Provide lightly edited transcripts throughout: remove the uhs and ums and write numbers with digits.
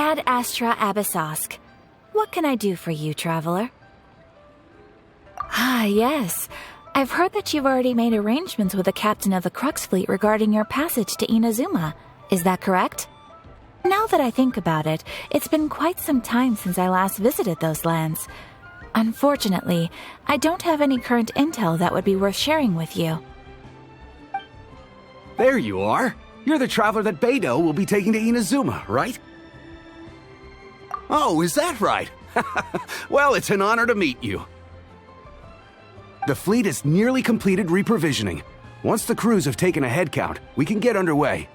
Ad Astra Abyssosk. What can I do for you, traveler? Ah, yes. I've heard that you've already made arrangements with the captain of the Crux Fleet regarding your passage to Inazuma. Is that correct? Now that I think about it, it's been quite some time since I last visited those lands. Unfortunately, I don't have any current intel that would be worth sharing with you. There you are. You're the traveler that Beidou will be taking to Inazuma, right? Oh, is that right? Well, it's an honor to meet you. The fleet has nearly completed reprovisioning. Once the crews have taken a head count, we can get underway.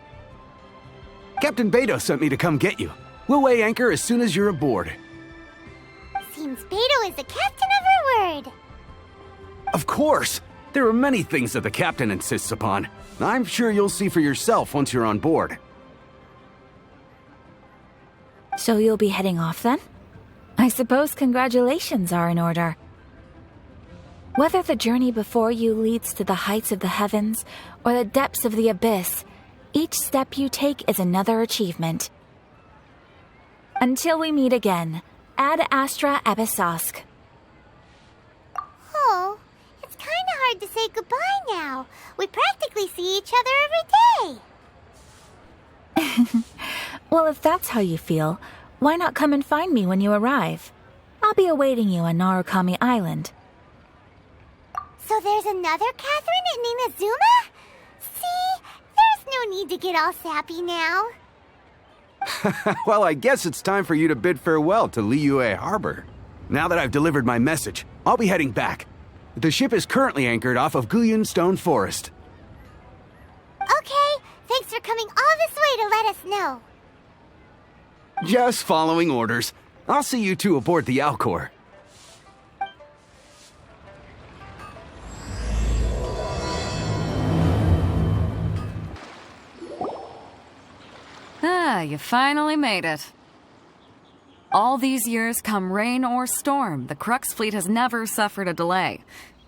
Captain Beidou sent me to come get you. We'll weigh anchor as soon as you're aboard. Seems Beidou is the captain of her word. Of course! There are many things that the captain insists upon. I'm sure you'll see for yourself once you're on board. So you'll be heading off then? I suppose congratulations are in order. Whether the journey before you leads to the heights of the heavens or the depths of the abyss, each step you take is another achievement. Until we meet again, Ad Astra Abyssosk. Oh, it's kinda hard to say goodbye now. We practically see each other every day. Well, if that's how you feel, why not come and find me when you arrive? I'll be awaiting you on Narukami Island. So there's another Catherine in Inazuma? See? There's no need to get all sappy now. Well, I guess it's time for you to bid farewell to Liyue Harbor. Now that I've delivered my message, I'll be heading back. The ship is currently anchored off of Guyun Stone Forest. Okay, thanks for coming all this way to let us know. Just following orders. I'll see you two aboard the Alcor. Ah, you finally made it. All these years, come rain or storm, the Crux Fleet has never suffered a delay.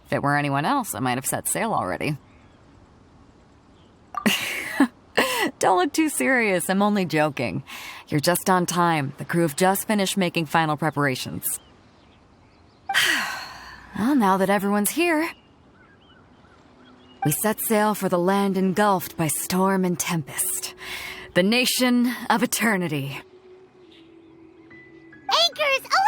If it were anyone else, I might have set sail already. Don't look too serious, I'm only joking. You're just on time. The crew have just finished making final preparations. Well, now that everyone's here, we set sail for the land engulfed by storm and tempest. The nation of eternity. Anchors away!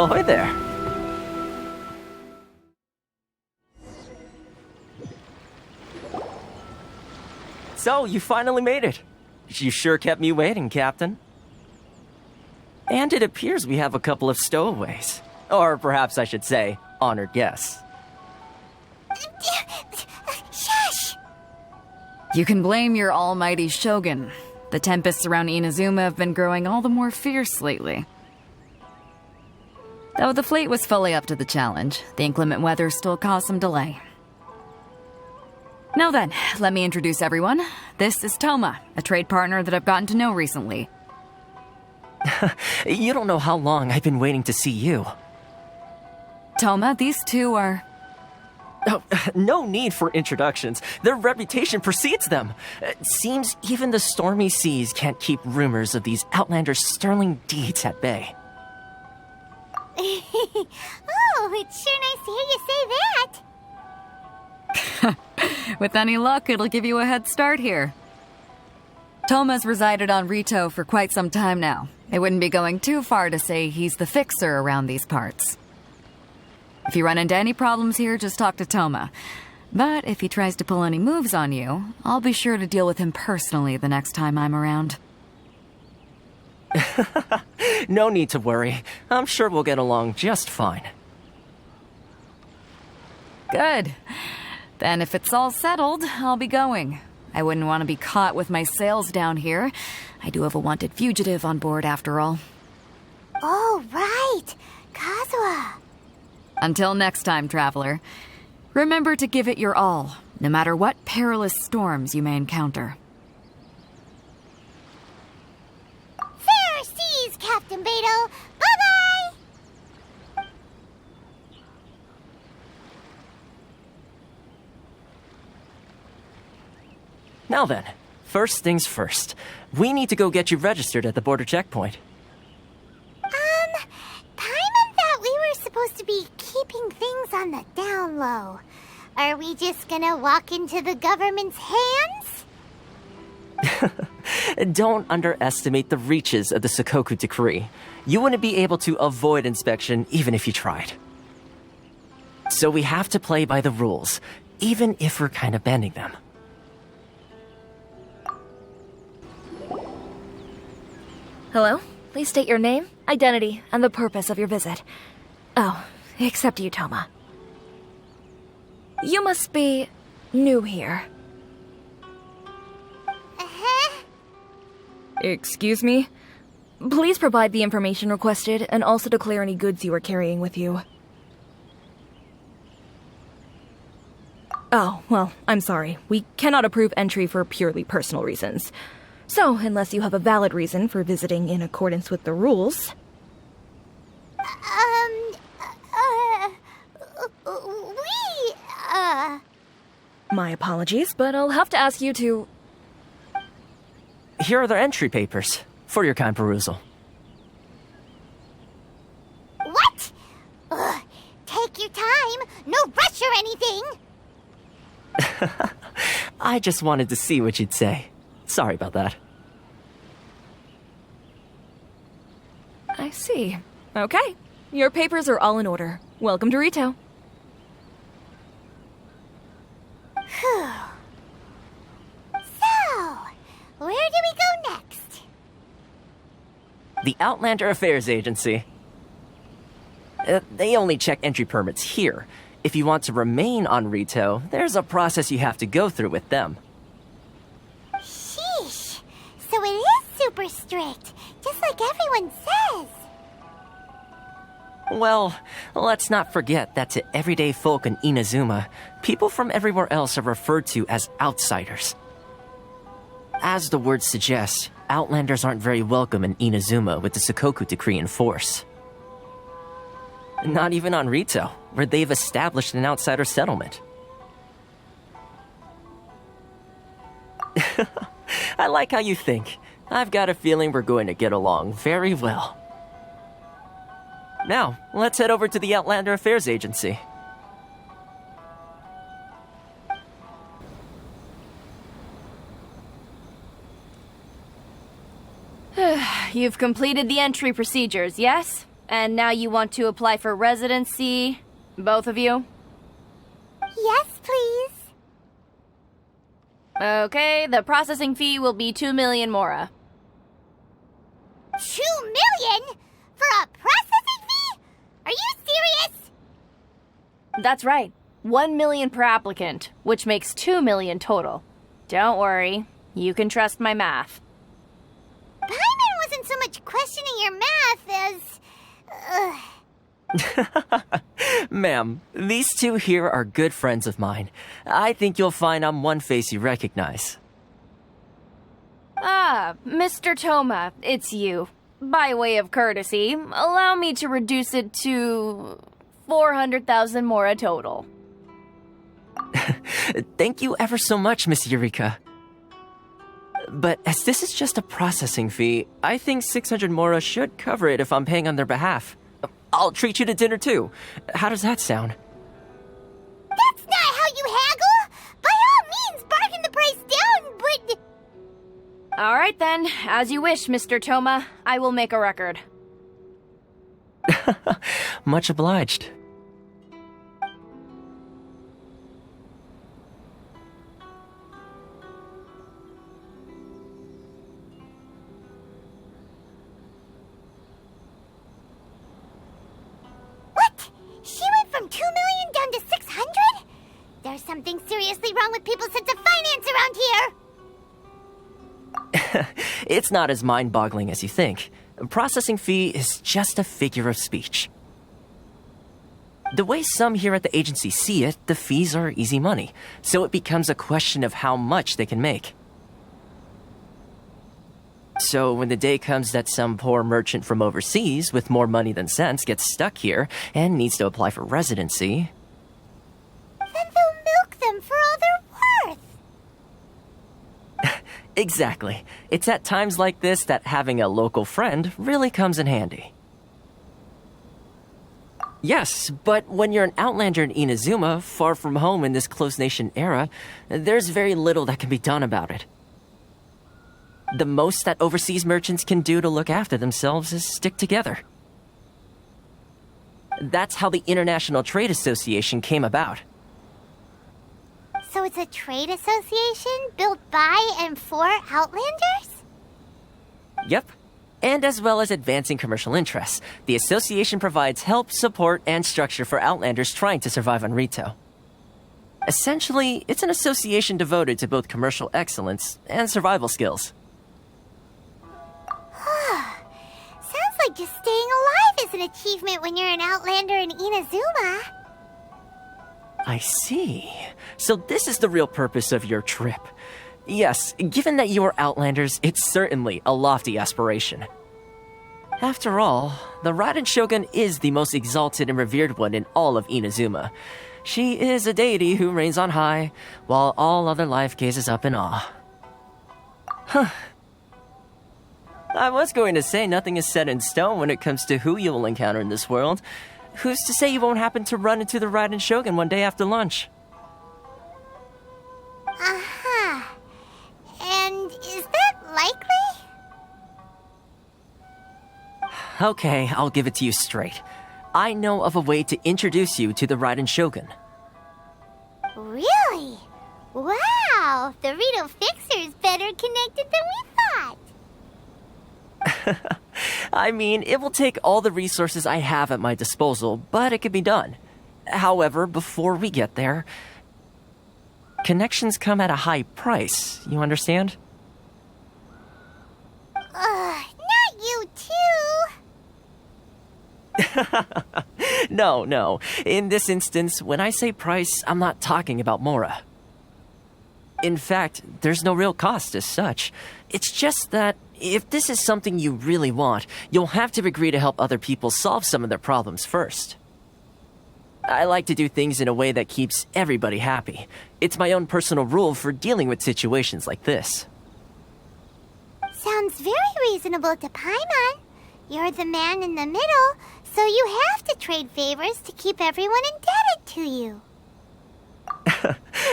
Oh, hi there. So, you finally made it. You sure kept me waiting, Captain. And it appears we have a couple of stowaways. Or perhaps I should say, honored guests. Shush! You can blame your almighty shogun. The tempests around Inazuma have been growing all the more fierce lately. Though the fleet was fully up to the challenge, the inclement weather still caused some delay. Now then, let me introduce everyone. This is Toma, a trade partner that I've gotten to know recently. You don't know how long I've been waiting to see you. Toma, these two are... Oh, no need for introductions. Their reputation precedes them. It seems even the stormy seas can't keep rumors of these outlanders' sterling deeds at bay. Oh, it's sure nice to hear you say that. With any luck, it'll give you a head start here. Toma's resided on Rito for quite some time now. It wouldn't be going too far to say he's the fixer around these parts. If you run into any problems here, just talk to Toma. But if he tries to pull any moves on you, I'll be sure to deal with him personally the next time I'm around. No need to worry. I'm sure we'll get along just fine. Good. Then if it's all settled, I'll be going. I wouldn't want to be caught with my sails down here. I do have a wanted fugitive on board after all. Oh, right. Kazuha. Until next time, traveler. Remember to give it your all, no matter what perilous storms you may encounter. Fair seas, Captain Beto. Bye-bye! Now then, first things first. We need to go get you registered at the border checkpoint. Paimon thought we were supposed to be keeping things on the down low. Are we just gonna walk into the government's hands? Don't underestimate the reaches of the Sakoku Decree. You wouldn't be able to avoid inspection even if you tried. So we have to play by the rules, even if we're kind of bending them. Hello? Please state your name, identity, and the purpose of your visit. Oh, except you, Toma. You must be new here. Uh-huh. Excuse me? Please provide the information requested and also declare any goods you are carrying with you. Oh, well, I'm sorry. We cannot approve entry for purely personal reasons. So, unless you have a valid reason for visiting in accordance with the rules... My apologies, but I'll have to ask you to... Here are the entry papers, for your kind perusal. What? Ugh, take your time. No rush or anything. I just wanted to see what you'd say. Sorry about that. I see. Okay. Your papers are all in order. Welcome to Rito. Phew. So, where do we go next? The Outlander Affairs Agency. They only check entry permits here. If you want to remain on Rito, there's a process you have to go through with them. Sheesh. So it is super strict, just like everyone says. Well, let's not forget that to everyday folk in Inazuma, people from everywhere else are referred to as outsiders. As the word suggests, outlanders aren't very welcome in Inazuma with the Sakoku Decree in force. Not even on Rito, where they've established an outsider settlement. I like how you think. I've got a feeling we're going to get along very well. Now, let's head over to the Outlander Affairs Agency. You've completed the entry procedures, yes? And now you want to apply for residency, both of you? Yes, please. Okay, the processing fee will be 2 million mora. 2 million? For a processing fee? Are you serious? That's right. 1 million per applicant, which makes 2 million total. Don't worry, you can trust my math. questioning your math as... Ma'am, these two here are good friends of mine. I think you'll find I'm one face you recognize. Ah, Mr. Toma, it's you. By way of courtesy, allow me to reduce it to 400,000 mora total. Thank you ever so much, Miss Eureka. But as this is just a processing fee, I think 600 mora should cover it if I'm paying on their behalf. I'll treat you to dinner too. How does that sound? That's not how you haggle! By all means, bargain the price down, but... Alright then, as you wish, Mr. Toma. I will make a record. Much obliged. What? She went from 2 million down to 600? There's something seriously wrong with people's sense of finance around here! It's not as mind-boggling as you think. Processing fee is just a figure of speech. The way some here at the agency see it, the fees are easy money, so it becomes a question of how much they can make. So when the day comes that some poor merchant from overseas with more money than sense gets stuck here and needs to apply for residency... Then they'll milk them for all they're worth! Exactly. It's at times like this that having a local friend really comes in handy. Yes, but when you're an outlander in Inazuma, far from home in this close nation era, there's very little that can be done about it. The most that overseas merchants can do to look after themselves is stick together. That's how the International Trade Association came about. So it's a trade association built by and for Outlanders? Yep. And as well as advancing commercial interests, the association provides help, support, and structure for Outlanders trying to survive on Rito. Essentially, it's an association devoted to both commercial excellence and survival skills. Sounds like just staying alive is an achievement when you're an Outlander in Inazuma. I see. So this is the real purpose of your trip. Yes, given that you are Outlanders, it's certainly a lofty aspiration. After all, the Raiden Shogun is the most exalted and revered one in all of Inazuma. She is a deity who reigns on high, while all other life gazes up in awe. Huh. I was going to say nothing is set in stone when it comes to who you will encounter in this world. Who's to say you won't happen to run into the Raiden Shogun one day after lunch? Uh-huh. And is that likely? Okay, I'll give it to you straight. I know of a way to introduce you to the Raiden Shogun. Really? Wow, the Rito Fixer is better connected than we thought. I mean, it will take all the resources I have at my disposal, but it can be done. However, before we get there, connections come at a high price, you understand? Not you too. No. In this instance, when I say price, I'm not talking about Mora. In fact, there's no real cost as such. It's just that if this is something you really want, you'll have to agree to help other people solve some of their problems first. I like to do things in a way that keeps everybody happy. It's my own personal rule for dealing with situations like this. Sounds very reasonable to Paimon. You're the man in the middle, so you have to trade favors to keep everyone indebted to you.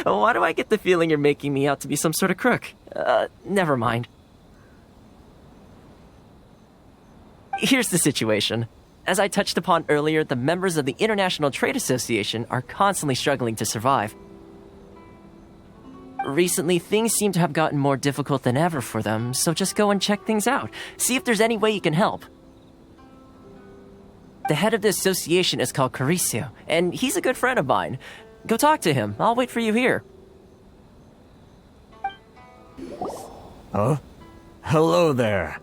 Why do I get the feeling you're making me out to be some sort of crook? Never mind. Here's the situation. As I touched upon earlier, the members of the International Trade Association are constantly struggling to survive. Recently, things seem to have gotten more difficult than ever for them, so just go and check things out. See if there's any way you can help. The head of the association is called Carisio, and he's a good friend of mine. Go talk to him. I'll wait for you here. Huh? Hello there.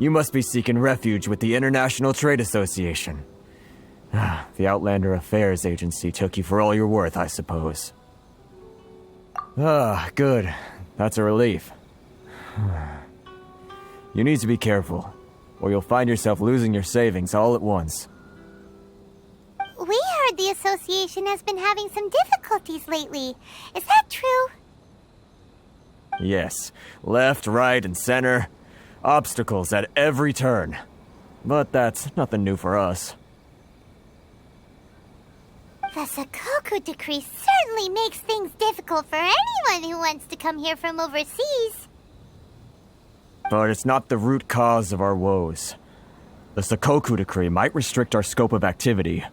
You must be seeking refuge with the International Trade Association. The Outlander Affairs Agency took you for all you're worth, I suppose. Good. That's a relief. You need to be careful, or you'll find yourself losing your savings all at once. We heard the association has been having some difficulties lately. Is that true? Yes. Left, right, and center. Obstacles at every turn. But that's nothing new for us. The Sakoku decree certainly makes things difficult for anyone who wants to come here from overseas. But it's not the root cause of our woes. The Sakoku decree might restrict our scope of activity,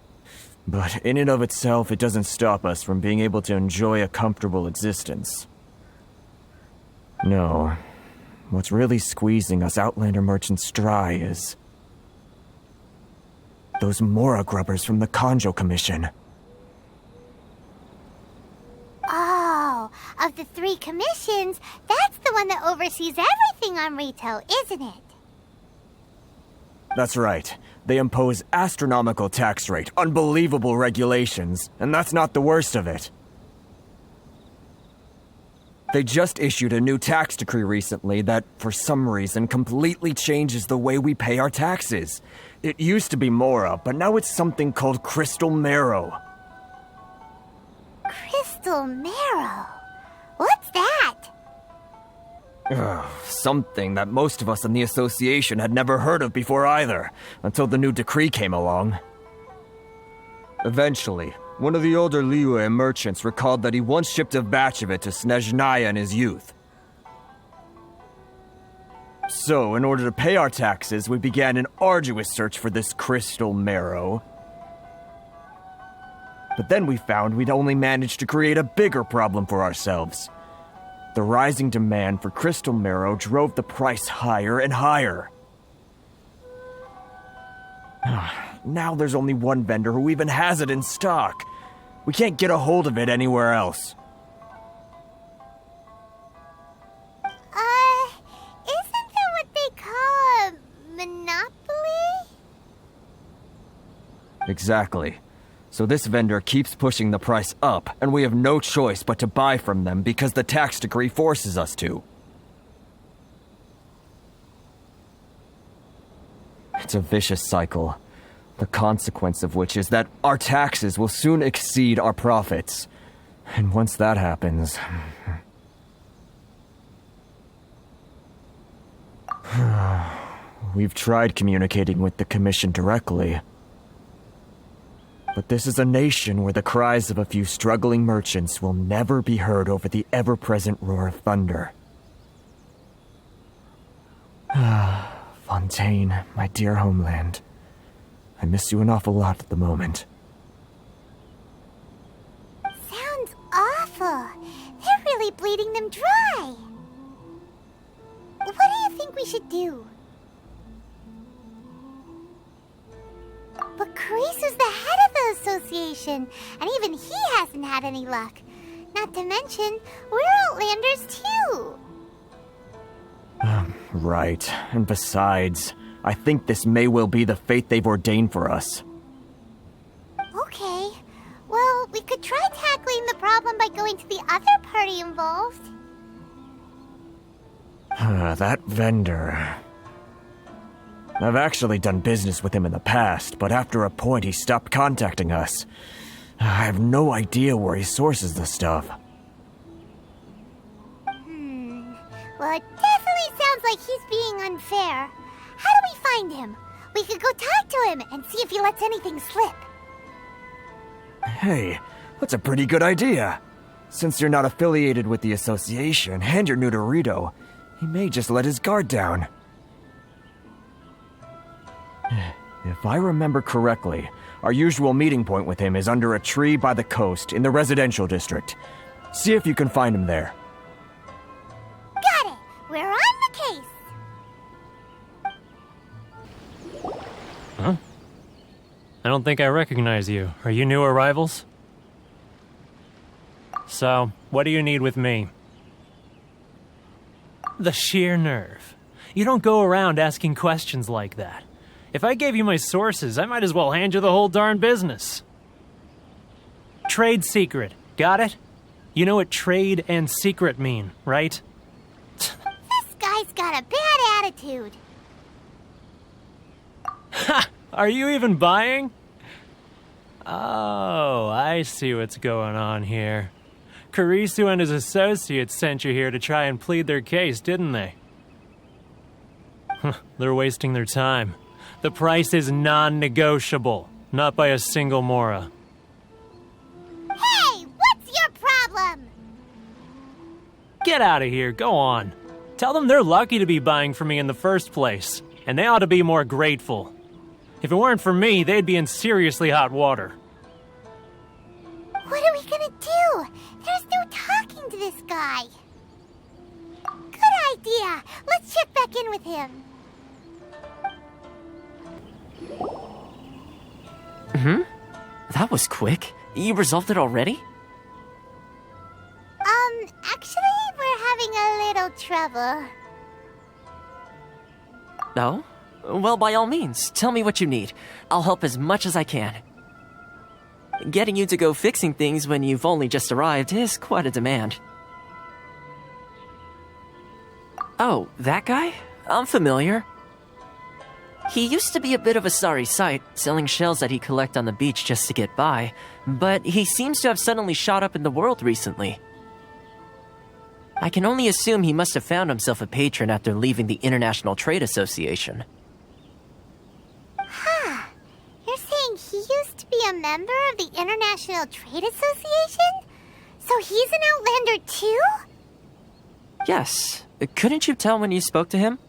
but in and of itself, it doesn't stop us from being able to enjoy a comfortable existence. No. What's really squeezing us Outlander merchants dry is those Mora grubbers from the Kanjo Commission. Oh, of the 3 commissions, that's the one that oversees everything on Rito, isn't it? That's right. They impose astronomical tax rate, unbelievable regulations, and that's not the worst of it. They just issued a new tax decree recently that, for some reason, completely changes the way we pay our taxes. It used to be Mora, but now it's something called Crystal Marrow. Crystal Marrow? What's that? Something that most of us in the association had never heard of before either, until the new decree came along. Eventually, one of the older Liyue merchants recalled that he once shipped a batch of it to Snezhnaya in his youth. So, in order to pay our taxes, we began an arduous search for this crystal marrow. But then we found we'd only managed to create a bigger problem for ourselves. The rising demand for crystal marrow drove the price higher and higher. Now there's only one vendor who even has it in stock. We can't get a hold of it anywhere else. Isn't that what they call a monopoly? Exactly. So this vendor keeps pushing the price up, and we have no choice but to buy from them because the tax decree forces us to. It's a vicious cycle. The consequence of which is that our taxes will soon exceed our profits. And once that happens... We've tried communicating with the Commission directly. But this is a nation where the cries of a few struggling merchants will never be heard over the ever-present roar of thunder. Fontaine, my dear homeland. I miss you an awful lot at the moment. Sounds awful. They're really bleeding them dry. What do you think we should do? But Kurizu's the head of the association, and even he hasn't had any luck. Not to mention, we're Outlanders too. Right. And besides, I think this may well be the fate they've ordained for us. Okay. Well, we could try tackling the problem by going to the other party involved. That vendor... I've actually done business with him in the past, but after a point he stopped contacting us. I have no idea where he sources the stuff. Well, it definitely sounds like he's being unfair. How do we find him? We could go talk to him and see if he lets anything slip. Hey, that's a pretty good idea. Since you're not affiliated with the association and you're new to Rito, he may just let his guard down. If I remember correctly, our usual meeting point with him is under a tree by the coast in the residential district. See if you can find him there. Got it! We're on the case! Huh? I don't think I recognize you. Are you new arrivals? So, what do you need with me? The sheer nerve. You don't go around asking questions like that. If I gave you my sources, I might as well hand you the whole darn business. Trade secret, got it? You know what trade and secret mean, right? This guy's got a bad attitude. Ha! Are you even buying? Oh, I see what's going on here. Kurisu and his associates sent you here to try and plead their case, didn't they? They're wasting their time. The price is non-negotiable, not by a single mora. Hey, what's your problem? Get out of here, go on. Tell them they're lucky to be buying from me in the first place, and they ought to be more grateful. If it weren't for me, they'd be in seriously hot water. What are we gonna do? There's no talking to this guy. Good idea. Let's check back in with him. That was quick. You resolved it already? Actually, we're having a little trouble. No? Well, by all means, tell me what you need. I'll help as much as I can. Getting you to go fixing things when you've only just arrived is quite a demand. Oh, that guy? I'm familiar. He used to be a bit of a sorry sight, selling shells that he collect on the beach just to get by, but he seems to have suddenly shot up in the world recently. I can only assume he must have found himself a patron after leaving the International Trade Association. You're saying he used to be a member of the International Trade Association? So he's an Outlander too? Yes. Couldn't you tell when you spoke to him?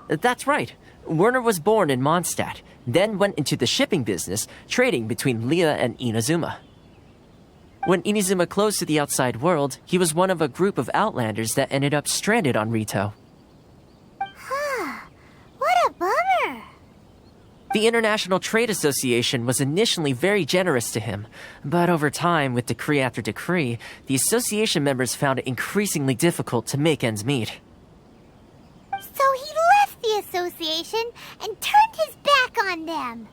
That's right. Werner was born in Mondstadt, then went into the shipping business, trading between Leah and Inazuma. When Inazuma closed to the outside world, he was one of a group of Outlanders that ended up stranded on Rito. What a bummer. The International Trade Association was initially very generous to him, but over time, with decree after decree, the association members found it increasingly difficult to make ends meet. So he left the association and turned his back on them.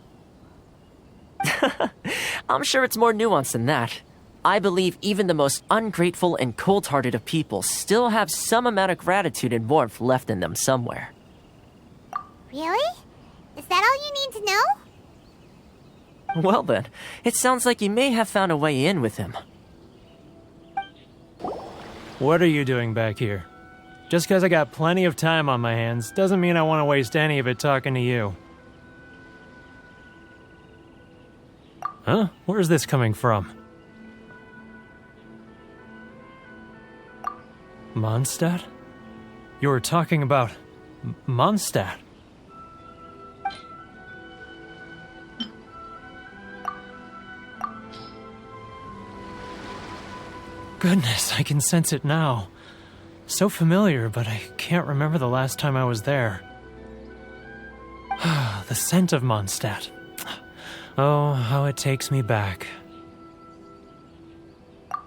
I'm sure it's more nuanced than that. I believe even the most ungrateful and cold-hearted of people still have some amount of gratitude and warmth left in them somewhere. Really? Is that all you need to know? Well then, it sounds like you may have found a way in with him. What are you doing back here? Just because I got plenty of time on my hands doesn't mean I want to waste any of it talking to you. Huh? Where's this coming from? Mondstadt? You were talking about Mondstadt. Goodness, I can sense it now. So familiar, but I can't remember the last time I was there. The scent of Mondstadt. Oh, how it takes me back.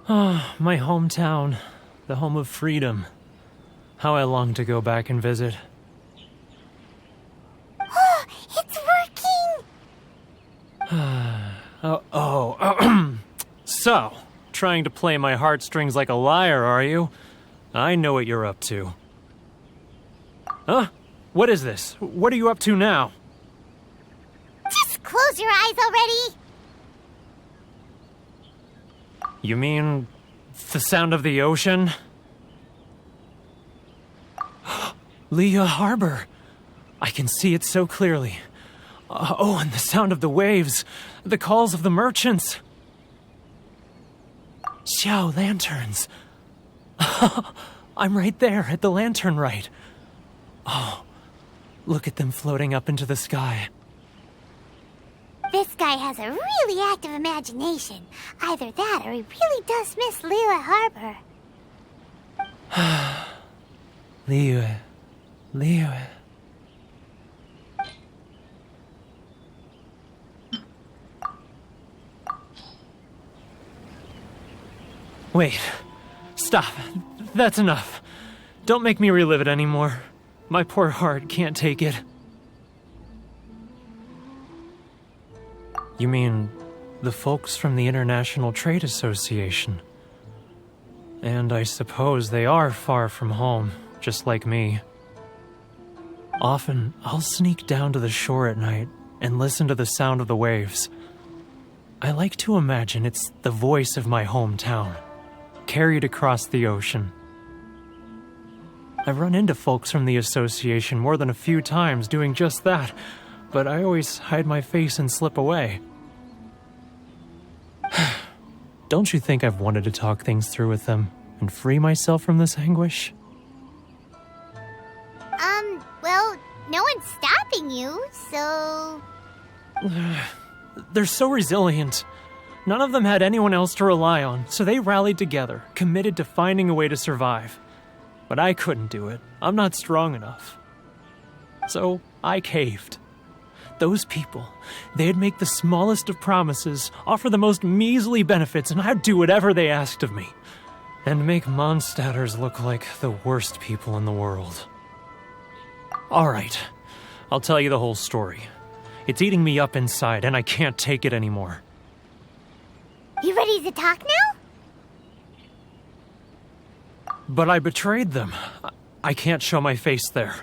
Oh, my hometown, the home of freedom. How I long to go back and visit. Oh, it's working! So, trying to play my heartstrings like a liar, are you? I know what you're up to. Huh? What is this? What are you up to now? Just close your eyes already! You mean the sound of the ocean? Leah Harbor. I can see it so clearly. Oh, and the sound of the waves. The calls of the merchants. Xiao lanterns. I'm right there at the lantern right. Oh, look at them floating up into the sky. This guy has a really active imagination. Either that or he really does miss Liyue Harbor. Liyue. Wait. Stop. That's enough. Don't make me relive it anymore. My poor heart can't take it. You mean the folks from the International Trade Association? And I suppose they are far from home, just like me. Often, I'll sneak down to the shore at night and listen to the sound of the waves. I like to imagine it's the voice of my hometown, carried across the ocean. I've run into folks from the association more than a few times doing just that, but I always hide my face and slip away. Don't you think I've wanted to talk things through with them and free myself from this anguish? Well, no one's stopping you, so... They're so resilient. None of them had anyone else to rely on, so they rallied together, committed to finding a way to survive. But I couldn't do it. I'm not strong enough. So I caved. Those people, they'd make the smallest of promises, offer the most measly benefits, and I'd do whatever they asked of me. And make Mondstadters look like the worst people in the world. Alright, I'll tell you the whole story. It's eating me up inside, and I can't take it anymore. You ready to talk now? But I betrayed them. I can't show my face there.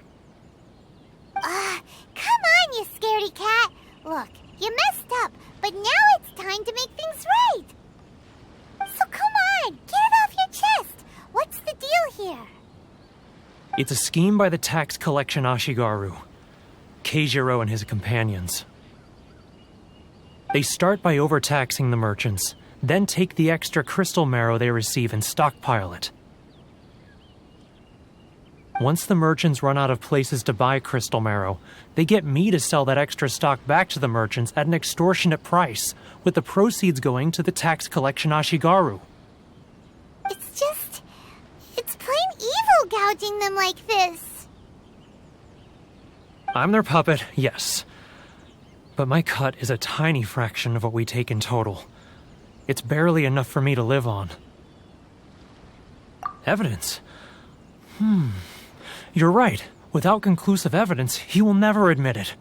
Come on, you scaredy cat. Look, you messed up, but now it's time to make things right. So come on, get it off your chest. What's the deal here? It's a scheme by the tax collection Ashigaru, Keijiro and his companions. They start by overtaxing the merchants, then take the extra crystal marrow they receive and stockpile it. Once the merchants run out of places to buy crystal marrow, they get me to sell that extra stock back to the merchants at an extortionate price, with the proceeds going to the tax collection Ashigaru. It's plain evil gouging them like this. I'm their puppet, yes. But my cut is a tiny fraction of what we take in total. It's barely enough for me to live on. Evidence? You're right. Without conclusive evidence, he will never admit it.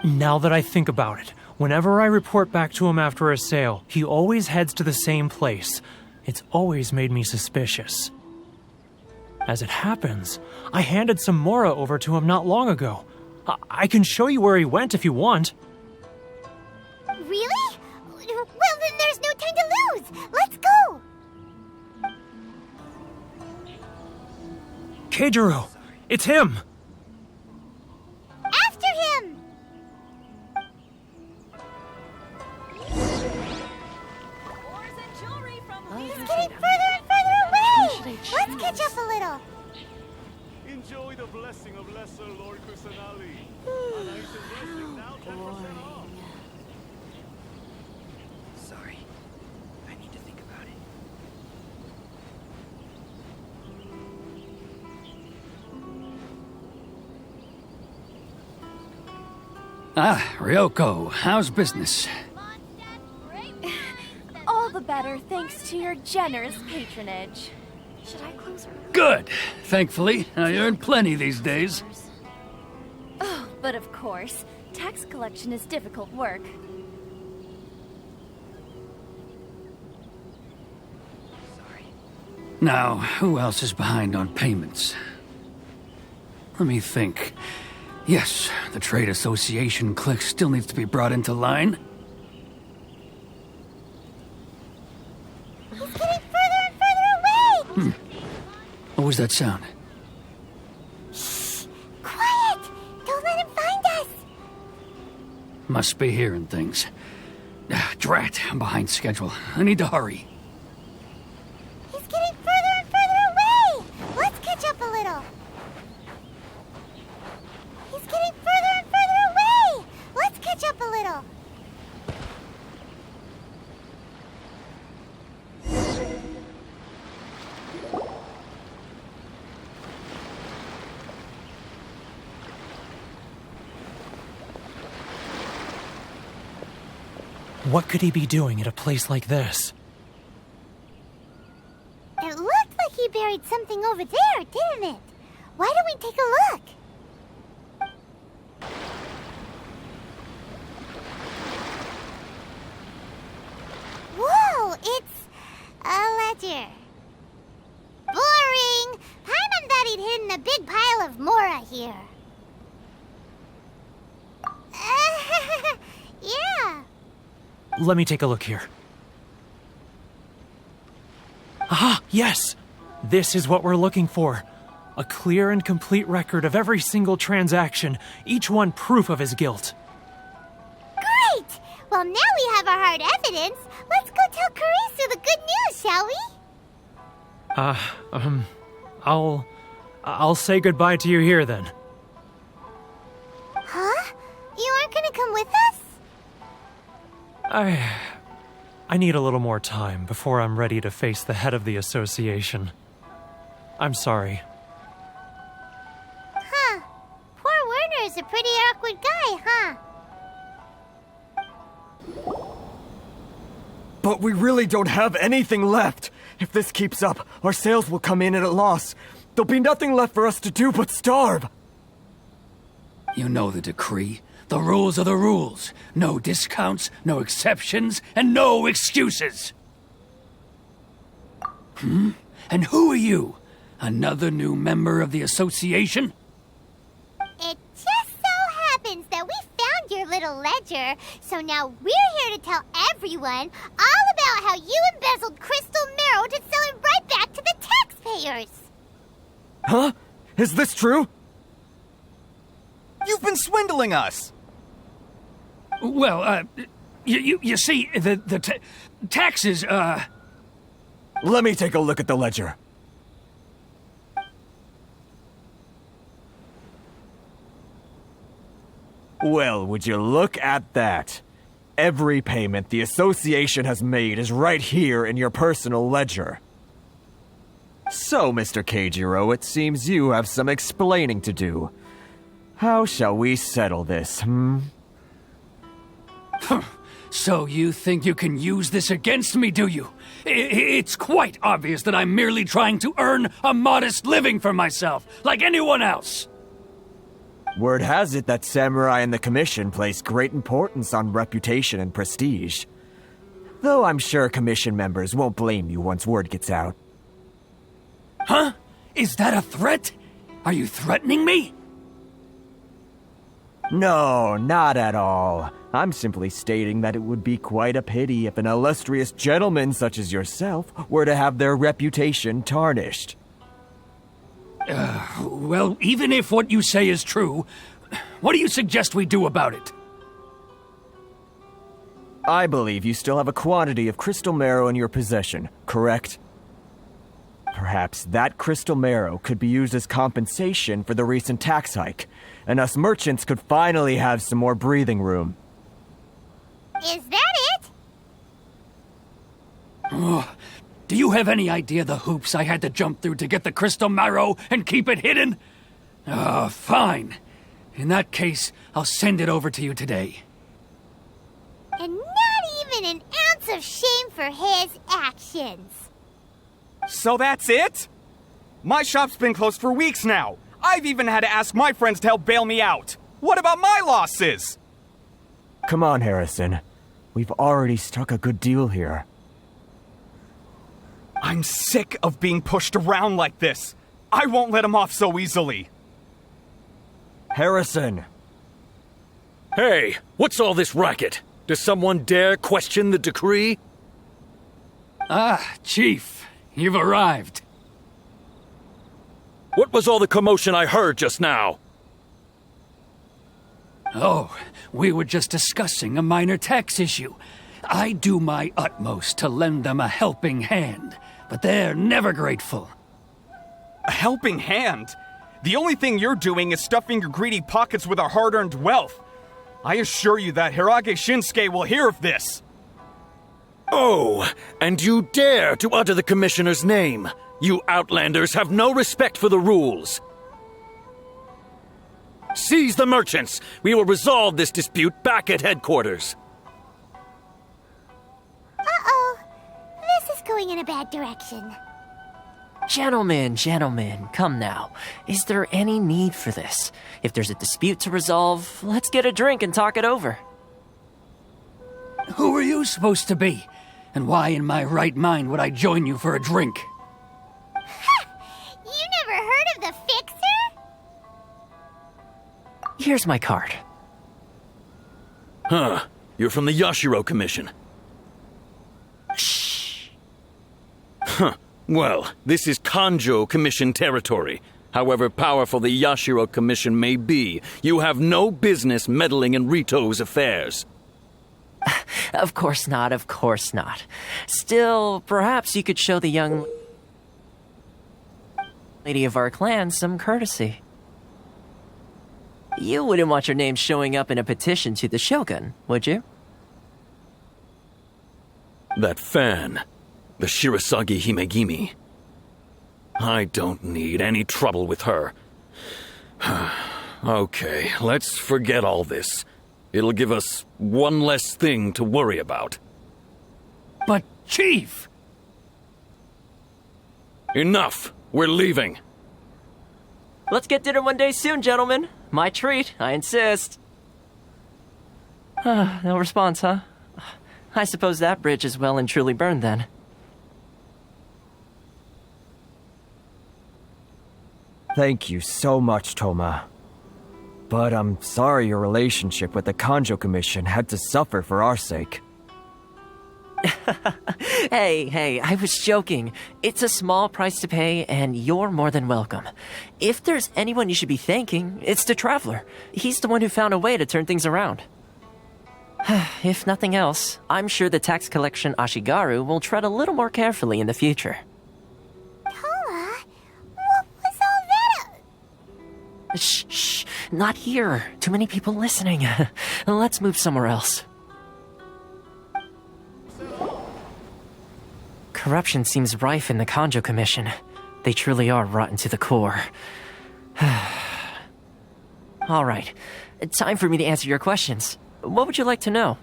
Now that I think about it, whenever I report back to him after a sale, he always heads to the same place. It's always made me suspicious. As it happens, I handed some Mora over to him not long ago. I can show you where he went if you want. Really? Well, then there's no time to lose. Let's go. Keijiro! It's him! After him! He's getting further and further away! Let's catch up a little. Enjoy the blessing of Lesser Lord Kusanali. A nice blessing now 10% off. Sorry. I need to think about it. Ryoko, how's business? All the better thanks to your generous patronage. Should I close her? Good. Thankfully, I earn plenty these days. Oh, but of course, tax collection is difficult work. Now, who else is behind on payments? Let me think. Yes, the Trade Association clique still needs to be brought into line. He's getting further and further away! What was that sound? Shh! Quiet! Don't let him find us! Must be hearing things. Drat, I'm behind schedule. I need to hurry. He's getting further and further away! Let's catch up a little. He's getting further and further away! Let's catch up a little. What could he be doing at a place like this? At he buried something over there, didn't it? Why don't we take a look? Whoa, it's a ledger. Boring! Paimon thought he'd hidden a big pile of Mora here. Yeah. Let me take a look here. Aha, yes! This is what we're looking for. A clear and complete record of every single transaction, each one proof of his guilt. Great! Well, now we have our hard evidence. Let's go tell Karisu the good news, shall we? I'll say goodbye to you here then. Huh? You aren't gonna come with us? I need a little more time before I'm ready to face the head of the association. I'm sorry. Huh. Poor Werner's a pretty awkward guy, huh? But we really don't have anything left. If this keeps up, our sales will come in at a loss. There'll be nothing left for us to do but starve. You know the decree. The rules are the rules. No discounts, no exceptions, and no excuses. And who are you? Another new member of the association? It just so happens that we found your little ledger, so now we're here to tell everyone all about how you embezzled crystal marrow to sell it right back to the taxpayers. Huh? Is this true? You've been swindling us! Well, you see, the taxes, Let me take a look at the ledger. Well, would you look at that? Every payment the association has made is right here in your personal ledger. So, Mr. Keijiro, it seems you have some explaining to do. How shall we settle this, So you think you can use this against me, do you? It's quite obvious that I'm merely trying to earn a modest living for myself, like anyone else. Word has it that samurai and the commission place great importance on reputation and prestige. Though I'm sure commission members won't blame you once word gets out. Huh? Is that a threat? Are you threatening me? No, not at all. I'm simply stating that it would be quite a pity if an illustrious gentleman such as yourself were to have their reputation tarnished. Well, even if what you say is true, what do you suggest we do about it? I believe you still have a quantity of crystal marrow in your possession, correct? Perhaps that crystal marrow could be used as compensation for the recent tax hike, and us merchants could finally have some more breathing room. Is that it? Do you have any idea the hoops I had to jump through to get the crystal marrow and keep it hidden? Fine. In that case, I'll send it over to you today. And not even an ounce of shame for his actions. So that's it? My shop's been closed for weeks now. I've even had to ask my friends to help bail me out. What about my losses? Come on, Harrison. We've already struck a good deal here. I'm sick of being pushed around like this. I won't let him off so easily. Harrison! Hey, what's all this racket? Does someone dare question the decree? Chief, you've arrived. What was all the commotion I heard just now? Oh, we were just discussing a minor tax issue. I do my utmost to lend them a helping hand, but they're never grateful. A helping hand? The only thing you're doing is stuffing your greedy pockets with our hard-earned wealth. I assure you that Hirage Shinsuke will hear of this. Oh, and you dare to utter the commissioner's name. You outlanders have no respect for the rules. Seize the merchants. We will resolve this dispute back at headquarters. Uh-oh. This is going in a bad direction. Gentlemen, come now. Is there any need for this? If there's a dispute to resolve, let's get a drink and talk it over. Who are you supposed to be? And why in my right mind would I join you for a drink? You never heard of the Fixer? Here's my card. Huh. You're from the Yashiro Commission. Shh. Huh. Well, this is Kanjo Commission territory. However powerful the Yashiro Commission may be, you have no business meddling in Rito's affairs. Of course not. Still, perhaps you could show the young lady of our clan some courtesy. You wouldn't want your name showing up in a petition to the Shogun, would you? That fan, the Shirasagi Himegimi. I don't need any trouble with her. Okay, let's forget all this. It'll give us one less thing to worry about. But, Chief! Enough! We're leaving. Let's get dinner one day soon, gentlemen. My treat, I insist. No response, huh? I suppose that bridge is well and truly burned then. Thank you so much, Toma. But I'm sorry your relationship with the Kanjo Commission had to suffer for our sake. Hey, I was joking. It's a small price to pay, and you're more than welcome. If there's anyone you should be thanking, it's the Traveler. He's the one who found a way to turn things around. If nothing else, I'm sure the tax collection Ashigaru will tread a little more carefully in the future. Toma, what was all that? Shh, not here. Too many people listening. Let's move somewhere else. Corruption seems rife in the Kanjo Commission. They truly are rotten to the core. All right, time for me to answer your questions. What would you like to know?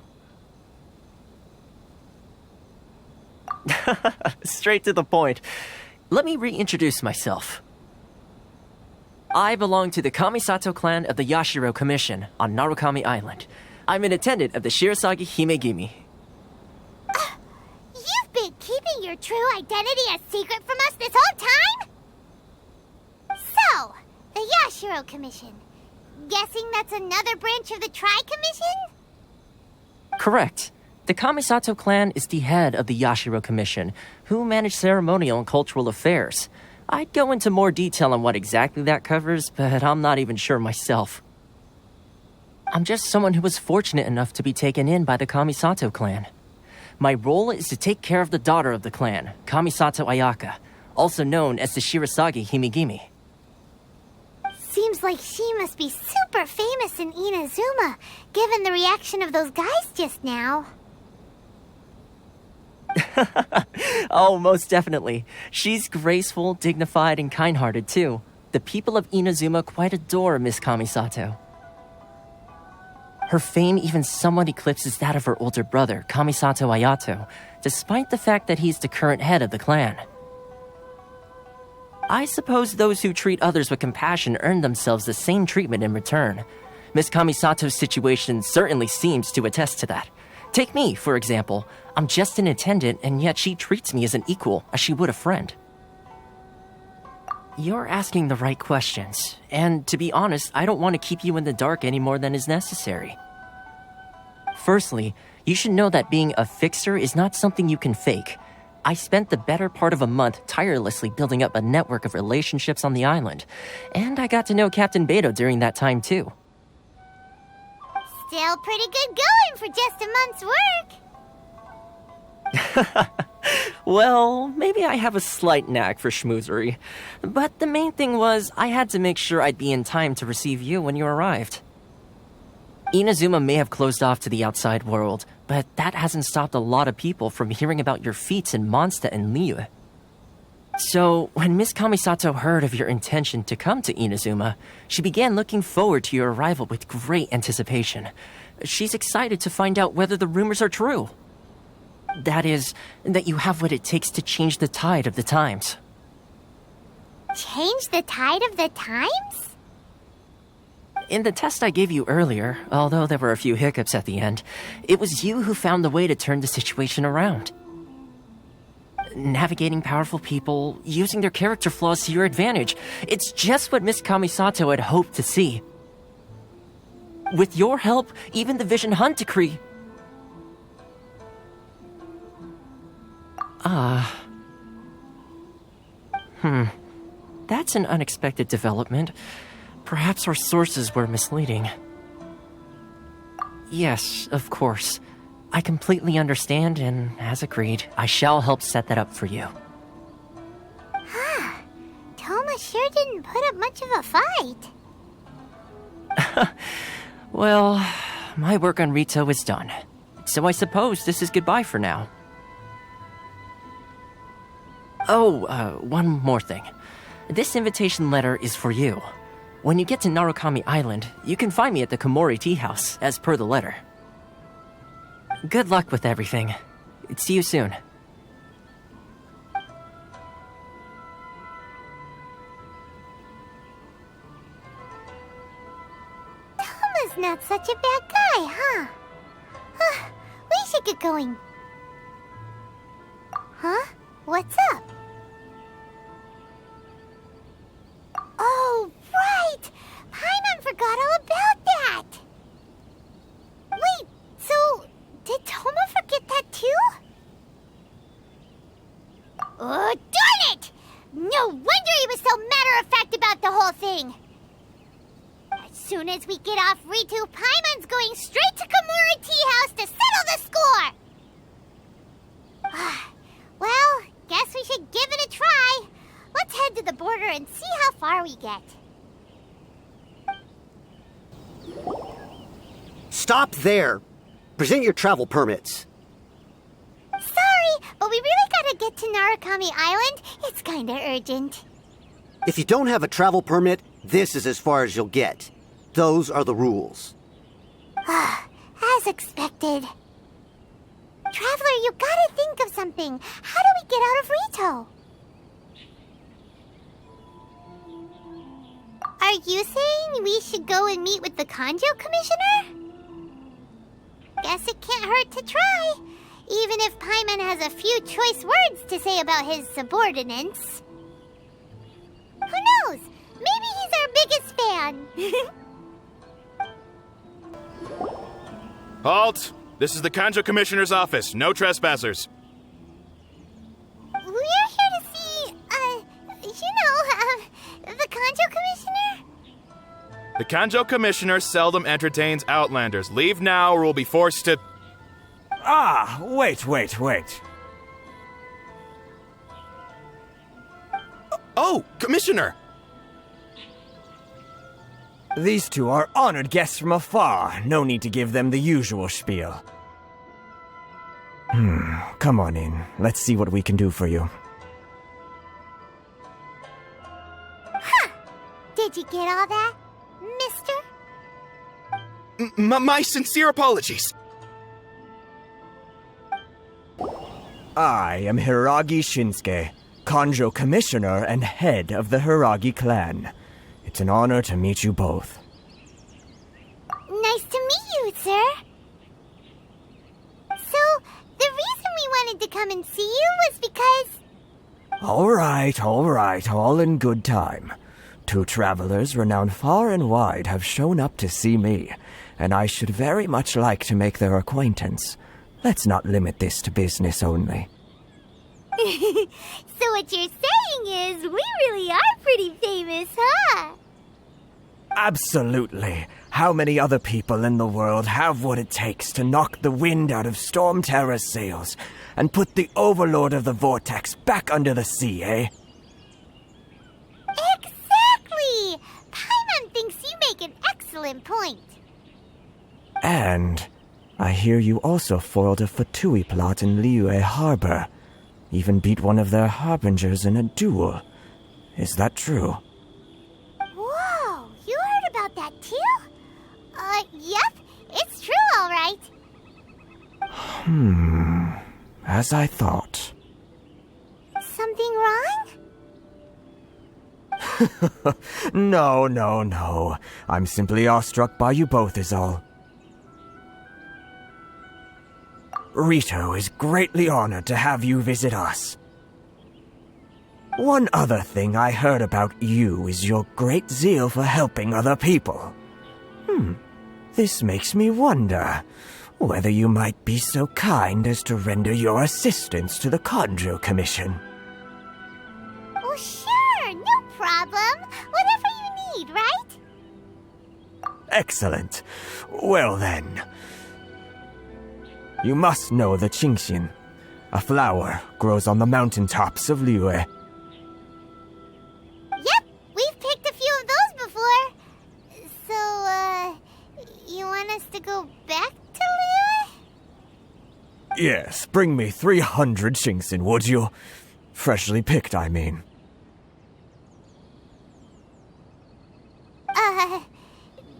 Straight to the point. Let me reintroduce myself. I belong to the Kamisato clan of the Yashiro Commission on Narukami Island. I'm an attendant of the Shirasagi Himegimi. You've been keeping your true identity a secret from us this whole time? So, the Yashiro Commission. Guessing that's another branch of the Tri-Commission? Correct. The Kamisato clan is the head of the Yashiro Commission, who manage ceremonial and cultural affairs. I'd go into more detail on what exactly that covers, but I'm not even sure myself. I'm just someone who was fortunate enough to be taken in by the Kamisato clan. My role is to take care of the daughter of the clan, Kamisato Ayaka, also known as the Shirasagi Himegimi. Seems like she must be super famous in Inazuma, given the reaction of those guys just now. Oh, most definitely. She's graceful, dignified, and kind-hearted, too. The people of Inazuma quite adore Miss Kamisato. Her fame even somewhat eclipses that of her older brother, Kamisato Ayato, despite the fact that he's the current head of the clan. I suppose those who treat others with compassion earn themselves the same treatment in return. Miss Kamisato's situation certainly seems to attest to that. Take me, for example. I'm just an attendant, and yet she treats me as an equal, as she would a friend. You're asking the right questions, and to be honest, I don't want to keep you in the dark any more than is necessary. Firstly, you should know that being a fixer is not something you can fake. I spent the better part of a month tirelessly building up a network of relationships on the island, and I got to know Captain Beto during that time too. Still pretty good going for just a month's work. Well, maybe I have a slight knack for schmoozery, but the main thing was I had to make sure I'd be in time to receive you when you arrived. Inazuma may have closed off to the outside world, but that hasn't stopped a lot of people from hearing about your feats in Mondstadt and Liyue. So, when Miss Kamisato heard of your intention to come to Inazuma, she began looking forward to your arrival with great anticipation. She's excited to find out whether the rumors are true. That is, that you have what it takes to change the tide of the times. Change the tide of the times? In the test I gave you earlier, although there were a few hiccups at the end, it was you who found the way to turn the situation around. Navigating powerful people, using their character flaws to your advantage. It's just what Miss Kamisato had hoped to see. With your help, even the Vision Hunt decree... That's an unexpected development. Perhaps our sources were misleading. Yes, of course. I completely understand, and as agreed, I shall help set that up for you. Toma sure didn't put up much of a fight. Well, my work on Rito is done. So I suppose this is goodbye for now. Oh, one more thing. This invitation letter is for you. When you get to Narukami Island, you can find me at the Komori Tea House, as per the letter. Good luck with everything. See you soon. Toma's not such a bad guy, huh? We should get going. Huh? What's up? Oh, right! Paimon forgot all about that! Wait, so... did Toma forget that too? Oh, darn it! No wonder he was so matter-of-fact about the whole thing! As soon as we get off Ritu, Paimon's going straight to Komori Tea House to settle the score! Well, guess we should give it a try. Let's head to the border and see how far we get. Stop there! Present your travel permits. Sorry, but we really gotta get to Narukami Island. It's kinda urgent. If you don't have a travel permit, this is as far as you'll get. Those are the rules. As expected. Traveler, you gotta think of something. How do we get out of Rito? Are you saying we should go and meet with the Kanjo Commissioner? Guess it can't hurt to try, even if Paimon has a few choice words to say about his subordinates. Who knows? Maybe he's our biggest fan. Halt! This is the Kanjo Commissioner's office. No trespassers. We're here to see, the Kanjo Commissioner? The Kanjo Commissioner seldom entertains Outlanders. Leave now or we'll be forced to... Wait. Oh, Commissioner! These two are honored guests from afar. No need to give them the usual spiel. Come on in. Let's see what we can do for you. Did you get all that, mister? My sincere apologies. I am Hiragi Shinsuke, Kanjo Commissioner and head of the Hiragi clan. It's an honor to meet you both. Nice to meet you, sir. So, the reason we wanted to come and see you was because... All right, all in good time. Two travelers renowned far and wide have shown up to see me, and I should very much like to make their acquaintance. Let's not limit this to business only. So what you're saying is, we really are pretty famous, huh? Absolutely. How many other people in the world have what it takes to knock the wind out of Storm Terror's sails and put the Overlord of the Vortex back under the sea, eh? Exactly! Paimon thinks you make an excellent point. And I hear you also foiled a Fatui plot in Liyue Harbor. Even beat one of their harbingers in a duel. Is that true? Whoa, you heard about that too? Yep, it's true, all right. As I thought. Something wrong? No. I'm simply awestruck by you both is all. Rito is greatly honored to have you visit us. One other thing I heard about you is your great zeal for helping other people. This makes me wonder whether you might be so kind as to render your assistance to the Conjo Commission. Oh, sure, no problem. Whatever you need, right? Excellent. Well then. You must know the Qingxian. A flower grows on the mountaintops of Liyue. Yep, we've picked a few of those before. So, you want us to go back to Liyue? Yes, bring me 300 Qingxian, would you? Freshly picked, I mean.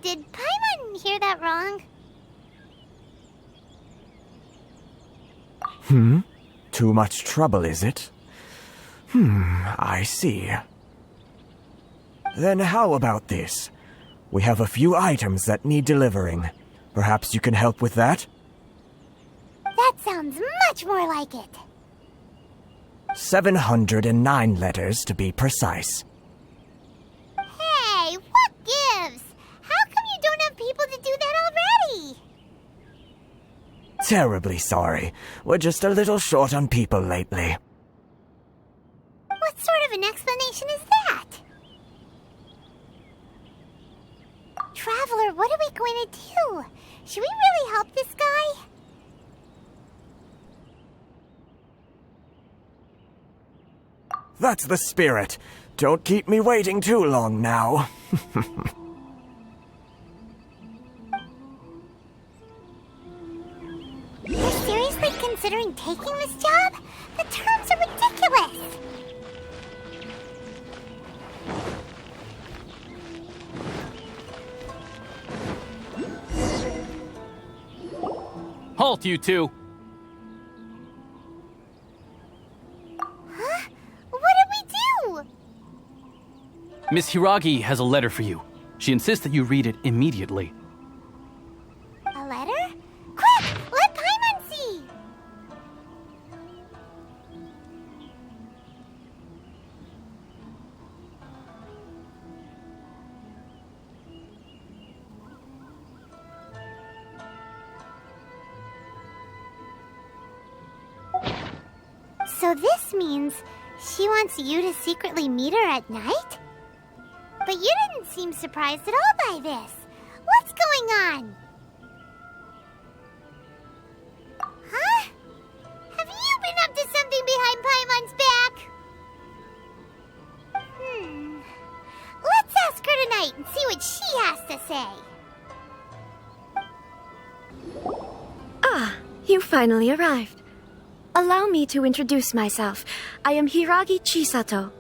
Did Paimon hear that wrong? Too much trouble, is it? I see. Then how about this? We have a few items that need delivering. Perhaps you can help with that? That sounds much more like it. 709 letters to be precise. Hey, what gives? How come you don't have people to do that already? Terribly sorry. We're just a little short on people lately. What sort of an explanation is that? Traveler, what are we going to do? Should we really help this guy? That's the spirit. Don't keep me waiting too long now. You're seriously considering taking this job? The terms are ridiculous! Halt, you two! Huh? What did we do? Miss Hiragi has a letter for you. She insists that you read it immediately. A letter? Quick! Let Paimon see! So this means she wants you to secretly meet her at night? But you didn't seem surprised at all by this. What's going on? Huh? Have you been up to something behind Paimon's back? Let's ask her tonight and see what she has to say. Ah, you finally arrived. Allow me to introduce myself. I am Hiragi Chisato.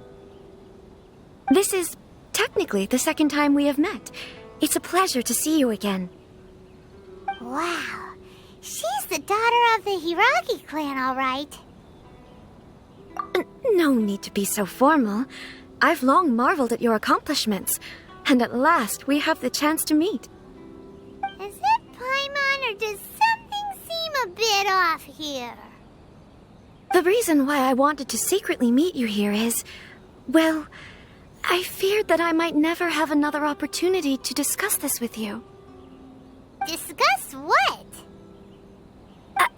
This is technically the second time we have met. It's a pleasure to see you again. Wow. She's the daughter of the Hiragi clan, all right. No need to be so formal. I've long marveled at your accomplishments. And at last, we have the chance to meet. Is it Paimon, or does something seem a bit off here? The reason why I wanted to secretly meet you here is, well, I feared that I might never have another opportunity to discuss this with you. Discuss what?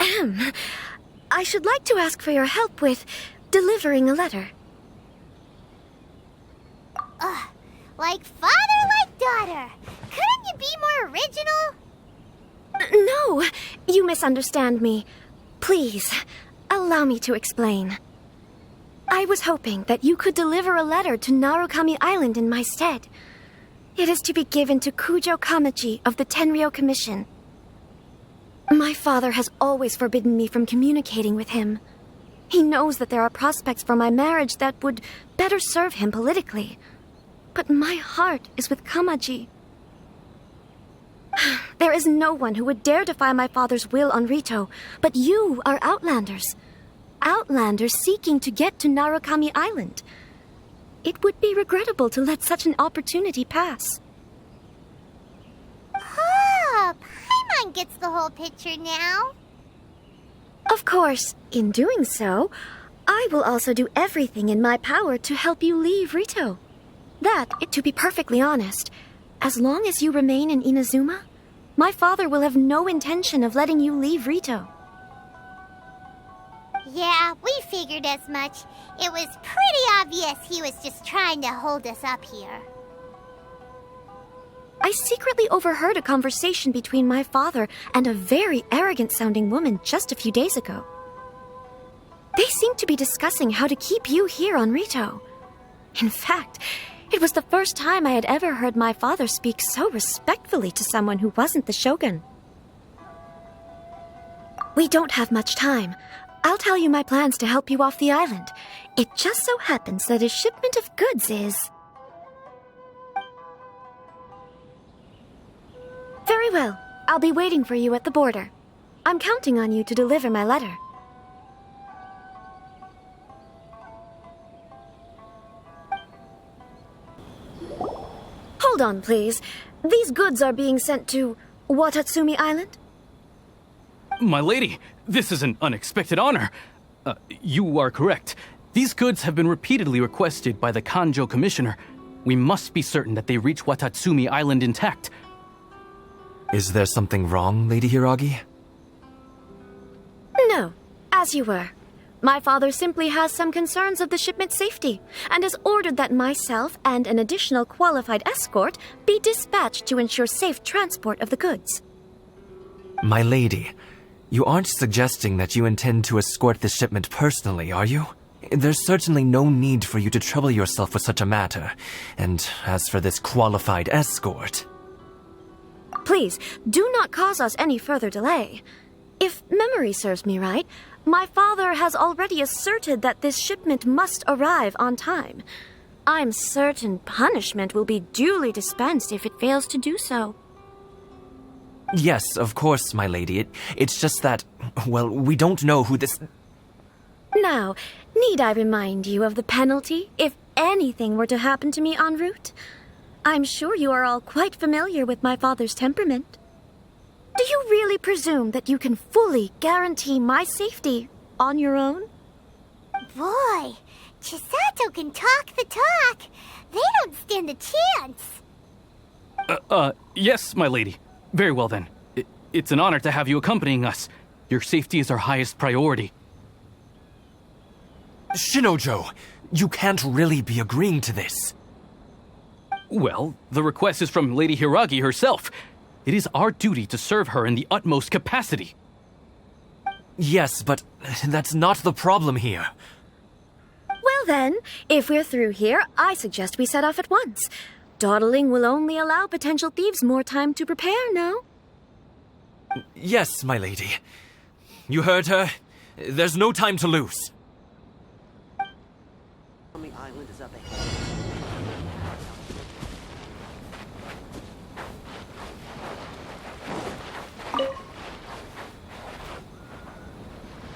Ahem. I should like to ask for your help with delivering a letter. Like father, like daughter. Couldn't you be more original? No, you misunderstand me. Please, allow me to explain. I was hoping that you could deliver a letter to Narukami Island in my stead. It is to be given to Kujo Kamachi of the Tenryou Commission. My father has always forbidden me from communicating with him. He knows that there are prospects for my marriage that would better serve him politically. But my heart is with Kamaji. There is no one who would dare defy my father's will on Rito, but you are outlanders. Outlanders seeking to get to Narukami Island. it would be regrettable to let such an opportunity pass. Oh, Paimon gets the whole picture now. Of course, in doing so, I will also do everything in my power to help you leave Rito. That, to be perfectly honest, as long as you remain in Inazuma, my father will have no intention of letting you leave Rito. Yeah, we figured as much. It was pretty obvious he was just trying to hold us up here. I secretly overheard a conversation between my father and a very arrogant-sounding woman just a few days ago. They seemed to be discussing how to keep you here on Rito. In fact, it was the first time I had ever heard my father speak so respectfully to someone who wasn't the shogun. We don't have much time. I'll tell you my plans to help you off the island. It just so happens that a shipment of goods is... Very well. I'll be waiting for you at the border. I'm counting on you to deliver my letter. Hold on, please. These goods are being sent to Watatsumi Island? My lady, this is an unexpected honor. You are correct. These goods have been repeatedly requested by the Kanjo Commissioner. We must be certain that they reach Watatsumi Island intact. Is there something wrong, Lady Hiragi? No, as you were. My father simply has some concerns of the shipment's safety, and has ordered that myself and an additional qualified escort be dispatched to ensure safe transport of the goods. My lady, you aren't suggesting that you intend to escort the shipment personally, are you? There's certainly no need for you to trouble yourself with such a matter. And as for this qualified escort... Please, do not cause us any further delay. If memory serves me right, my father has already asserted that this shipment must arrive on time. I'm certain punishment will be duly dispensed if it fails to do so. Yes, of course, my lady. It's just that, well, we don't know who this... Now, need I remind you of the penalty if anything were to happen to me en route? I'm sure you are all quite familiar with my father's temperament. Do you really presume that you can fully guarantee my safety on your own? Boy, Chisato can talk the talk. They don't stand a chance. Yes, my lady. Very well then. It's an honor to have you accompanying us. Your safety is our highest priority. Shinojo, you can't really be agreeing to this. Well, the request is from Lady Hiragi herself. It is our duty to serve her in the utmost capacity. Yes, but that's not the problem here. Well then, if we're through here, I suggest we set off at once. Dawdling will only allow potential thieves more time to prepare, no? Yes, my lady. You heard her. There's no time to lose. The island is up ahead.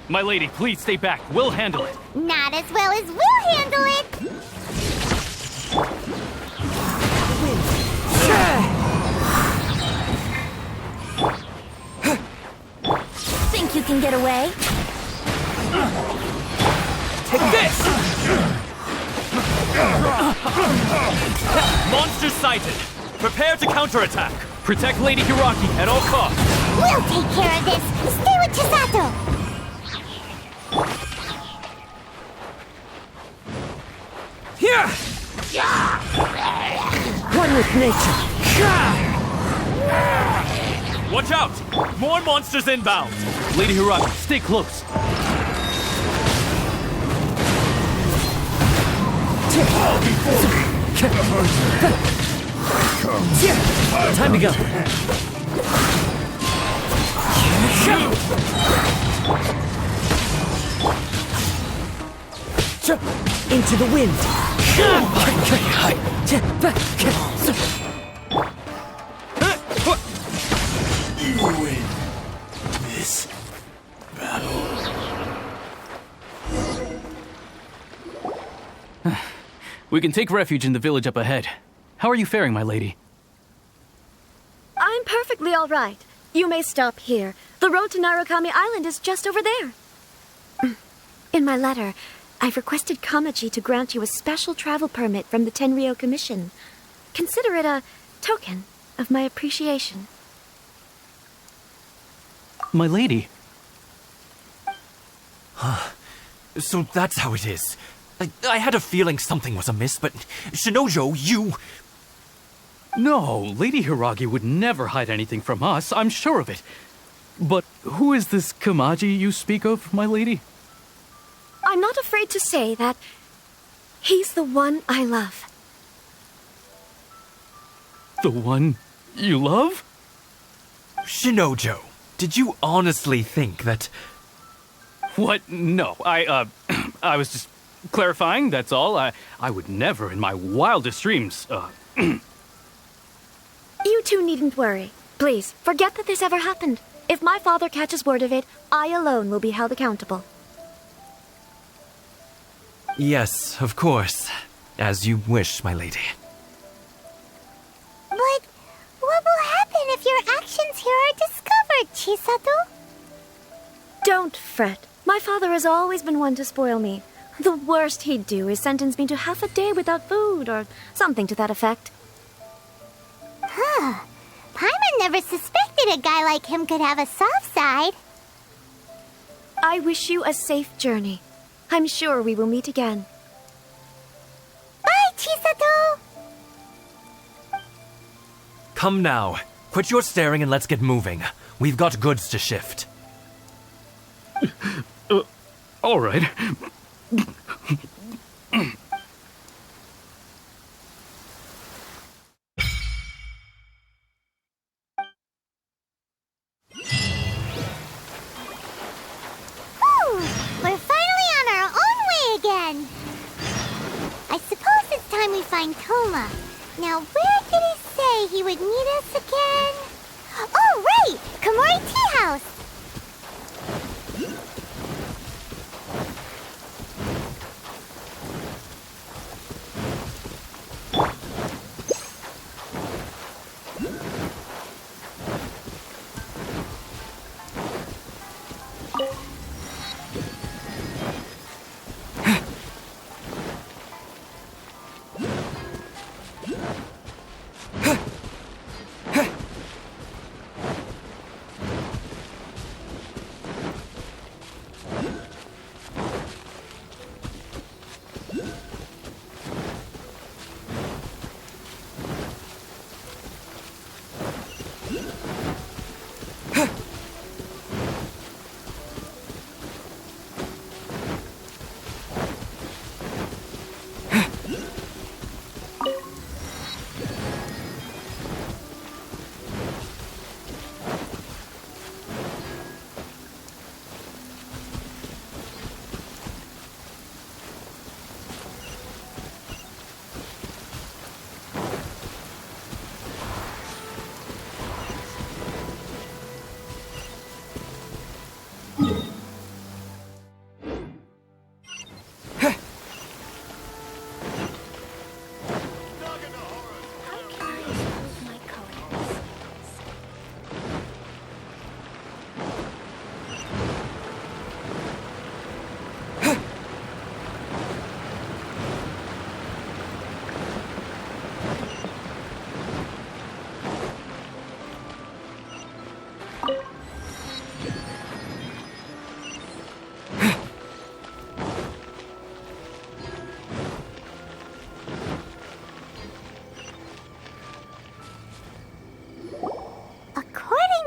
My lady, please stay back. We'll handle it. Not as well as we'll handle it. Think you can get away? Take this! Monster sighted! Prepare to counterattack! Protect Lady Hiragi at all costs! We'll take care of this. Stay with Chisato. Here! One with nature. Watch out! More monsters inbound! Lady Hiragi, stay close. Time to go. Into the wind. You win this battle. We can take refuge in the village up ahead. How are you faring, my lady? I'm perfectly all right. You may stop here. The road to Narukami Island is just over there. In my letter, I've requested Kamaji to grant you a special travel permit from the Tenryou Commission. Consider it a token of my appreciation. My lady. So that's how it is. I had a feeling something was amiss, but Shinojo, you... No, Lady Hiragi would never hide anything from us, I'm sure of it. But who is this Kamaji you speak of, my lady? I'm not afraid to say that he's the one I love. The one you love? Shinojo, did you honestly think that... What? No, I was just clarifying, that's all. I would never in my wildest dreams, You two needn't worry. Please, forget that this ever happened. If my father catches word of it, I alone will be held accountable. Yes, of course. As you wish, my lady. But what will happen if your actions here are discovered, Chisato? Don't fret. My father has always been one to spoil me. The worst he'd do is sentence me to half a day without food or something to that effect. Huh. Paimon never suspected a guy like him could have a soft side. I wish you a safe journey. I'm sure we will meet again. Bye, Chisato! Come now. Quit your staring and let's get moving. We've got goods to shift. All right. We're finally on our own way again. I suppose it's time we find Toma. Now, where did he say he would meet us again? Oh, right! Komori Tea House!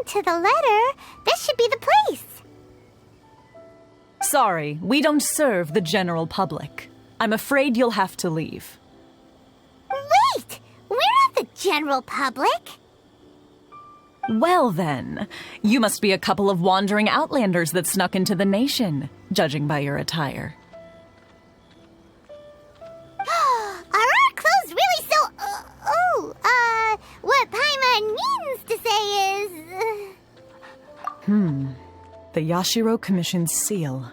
To the letter, this should be the place. Sorry, we don't serve the general public. I'm afraid you'll have to leave. Wait! We're not the general public. Well then, you must be a couple of wandering outlanders that snuck into the nation, judging by your attire. Are our clothes really so... what Paimon means to say is... The Yashiro Commission's seal.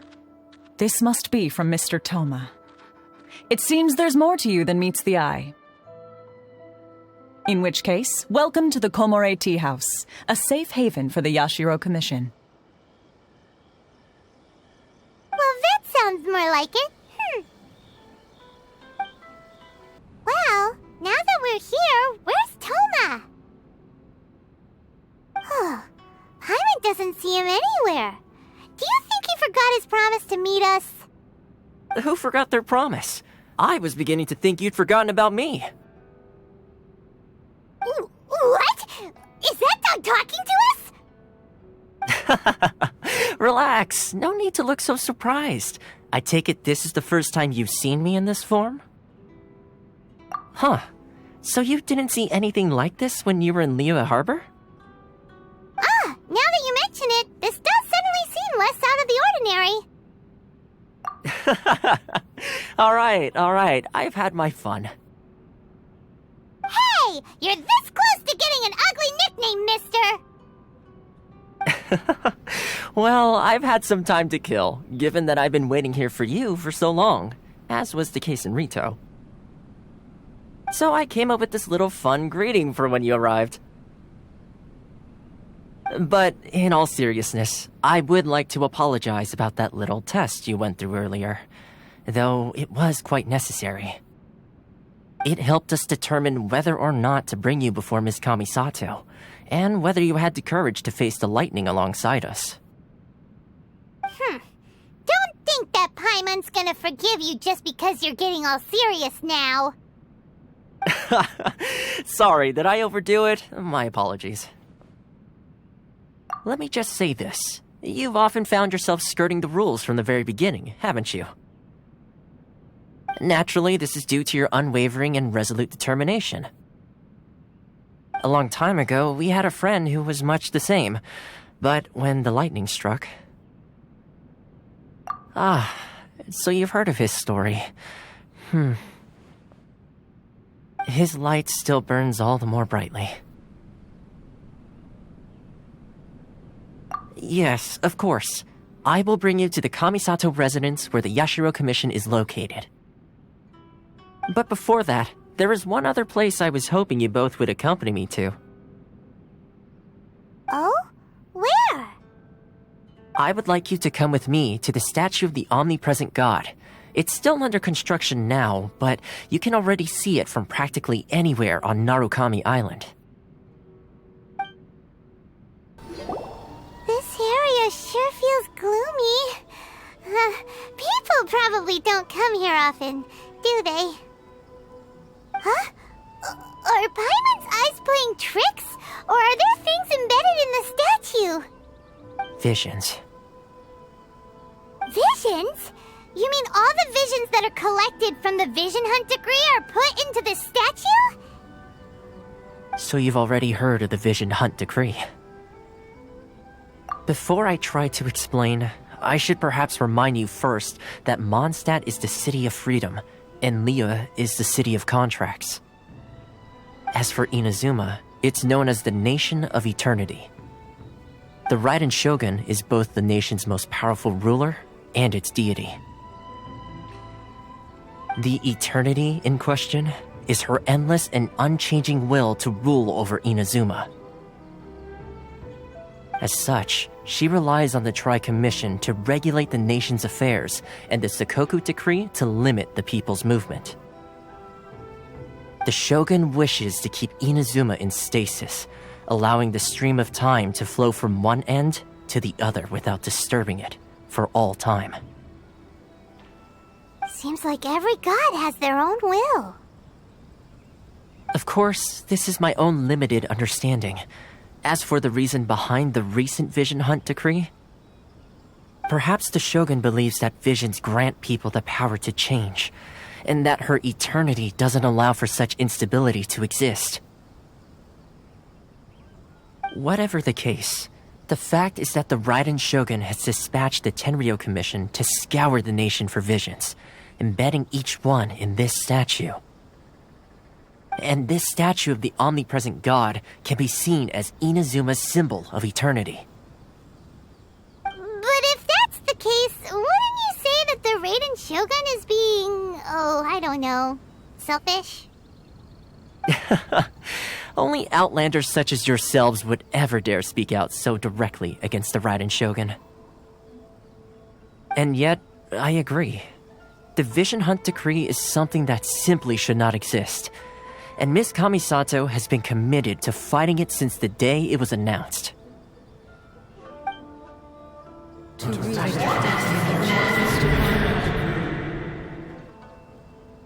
This must be from Mr. Toma. It seems there's more to you than meets the eye. In which case, welcome to the Komore Tea House, a safe haven for the Yashiro Commission. Well, that sounds more like it. Well, now that we're here, where's Toma? Paimon doesn't see him anywhere. Do you think he forgot his promise to meet us? Who forgot their promise? I was beginning to think you'd forgotten about me. What? Is that dog talking to us? Relax. No need to look so surprised. I take it this is the first time you've seen me in this form? Huh. So you didn't see anything like this when you were in Liyue Harbor? Now that you mention it, this does suddenly seem less out of the ordinary. Alright. I've had my fun. Hey! You're this close to getting an ugly nickname, mister! Well, I've had some time to kill, given that I've been waiting here for you for so long, as was the case in Rito. So I came up with this little fun greeting for when you arrived. But in all seriousness, I would like to apologize about that little test you went through earlier, though it was quite necessary. It helped us determine whether or not to bring you before Miss Kamisato, and whether you had the courage to face the lightning alongside us. Don't think that Paimon's gonna forgive you just because you're getting all serious now. Sorry, did I overdo it? My apologies. Let me just say this. You've often found yourself skirting the rules from the very beginning, haven't you? Naturally, this is due to your unwavering and resolute determination. A long time ago, we had a friend who was much the same, but when the lightning struck... so you've heard of his story. His light still burns all the more brightly. Yes, of course. I will bring you to the Kamisato residence where the Yashiro Commission is located. But before that, there is one other place I was hoping you both would accompany me to. Oh? Where? I would like you to come with me to the statue of the omnipresent god. It's still under construction now, but you can already see it from practically anywhere on Narukami Island. This area sure feels gloomy. People probably don't come here often, do they? Huh? Are Paimon's eyes playing tricks? Or are there things embedded in the statue? Visions. Visions? You mean all the visions that are collected from the Vision Hunt decree are put into this statue? So you've already heard of the Vision Hunt decree. Before I try to explain, I should perhaps remind you first that Mondstadt is the city of freedom, and Liyue is the city of contracts. As for Inazuma, it's known as the Nation of Eternity. The Raiden Shogun is both the nation's most powerful ruler and its deity. The Eternity in question is her endless and unchanging will to rule over Inazuma. As such, she relies on the Tri-Commission to regulate the nation's affairs and the Sakoku Decree to limit the people's movement. The Shogun wishes to keep Inazuma in stasis, allowing the stream of time to flow from one end to the other without disturbing it for all time. Seems like every god has their own will. Of course, this is my own limited understanding. As for the reason behind the recent Vision Hunt decree, perhaps the Shogun believes that visions grant people the power to change, and that her eternity doesn't allow for such instability to exist. Whatever the case, the fact is that the Raiden Shogun has dispatched the Tenryou Commission to scour the nation for visions, embedding each one in this statue. And this statue of the omnipresent god can be seen as Inazuma's symbol of eternity. But if that's the case, wouldn't you say that the Raiden Shogun as being, oh, I don't know, selfish? Only outlanders such as yourselves would ever dare speak out so directly against the Raiden Shogun. And yet, I agree. The Vision Hunt Decree is something that simply should not exist. And Miss Kamisato has been committed to fighting it since the day it was announced.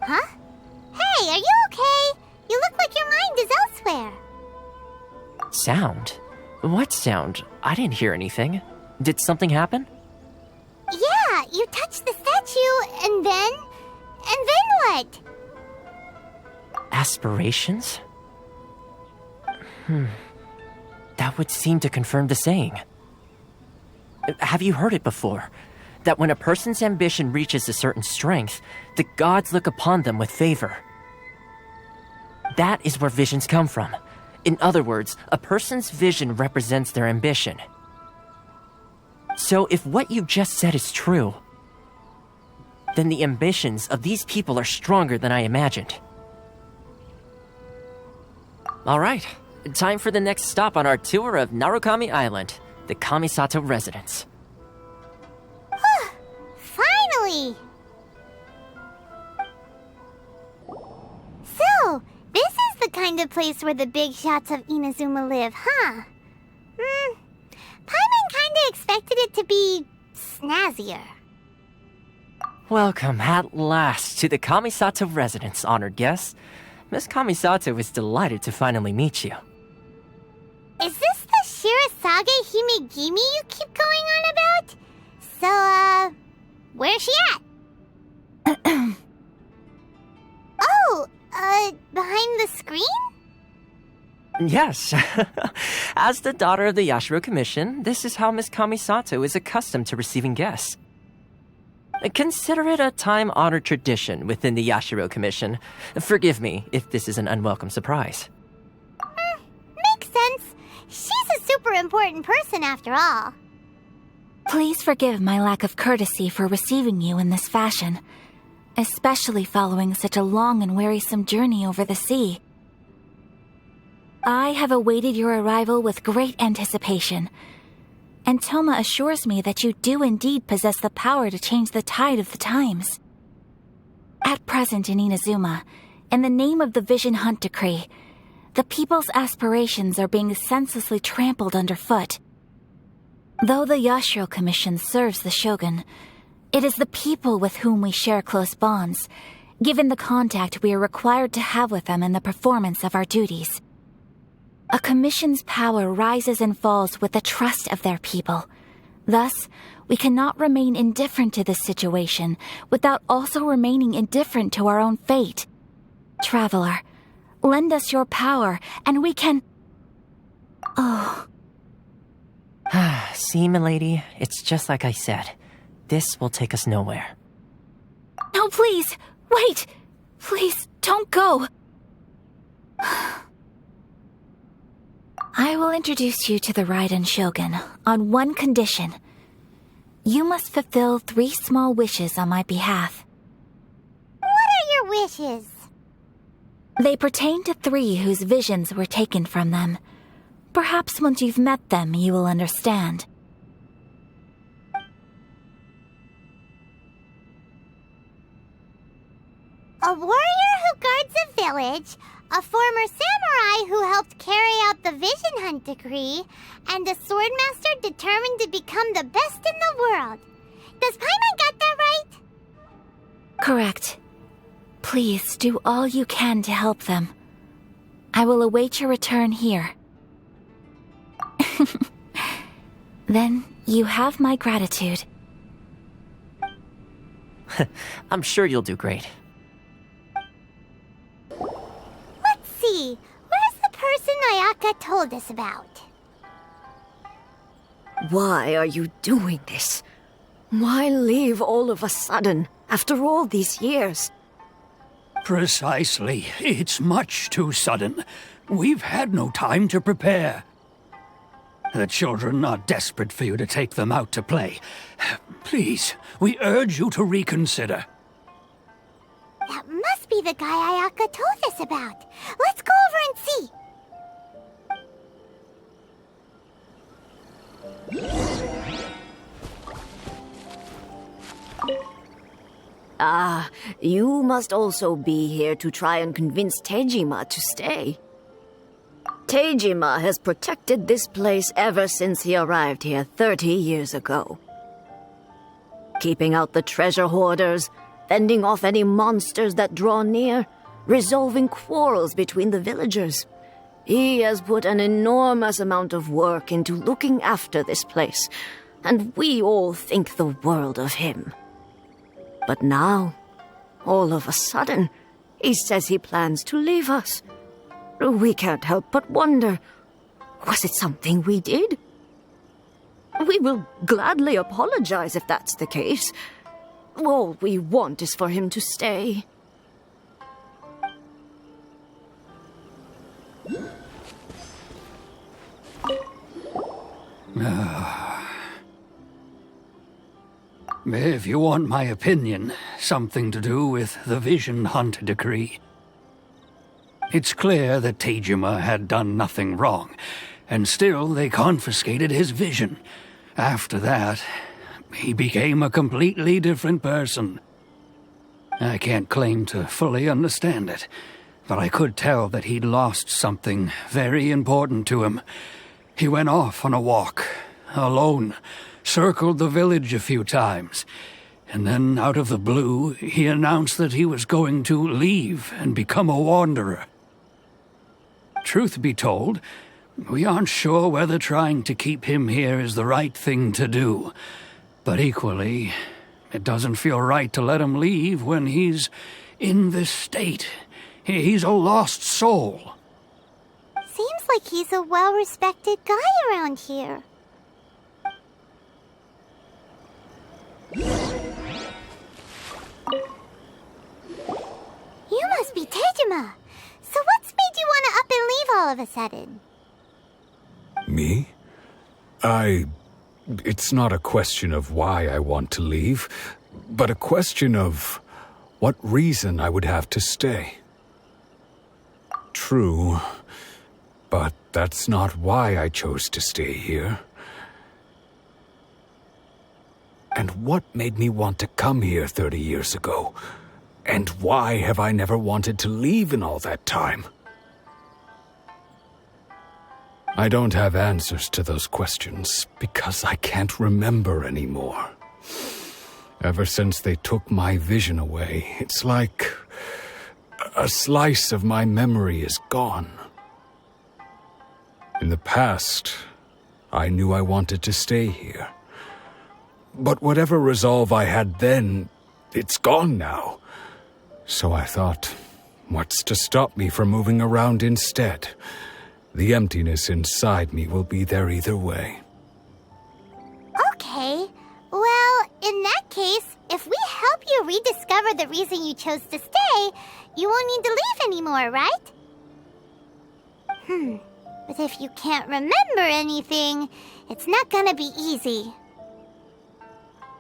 Huh? Hey, are you okay? You look like your mind is elsewhere. Sound? What sound? I didn't hear anything. Did something happen? Yeah, you touched the statue, and then what? Aspirations? That would seem to confirm the saying. Have you heard it before? That when a person's ambition reaches a certain strength, the gods look upon them with favor. That is where visions come from. In other words, a person's vision represents their ambition. So if what you just said is true, then the ambitions of these people are stronger than I imagined. Alright, time for the next stop on our tour of Narukami Island, the Kamisato residence. Finally! So, this is the kind of place where the big shots of Inazuma live, huh? Paimon kinda expected it to be snazzier. Welcome at last to the Kamisato residence, honored guests. Miss Kamisato is delighted to finally meet you. Is this the Shirasage Himegimi you keep going on about? So, where's she at? Behind the screen? Yes. As the daughter of the Yashiro Commission, this is how Miss Kamisato is accustomed to receiving guests. Consider it a time-honored tradition within the Yashiro Commission. Forgive me if this is an unwelcome surprise. Makes sense. She's a super important person after all. Please forgive my lack of courtesy for receiving you in this fashion, especially following such a long and wearisome journey over the sea. I have awaited your arrival with great anticipation, and Toma assures me that you do indeed possess the power to change the tide of the times. At present in Inazuma, in the name of the Vision Hunt Decree, the people's aspirations are being senselessly trampled underfoot. Though the Yashiro Commission serves the Shogun, it is the people with whom we share close bonds, given the contact we are required to have with them in the performance of our duties. A commission's power rises and falls with the trust of their people. Thus, we cannot remain indifferent to this situation without also remaining indifferent to our own fate. Traveler, lend us your power, and we can... Oh. See, milady, it's just like I said. This will take us nowhere. No, please! Wait! Please, don't go! I will introduce you to the Raiden Shogun on one condition. You must fulfill 3 small wishes on my behalf. What are your wishes? They pertain to 3 whose visions were taken from them. Perhaps once you've met them, you will understand. A warrior who guards a village, a former samurai who helped carry out the Vision Hunt Decree, and a swordmaster determined to become the best in the world. Does Paimon got that right? Correct. Please do all you can to help them. I will await your return here. Then you have my gratitude. I'm sure you'll do great. Let's see. Where's the person Ayaka told us about? Why are you doing this? Why leave all of a sudden, after all these years? Precisely. It's much too sudden. We've had no time to prepare. The children are desperate for you to take them out to play. Please, we urge you to reconsider. That must be the guy Ayaka told us about. Let's go over and see. Ah, you must also be here to try and convince Tejima to stay. Tejima has protected this place ever since he arrived here 30 years ago. Keeping out the treasure hoarders, fending off any monsters that draw near, resolving quarrels between the villagers. He has put an enormous amount of work into looking after this place, and we all think the world of him. But now, all of a sudden, he says he plans to leave us. We can't help but wonder, was it something we did? We will gladly apologize if that's the case. All we want is for him to stay. If you want my opinion, something to do with the Vision Hunt decree. It's clear that Tejima had done nothing wrong, and still they confiscated his vision. After that, he became a completely different person. I can't claim to fully understand it, but I could tell that he'd lost something very important to him. He went off on a walk, alone, circled the village a few times, and then out of the blue, he announced that he was going to leave and become a wanderer. Truth be told, we aren't sure whether trying to keep him here is the right thing to do. But equally, it doesn't feel right to let him leave when he's in this state. He's a lost soul. Seems like he's a well-respected guy around here. You must be Tejima. So what's made you want to up and leave all of a sudden? Me? It's not a question of why I want to leave, but a question of what reason I would have to stay. True, but that's not why I chose to stay here. And what made me want to come here 30 years ago? And why have I never wanted to leave in all that time? I don't have answers to those questions because I can't remember anymore. Ever since they took my vision away, it's like a slice of my memory is gone. In the past, I knew I wanted to stay here. But whatever resolve I had then, it's gone now. So I thought, what's to stop me from moving around instead? The emptiness inside me will be there either way. Okay. Well, in that case, if we help you rediscover the reason you chose to stay, you won't need to leave anymore, right? But if you can't remember anything, it's not gonna be easy.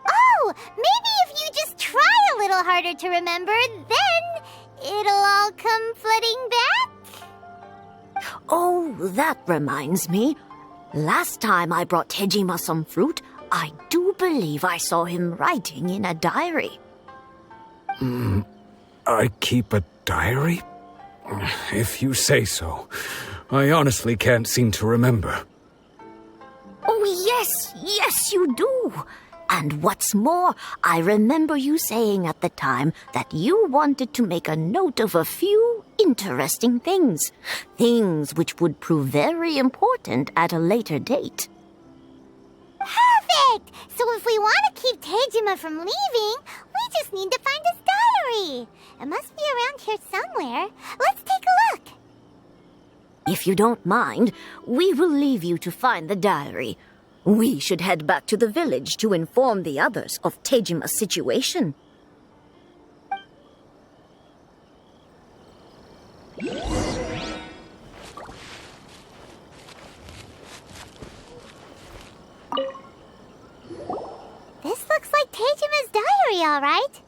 Oh, maybe if you just try a little harder to remember, then it'll all come flooding back? Oh, that reminds me. Last time I brought Tejima some fruit, I do believe I saw him writing in a diary. I keep a diary? If you say so. I honestly can't seem to remember. Oh, yes, you do. And what's more, I remember you saying at the time that you wanted to make a note of a few interesting things. Things which would prove very important at a later date. Perfect! So if we want to keep Tejima from leaving, we just need to find his diary. It must be around here somewhere. Let's take a look. If you don't mind, we will leave you to find the diary. We should head back to the village to inform the others of Tejima's situation. all right?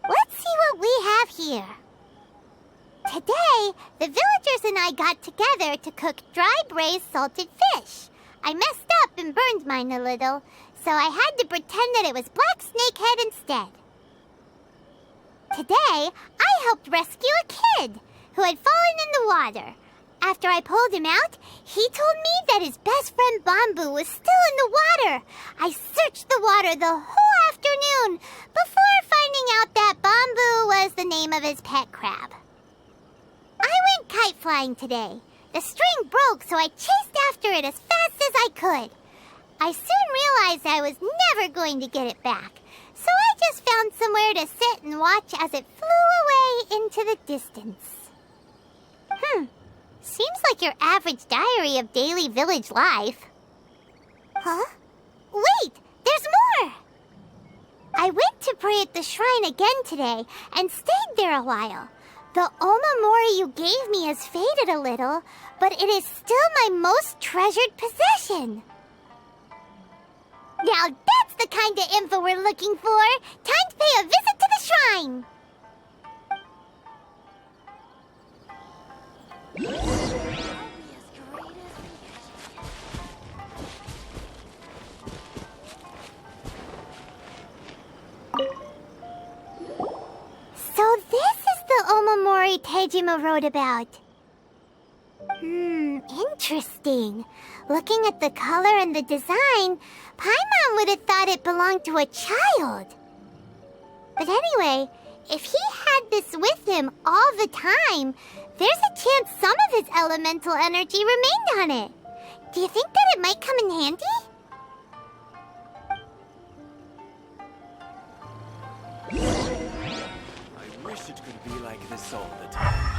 Let's see what we have here. Today, the villagers and I got together to cook dry braised salted fish. I messed up and burned mine a little, so I had to pretend that it was black snakehead instead. Today, I helped rescue a kid who had fallen in the water. After I pulled him out, he told me that his best friend Bamboo was still in the water. I searched the water the whole afternoon before finding out that Bamboo was the name of his pet crab. I went kite flying today. The string broke, so I chased after it as fast as I could. I soon realized I was never going to get it back, so I just found somewhere to sit and watch as it flew away into the distance. Seems like your average diary of daily village life. Huh? Wait, there's more! I went to pray at the shrine again today and stayed there a while. The omamori you gave me has faded a little, but it is still my most treasured possession. Now that's the kind of info we're looking for. Time to pay a visit to the shrine. So this is the omamori Tejima wrote about. Interesting. Looking at the color and the design, Paimon would have thought it belonged to a child. But anyway, if he had this with him all the time, there's a chance some of his elemental energy remained on it. Do you think that it might come in handy? I wish it could be like this all the time.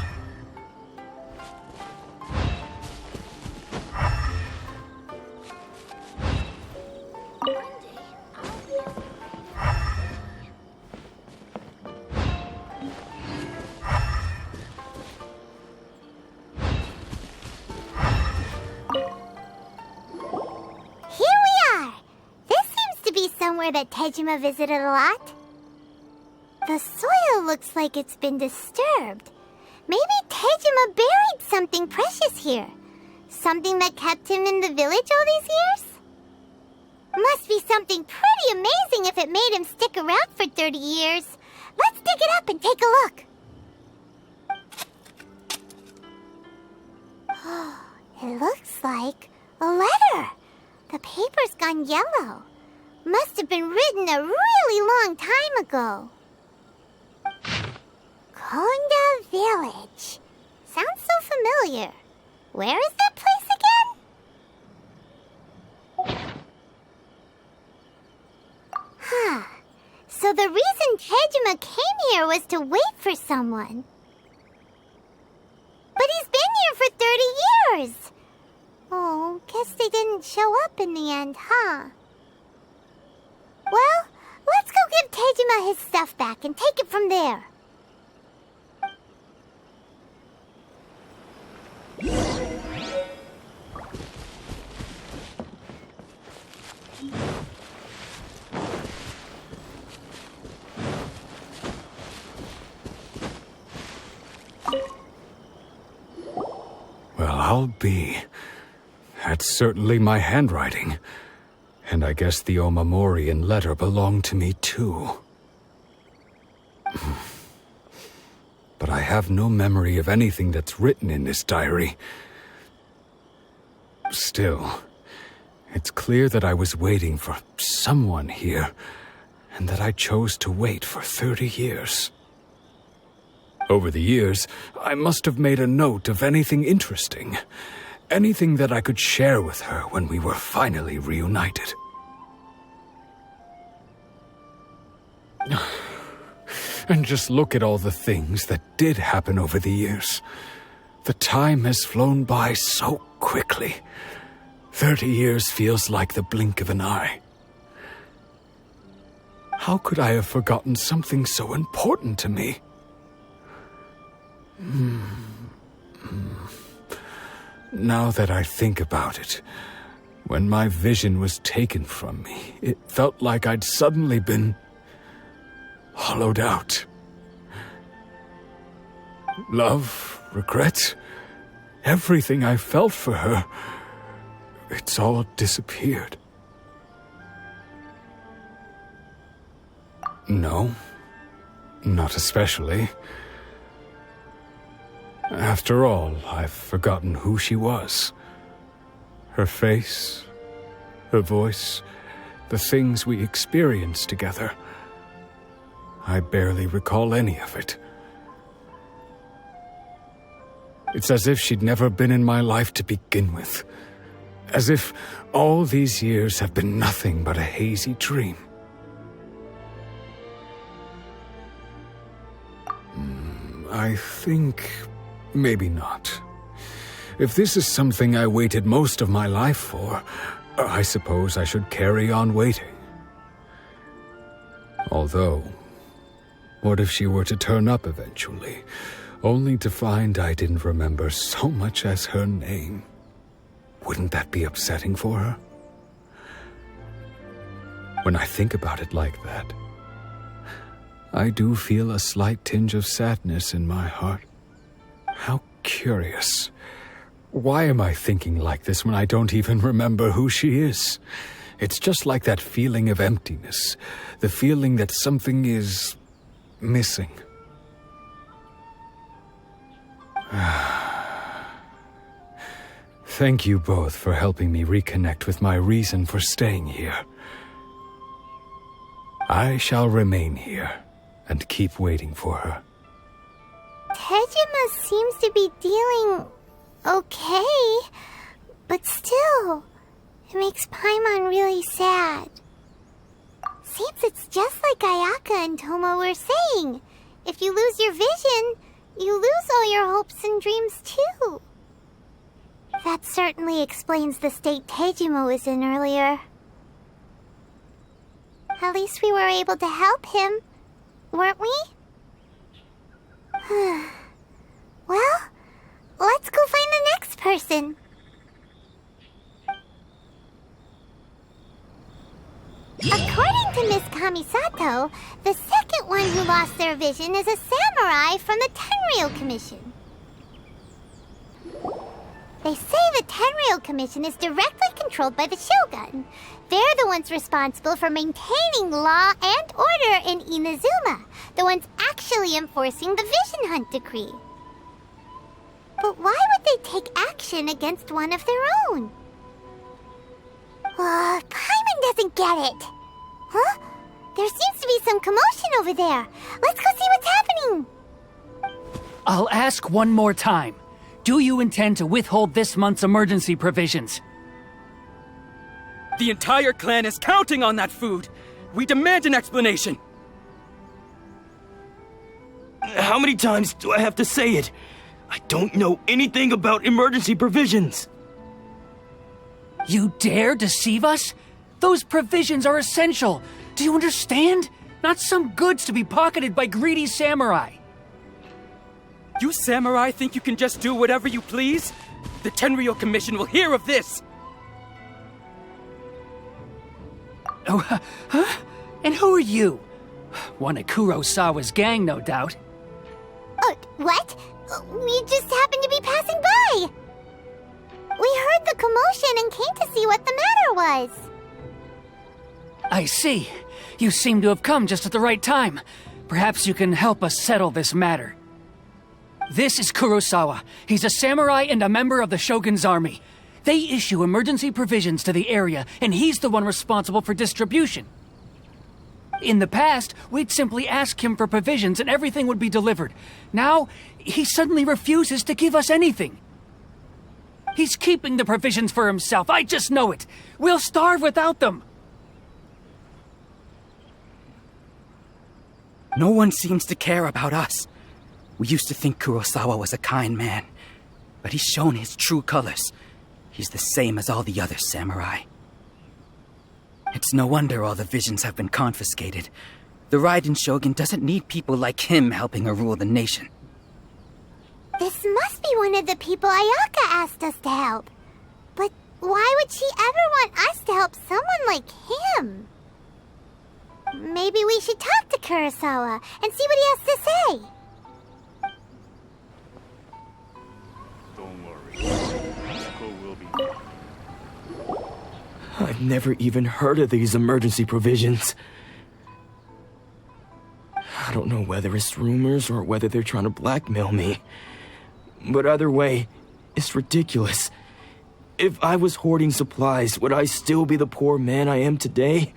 Somewhere that Tejima visited a lot. The soil looks like it's been disturbed. Maybe Tejima buried something precious here. Something that kept him in the village all these years? Must be something pretty amazing if it made him stick around for 30 years. Let's dig it up and take a look. It looks like a letter. The paper's gone yellow. Must have been written a really long time ago. Konda Village. Sounds so familiar. Where is that place again? So the reason Tejima came here was to wait for someone. But he's been here for 30 years. Oh, guess they didn't show up in the end, huh? Well, let's go give Tejima his stuff back and take it from there. Well, I'll be. That's certainly my handwriting. And I guess the omamori and letter belong to me too. But I have no memory of anything that's written in this diary. Still, it's clear that I was waiting for someone here, and that I chose to wait for 30 years. Over the years, I must have made a note of anything interesting. Anything that I could share with her when we were finally reunited. And just look at all the things that did happen over the years. The time has flown by so quickly. 30 years feels like the blink of an eye. How could I have forgotten something so important to me? Now that I think about it, when my vision was taken from me, it felt like I'd suddenly been hollowed out. Love, regret, everything I felt for her, it's all disappeared. No, not especially. After all, I've forgotten who she was. Her face, her voice, the things we experienced together. I barely recall any of it. It's as if she'd never been in my life to begin with. As if all these years have been nothing but a hazy dream. I think maybe not. If this is something I waited most of my life for, I suppose I should carry on waiting. Although, what if she were to turn up eventually, only to find I didn't remember so much as her name? Wouldn't that be upsetting for her? When I think about it like that, I do feel a slight tinge of sadness in my heart. How curious. Why am I thinking like this when I don't even remember who she is? It's just like that feeling of emptiness, the feeling that something is missing. Thank you both for helping me reconnect with my reason for staying here. I shall remain here and keep waiting for her. Tejima seems to be dealing okay, but still, it makes Paimon really sad. Seems it's just like Ayaka and Toma were saying. If you lose your vision, you lose all your hopes and dreams too. That certainly explains the state Tejima was in earlier. At least we were able to help him, weren't we? Well, let's go find the next person. According to Miss Kamisato, the second one who lost their vision is a samurai from the Tenryou Commission. They say the Tenryou Commission is directly controlled by the Shogun. They're the ones responsible for maintaining law and order in Inazuma, the ones actually enforcing the Vision Hunt decree. But why would they take action against one of their own? Paimon doesn't get it. Huh? There seems to be some commotion over there. Let's go see what's happening. I'll ask one more time. Do you intend to withhold this month's emergency provisions? The entire clan is counting on that food. We demand an explanation. How many times do I have to say it? I don't know anything about emergency provisions. You dare deceive us? Those provisions are essential. Do you understand? Not some goods to be pocketed by greedy samurai. You samurai think you can just do whatever you please? The Tenryou Commission will hear of this! Oh, huh? And who are you? One of Kurosawa's gang, no doubt. What? We just happened to be passing by. We heard the commotion and came to see what the matter was. I see. You seem to have come just at the right time. Perhaps you can help us settle this matter. This is Kurosawa. He's a samurai and a member of the Shogun's army. They issue emergency provisions to the area, and he's the one responsible for distribution. In the past, we'd simply ask him for provisions and everything would be delivered. Now, he suddenly refuses to give us anything. He's keeping the provisions for himself. I just know it. We'll starve without them. No one seems to care about us. We used to think Kurosawa was a kind man, but he's shown his true colors. He's the same as all the other samurai. It's no wonder all the visions have been confiscated. The Raiden Shogun doesn't need people like him helping her rule the nation. This must be one of the people Ayaka asked us to help. But why would she ever want us to help someone like him? Maybe we should talk to Kurosawa and see what he has to say. Don't worry. Natsuko will be... I've never even heard of these emergency provisions. I don't know whether it's rumors or whether they're trying to blackmail me. But either way, it's ridiculous. If I was hoarding supplies, would I still be the poor man I am today?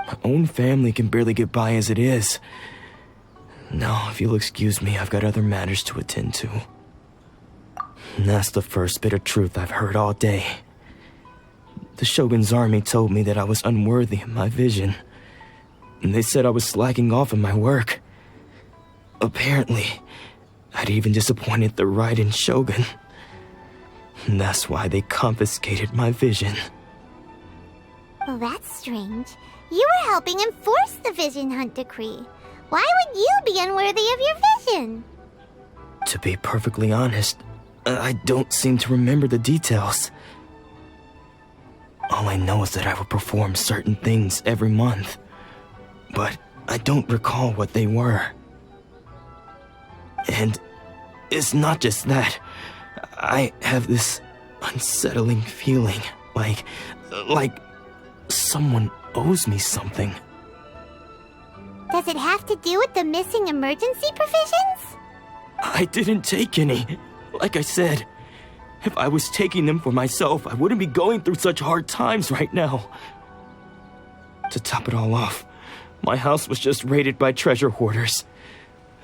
My own family can barely get by as it is. Now, if you'll excuse me, I've got other matters to attend to. And that's the first bit of truth I've heard all day. The Shogun's army told me that I was unworthy of my vision. And they said I was slacking off in my work. Apparently, I'd even disappointed the Raiden Shogun. And that's why they confiscated my vision. Well, that's strange. You were helping enforce the Vision Hunt Decree. Why would you be unworthy of your vision? To be perfectly honest, I don't seem to remember the details. All I know is that I would perform certain things every month. But I don't recall what they were. And it's not just that. I have this unsettling feeling, like someone owes me something. Does it have to do with the missing emergency provisions? I didn't take any. Like I said, if I was taking them for myself, I wouldn't be going through such hard times right now. To top it all off, my house was just raided by treasure hoarders,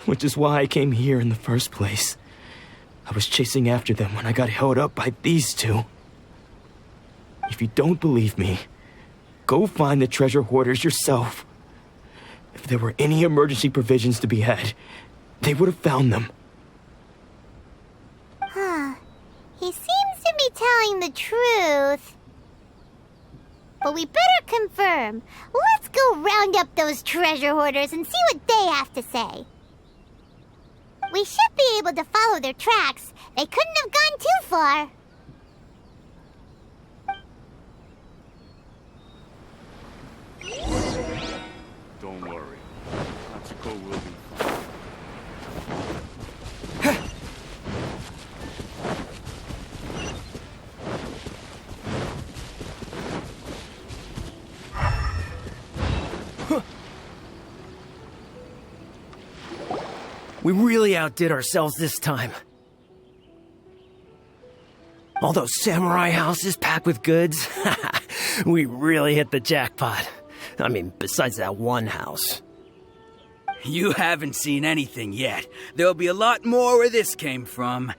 which is why I came here in the first place. I was chasing after them when I got held up by these two. If you don't believe me, go find the treasure hoarders yourself. If there were any emergency provisions to be had, they would have found them. Huh. He seems to be telling the truth. But we better confirm. Let's go round up those treasure hoarders and see what they have to say. We should be able to follow their tracks. They couldn't have gone too far. Don't worry. Natsuko will be... We really outdid ourselves this time. All those samurai houses packed with goods, we really hit the jackpot. I mean, besides that one house. You haven't seen anything yet. There'll be a lot more where this came from.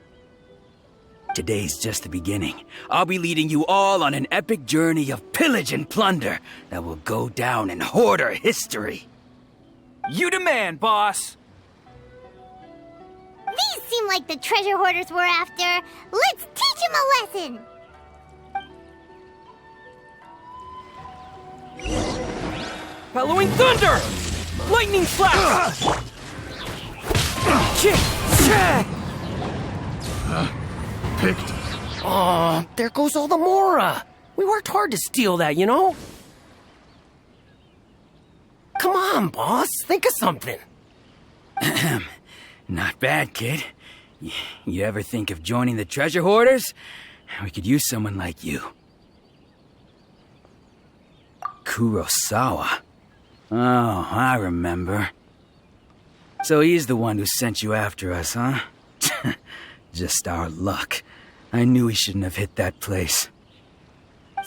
Today's just the beginning. I'll be leading you all on an epic journey of pillage and plunder that will go down in hoarder history. You demand, boss! These seem like the treasure hoarders we're after. Let's teach them a lesson! Bellowing thunder! Lightning flash! Picked. Oh, there goes all the Mora. We worked hard to steal that, you know? Come on, boss. Think of something. Not bad, kid. You ever think of joining the treasure hoarders? We could use someone like you. Kurosawa. Oh, I remember. So he's the one who sent you after us, huh? Just our luck. I knew he shouldn't have hit that place.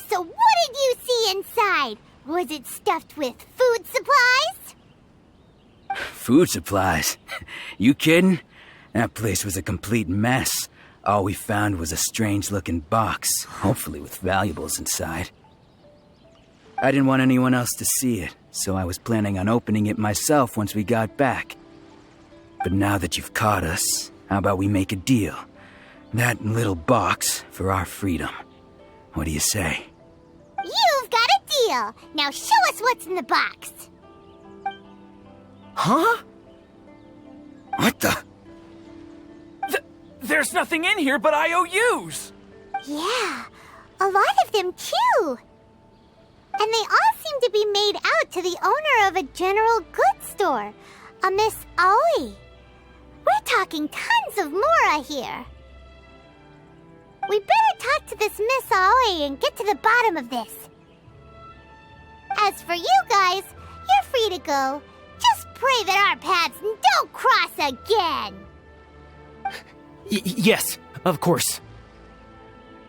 So what did you see inside? Was it stuffed with food supplies? Food supplies? You kidding? That place was a complete mess. All we found was a strange-looking box, hopefully with valuables inside. I didn't want anyone else to see it, so I was planning on opening it myself once we got back. But now that you've caught us, how about we make a deal? That little box for our freedom. What do you say? You've got a deal! Now show us what's in the box! Huh? What the? There's nothing in here but IOUs! Yeah, a lot of them too! And they all seem to be made out to the owner of a general goods store, a Miss Aoi. We're talking tons of Mora here. We better talk to this Miss Aoi and get to the bottom of this. As for you guys, you're free to go. Just pray that our paths don't cross again. Yes, of course.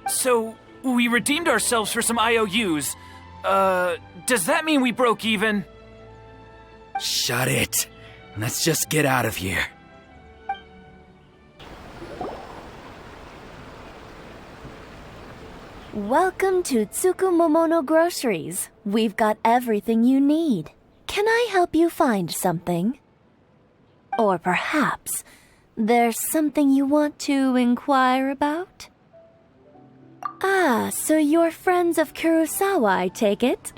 So, we redeemed ourselves for some IOUs. Does that mean we broke even? Shut it. Let's just get out of here. Welcome to Tsukumomono Groceries. We've got everything you need. Can I help you find something? Or perhaps there's something you want to inquire about? Ah, so you're friends of Kurosawa, I take it?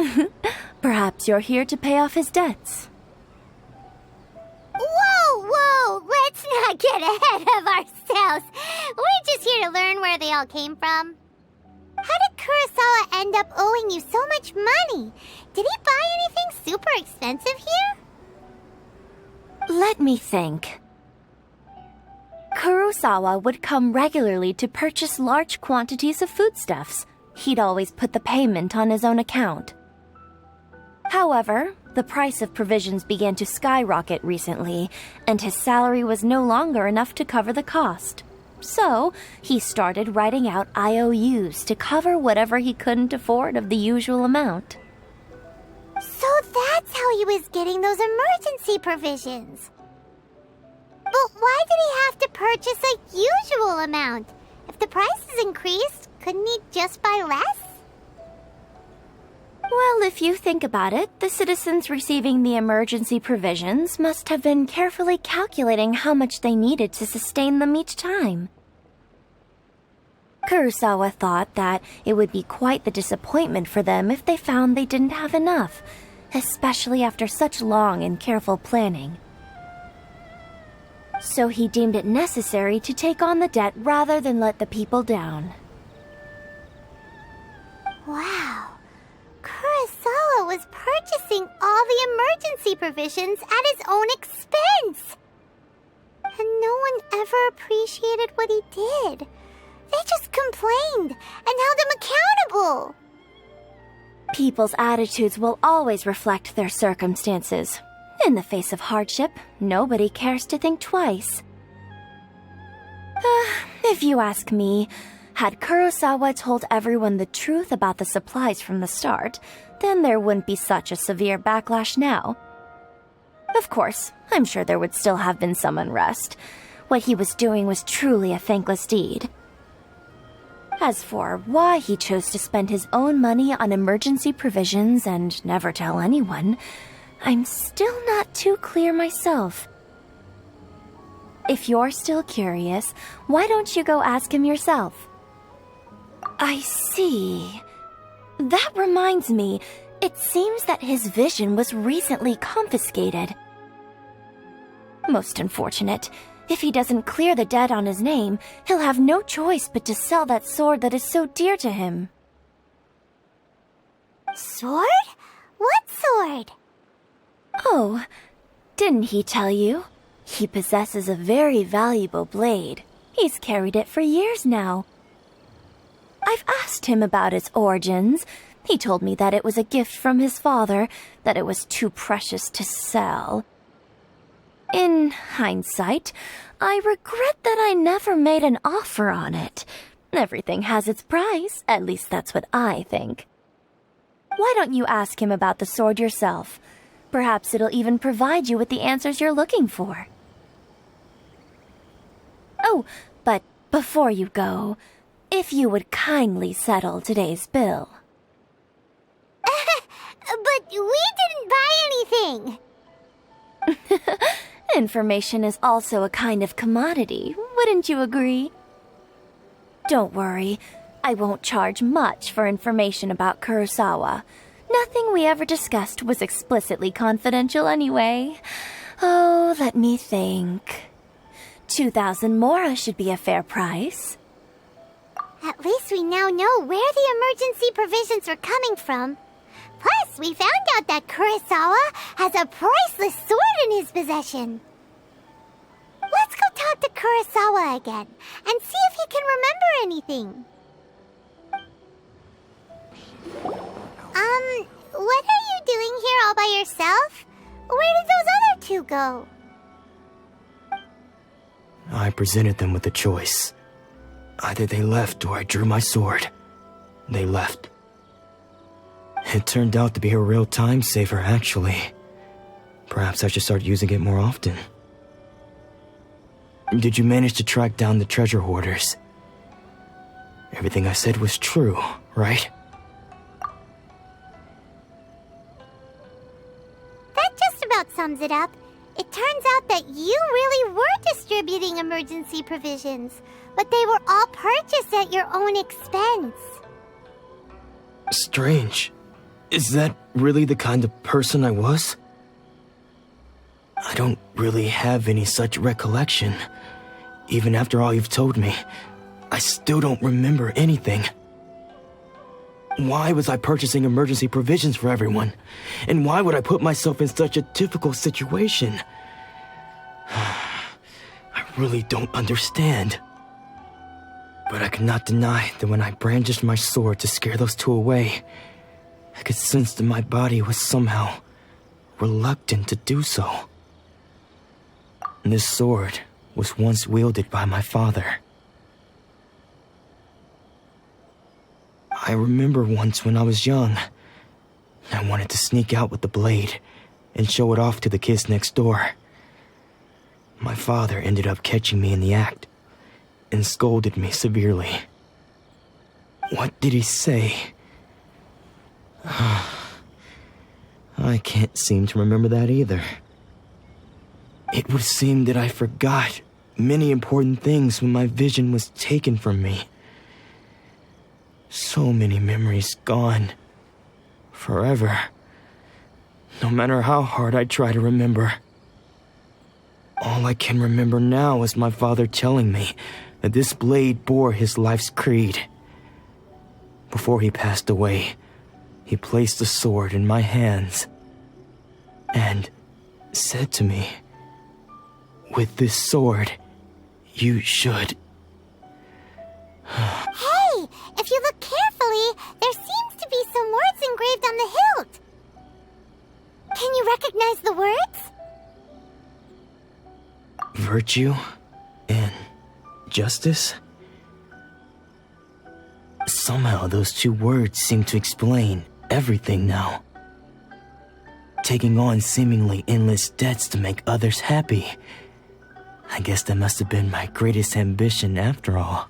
Perhaps you're here to pay off his debts. Whoa! Let's not get ahead of ourselves. We're just here to learn where they all came from. How did Kurosawa end up owing you so much money? Did he buy anything super expensive here? Let me think. Kurosawa would come regularly to purchase large quantities of foodstuffs. He'd always put the payment on his own account. However, the price of provisions began to skyrocket recently, and his salary was no longer enough to cover the cost. So, he started writing out IOUs to cover whatever he couldn't afford of the usual amount. So that's how he was getting those emergency provisions. But why did he have to purchase a usual amount? If the prices increased, couldn't he just buy less? Well, if you think about it, the citizens receiving the emergency provisions must have been carefully calculating how much they needed to sustain them each time. Kurosawa thought that it would be quite the disappointment for them if they found they didn't have enough, especially after such long and careful planning. So he deemed it necessary to take on the debt rather than let the people down. Wow. Kurosawa was purchasing all the emergency provisions at his own expense. And no one ever appreciated what he did. They just complained and held him accountable. People's attitudes will always reflect their circumstances. In the face of hardship, nobody cares to think twice. If you ask me, had Kurosawa told everyone the truth about the supplies from the start, then there wouldn't be such a severe backlash now. Of course, I'm sure there would still have been some unrest. What he was doing was truly a thankless deed. As for why he chose to spend his own money on emergency provisions and never tell anyone, I'm still not too clear myself. If you're still curious, why don't you go ask him yourself? I see. That reminds me, it seems that his vision was recently confiscated. Most unfortunate. If he doesn't clear the debt on his name, he'll have no choice but to sell that sword that is so dear to him. Sword? What sword? Oh, didn't he tell you? He possesses a very valuable blade. He's carried it for years now. I've asked him about its origins. He told me that it was a gift from his father, that it was too precious to sell. In hindsight, I regret that I never made an offer on it. Everything has its price, at least that's what I think. Why don't you ask him about the sword yourself? Perhaps it'll even provide you with the answers you're looking for. Oh, but before you go, if you would kindly settle today's bill. But we didn't buy anything! Information is also a kind of commodity, wouldn't you agree? Don't worry, I won't charge much for information about Kurosawa. Nothing we ever discussed was explicitly confidential anyway. Oh, let me think. 2,000 mora should be a fair price. At least we now know where the emergency provisions were coming from. Plus, we found out that Kurosawa has a priceless sword in his possession. Let's go talk to Kurosawa again and see if he can remember anything. What are you doing here all by yourself? Where did those other two go? I presented them with a choice. Either they left or I drew my sword. They left. It turned out to be a real time saver, actually. Perhaps I should start using it more often. Did you manage to track down the treasure hoarders? Everything I said was true, right? That just about sums it up. It turns out that you really were distributing emergency provisions, but they were all purchased at your own expense. Strange. Is that really the kind of person I was? I don't really have any such recollection. Even after all you've told me, I still don't remember anything. Why was I purchasing emergency provisions for everyone? And why would I put myself in such a difficult situation? I really don't understand. But I cannot deny that when I brandished my sword to scare those two away, I could sense that my body was somehow reluctant to do so. This sword was once wielded by my father. I remember once when I was young, I wanted to sneak out with the blade and show it off to the kids next door. My father ended up catching me in the act and scolded me severely. What did he say? I can't seem to remember that either. It would seem that I forgot many important things when my vision was taken from me. So many memories gone. Forever. No matter how hard I try to remember. All I can remember now is my father telling me that this blade bore his life's creed. Before he passed away, he placed the sword in my hands and said to me, "With this sword, you should..." Hey, if you look carefully, there seems to be some words engraved on the hilt. Can you recognize the words? Virtue and justice? Somehow those two words seem to explain everything now. Taking on seemingly endless debts to make others happy. I guess that must have been my greatest ambition after all.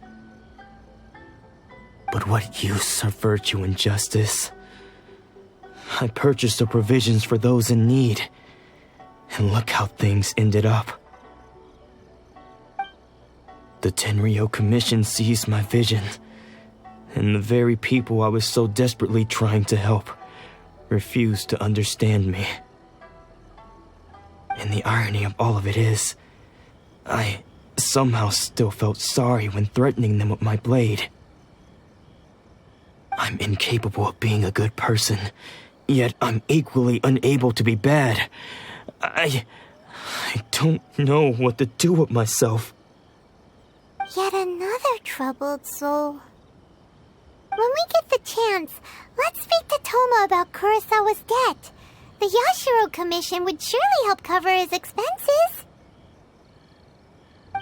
But what use are virtue and justice? I purchased the provisions for those in need, and look how things ended up. The Tenryo Commission seized my vision, and the very people I was so desperately trying to help refused to understand me. And the irony of all of it is, I somehow still felt sorry when threatening them with my blade. I'm incapable of being a good person, yet I'm equally unable to be bad. I don't know what to do with myself. Yet another troubled soul. When we get the chance, let's speak to Toma about Kurosawa's debt. The Yashiro Commission would surely help cover his expenses.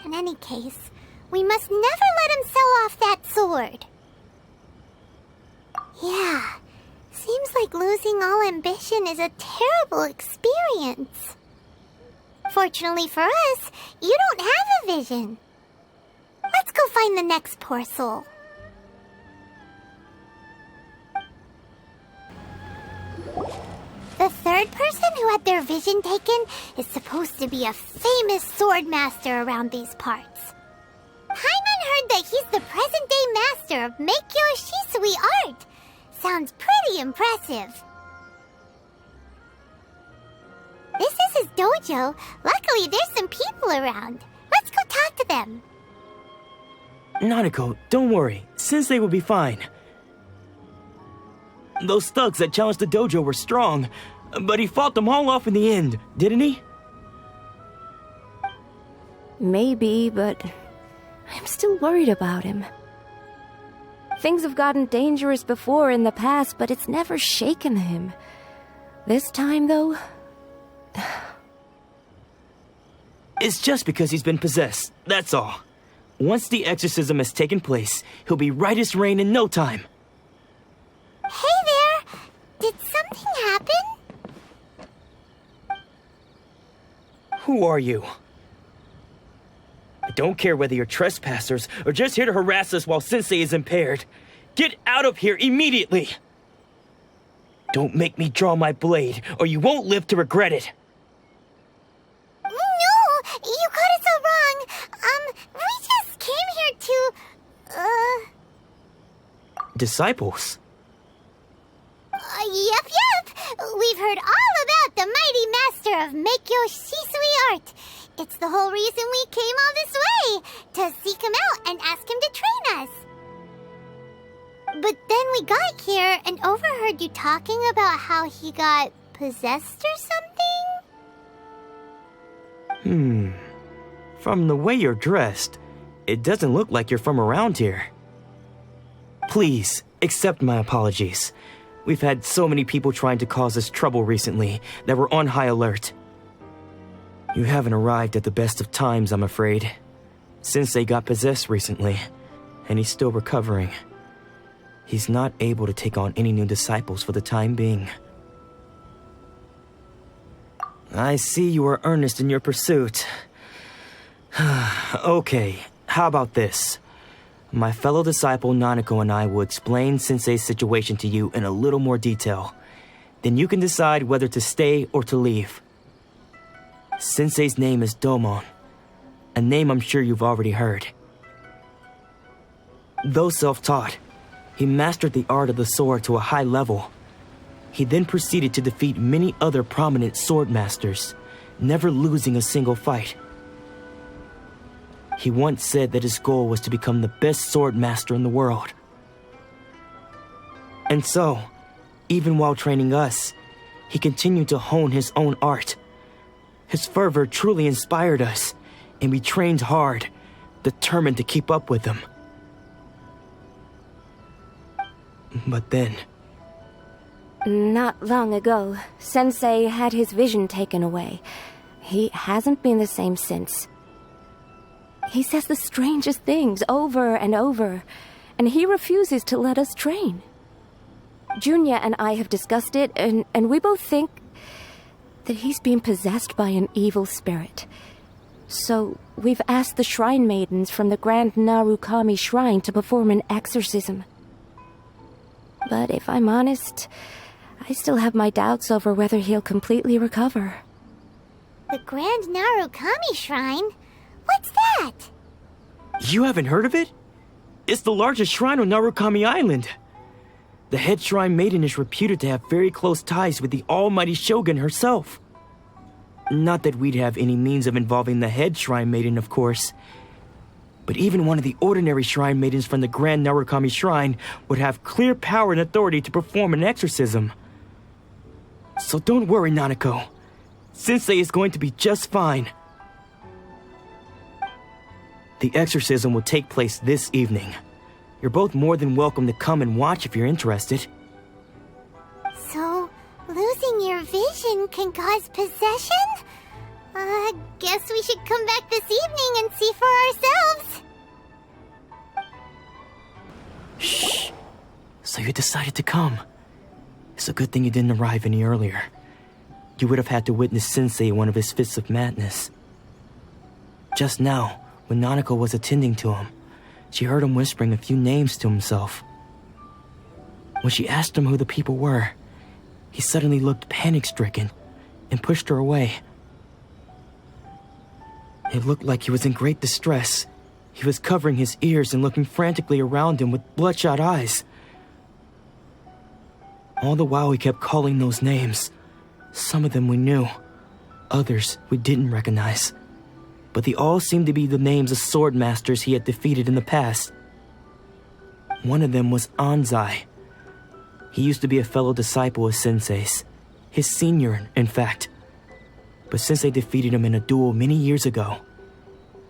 In any case, we must never let him sell off that sword. Yeah, seems like losing all ambition is a terrible experience. Fortunately for us, you don't have a vision. Let's go find the next poor soul. The third person who had their vision taken is supposed to be a famous sword master around these parts. Paimon heard that he's the present-day master of Meikyo Shisui art. Sounds pretty impressive. This is his dojo. Luckily, there's some people around. Let's go talk to them. Nanako, don't worry. Sensei will be fine. Those thugs that challenged the dojo were strong, but he fought them all off in the end, didn't he? Maybe, but I'm still worried about him. Things have gotten dangerous before in the past, but it's never shaken him. This time, though... It's just because he's been possessed, that's all. Once the exorcism has taken place, he'll be right as rain in no time. Hey there! Did something happen? Who are you? I don't care whether you're trespassers or just here to harass us while Sensei is impaired. Get out of here immediately! Don't make me draw my blade, or you won't live to regret it. No! You got it so wrong! We just came here to... Disciples? Yep. We've heard all about the mighty master of Meikyo Shisui art. It's the whole reason we came all this way, to seek him out and ask him to train us. But then we got here and overheard you talking about how he got possessed or something? From the way you're dressed, it doesn't look like you're from around here. Please, accept my apologies. We've had so many people trying to cause us trouble recently that we're on high alert. You haven't arrived at the best of times, I'm afraid. Sensei got possessed recently, and he's still recovering. He's not able to take on any new disciples for the time being. I see you are earnest in your pursuit. Okay, how about this? My fellow disciple Nanako and I will explain Sensei's situation to you in a little more detail. Then you can decide whether to stay or to leave. Sensei's name is Domon, a name I'm sure you've already heard. Though self-taught, he mastered the art of the sword to a high level. He then proceeded to defeat many other prominent sword masters, never losing a single fight. He once said that his goal was to become the best sword master in the world. And so, even while training us, he continued to hone his own art. His fervor truly inspired us, and we trained hard, determined to keep up with him. But then... Not long ago, Sensei had his vision taken away. He hasn't been the same since. He says the strangest things over and over, and he refuses to let us train. Junya and I have discussed it, and we both think that he's being possessed by an evil spirit. So we've asked the shrine maidens from the Grand Narukami Shrine to perform an exorcism. But if I'm honest, I still have my doubts over whether he'll completely recover. The Grand Narukami Shrine? What's that? You haven't heard of it? It's the largest shrine on Narukami Island. The head shrine maiden is reputed to have very close ties with the almighty shogun herself. Not that we'd have any means of involving the head shrine maiden, of course. But even one of the ordinary shrine maidens from the Grand Narukami Shrine would have clear power and authority to perform an exorcism. So don't worry, Nanako. Sensei is going to be just fine. The exorcism will take place this evening. You're both more than welcome to come and watch if you're interested. So, losing your vision can cause possession? Guess we should come back this evening and see for ourselves. Shh. So you decided to come. It's a good thing you didn't arrive any earlier. You would have had to witness Sensei in one of his fits of madness. Just now, when Nanako was attending to him, she heard him whispering a few names to himself. When she asked him who the people were, he suddenly looked panic-stricken and pushed her away. It looked like he was in great distress. He was covering his ears and looking frantically around him with bloodshot eyes. All the while he kept calling those names. Some of them we knew, others we didn't recognize. But they all seemed to be the names of sword masters he had defeated in the past. One of them was Anzai. He used to be a fellow disciple of Sensei's. His senior, in fact. But Sensei defeated him in a duel many years ago,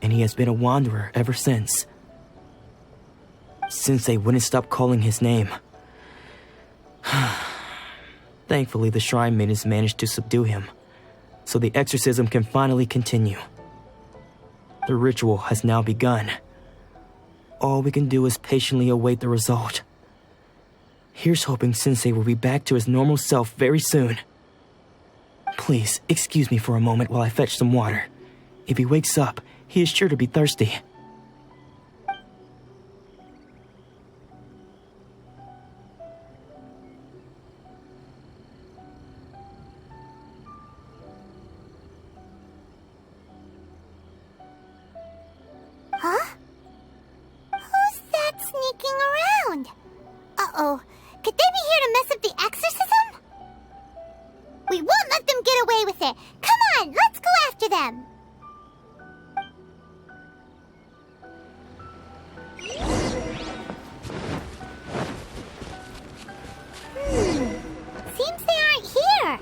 and he has been a wanderer ever since. Sensei wouldn't stop calling his name. Thankfully, the shrine maidens managed to subdue him, so the exorcism can finally continue. The ritual has now begun. All we can do is patiently await the result. Here's hoping Sensei will be back to his normal self very soon. Please, excuse me for a moment while I fetch some water. If he wakes up, he is sure to be thirsty. Huh? Who's that sneaking around? Uh-oh. Could they be here to mess up the exorcism? We won't let them get away with it. Come on, let's go after them. Seems they aren't here.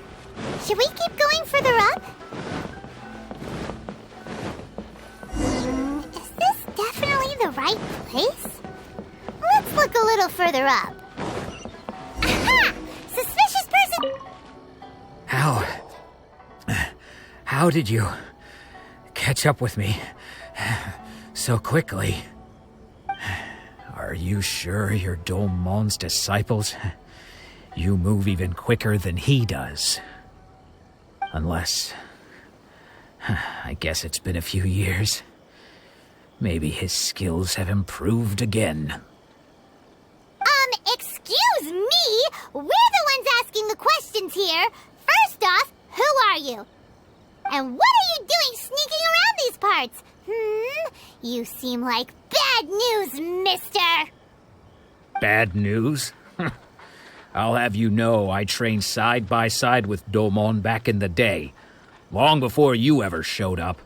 Should we keep going further up? Is this definitely the right place? Let's look a little further up. Aha! Suspicious person! How did you catch up with me so quickly? Are you sure you're Domon's disciples? You move even quicker than he does. Unless... I guess it's been a few years. Maybe his skills have improved again. Excuse me? We're the ones asking the questions here. First off, who are you? And what are you doing sneaking around these parts? You seem like bad news, mister. Bad news? I'll have you know I trained side by side with Domon back in the day, long before you ever showed up.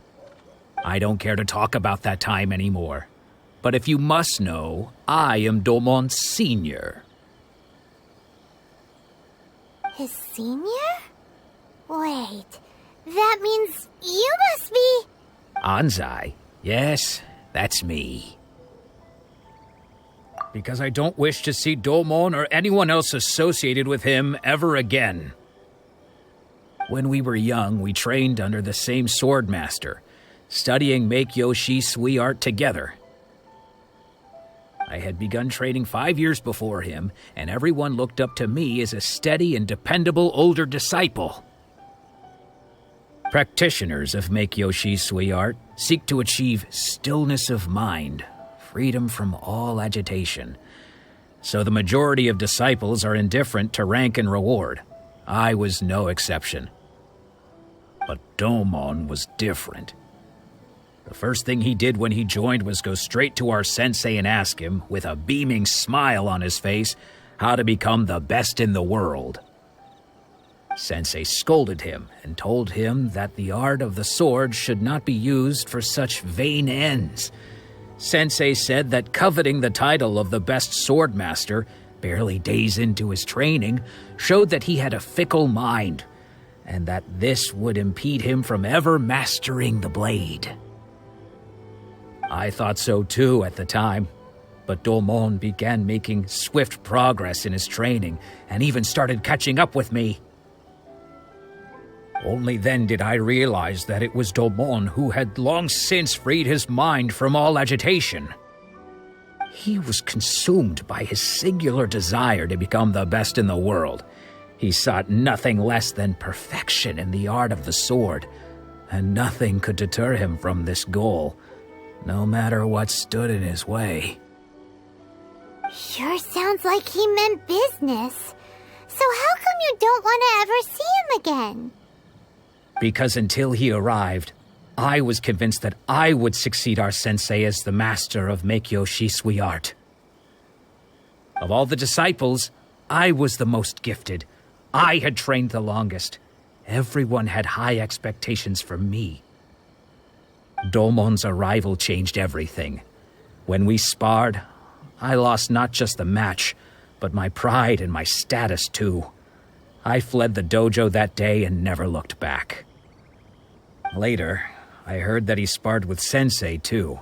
I don't care to talk about that time anymore. But if you must know, I am Domon's senior. His senior? Wait, that means you must be... Anzai? Yes, that's me. Because I don't wish to see Domon or anyone else associated with him ever again. When we were young, we trained under the same swordmaster, studying Make-Yoshi Sui art together. I had begun training 5 years before him, and everyone looked up to me as a steady and dependable older disciple. Practitioners of Make-Yoshi Sui art seek to achieve stillness of mind, freedom from all agitation. So the majority of disciples are indifferent to rank and reward. I was no exception. But Domon was different. The first thing he did when he joined was go straight to our sensei and ask him, with a beaming smile on his face, how to become the best in the world. Sensei scolded him and told him that the art of the sword should not be used for such vain ends. Sensei said that coveting the title of the best swordmaster, barely days into his training, showed that he had a fickle mind, and that this would impede him from ever mastering the blade. I thought so too at the time, but Domon began making swift progress in his training and even started catching up with me. Only then did I realize that it was Domon who had long since freed his mind from all agitation. He was consumed by his singular desire to become the best in the world. He sought nothing less than perfection in the art of the sword, and nothing could deter him from this goal, no matter what stood in his way. Sure sounds like he meant business. So how come you don't want to ever see him again? Because until he arrived, I was convinced that I would succeed our sensei as the master of Make-Yoshi Sui art. Of all the disciples, I was the most gifted. I had trained the longest. Everyone had high expectations from me. Domon's arrival changed everything. When we sparred, I lost not just the match, but my pride and my status too. I fled the dojo that day and never looked back. Later, I heard that he sparred with Sensei too.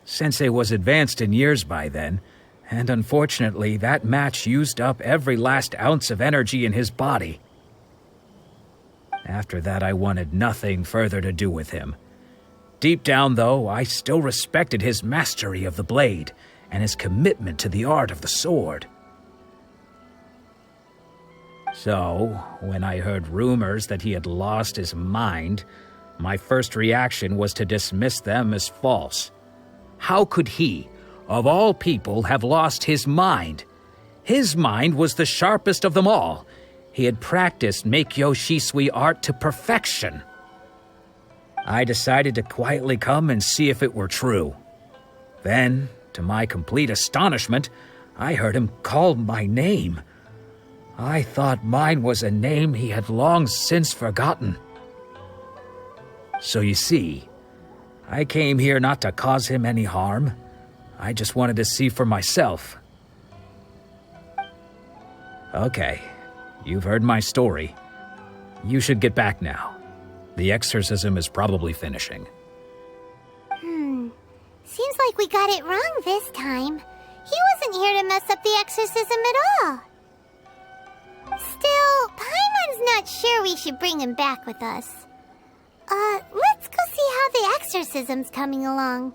Sensei was advanced in years by then, and unfortunately that match used up every last ounce of energy in his body. After that, I wanted nothing further to do with him. Deep down, though, I still respected his mastery of the blade and his commitment to the art of the sword. So, when I heard rumors that he had lost his mind, my first reaction was to dismiss them as false. How could he, of all people, have lost his mind? His mind was the sharpest of them all. He had practiced Meikyo Shisui art to perfection. I decided to quietly come and see if it were true. Then, to my complete astonishment, I heard him call my name. I thought mine was a name he had long since forgotten. So you see, I came here not to cause him any harm. I just wanted to see for myself. Okay, you've heard my story. You should get back now. The exorcism is probably finishing. Seems like we got it wrong this time. He wasn't here to mess up the exorcism at all. Still, Paimon's not sure we should bring him back with us. Let's go see how the exorcism's coming along.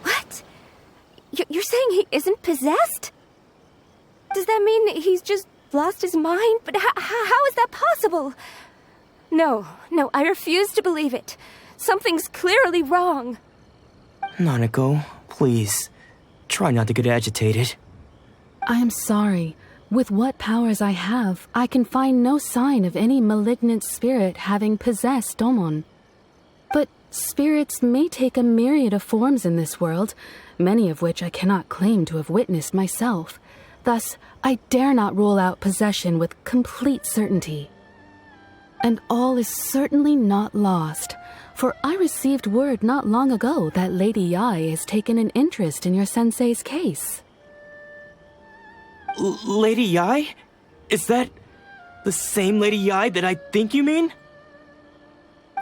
What? You're saying he isn't possessed? Does that mean he's just lost his mind? But how is that possible? No, I refuse to believe it. Something's clearly wrong. Nanako, please. Try not to get agitated. I am sorry. With what powers I have, I can find no sign of any malignant spirit having possessed Domon. But spirits may take a myriad of forms in this world, many of which I cannot claim to have witnessed myself. Thus, I dare not rule out possession with complete certainty. And all is certainly not lost, for I received word not long ago that Lady Yai has taken an interest in your sensei's case. Lady Yai? Is that the same Lady Yai that I think you mean?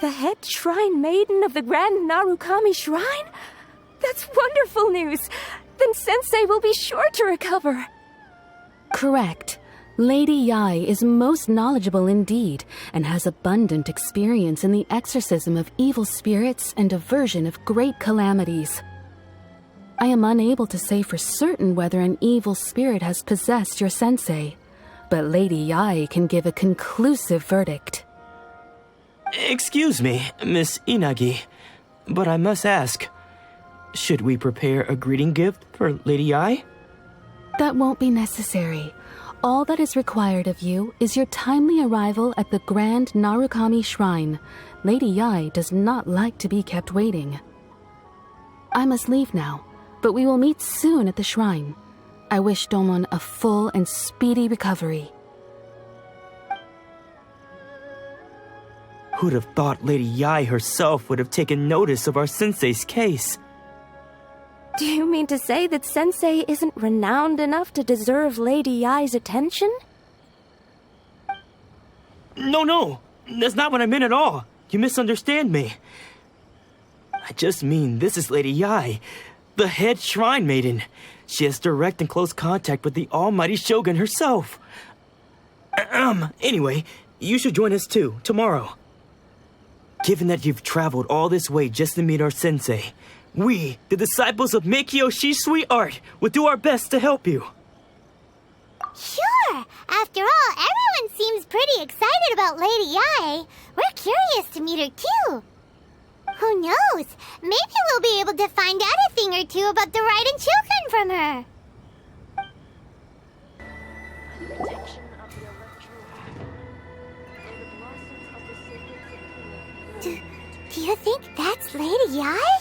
The head shrine maiden of the Grand Narukami Shrine? That's wonderful news! Then Sensei will be sure to recover. Correct. Lady Yai is most knowledgeable indeed, and has abundant experience in the exorcism of evil spirits and aversion of great calamities. I am unable to say for certain whether an evil spirit has possessed your sensei, but Lady Yai can give a conclusive verdict. Excuse me, Miss Inagi, but I must ask, should we prepare a greeting gift for Lady Yai? That won't be necessary. All that is required of you is your timely arrival at the Grand Narukami Shrine. Lady Yai does not like to be kept waiting. I must leave now, but we will meet soon at the shrine. I wish Domon a full and speedy recovery. Who'd have thought Lady Yai herself would have taken notice of our sensei's case? Do you mean to say that Sensei isn't renowned enough to deserve Lady Yai's attention? No, that's not what I meant at all. You misunderstand me. I just mean this is Lady Yai, the head shrine maiden. She has direct and close contact with the almighty Shogun herself. Anyway, you should join us too, tomorrow. Given that you've traveled all this way just to meet our sensei, we, the disciples of Meikyo Shisui art, will do our best to help you. Sure! After all, everyone seems pretty excited about Lady Yai. We're curious to meet her too. Who knows? Maybe we'll be able to find out a thing or two about the Raiden children from her. Do you think that's Lady Yai?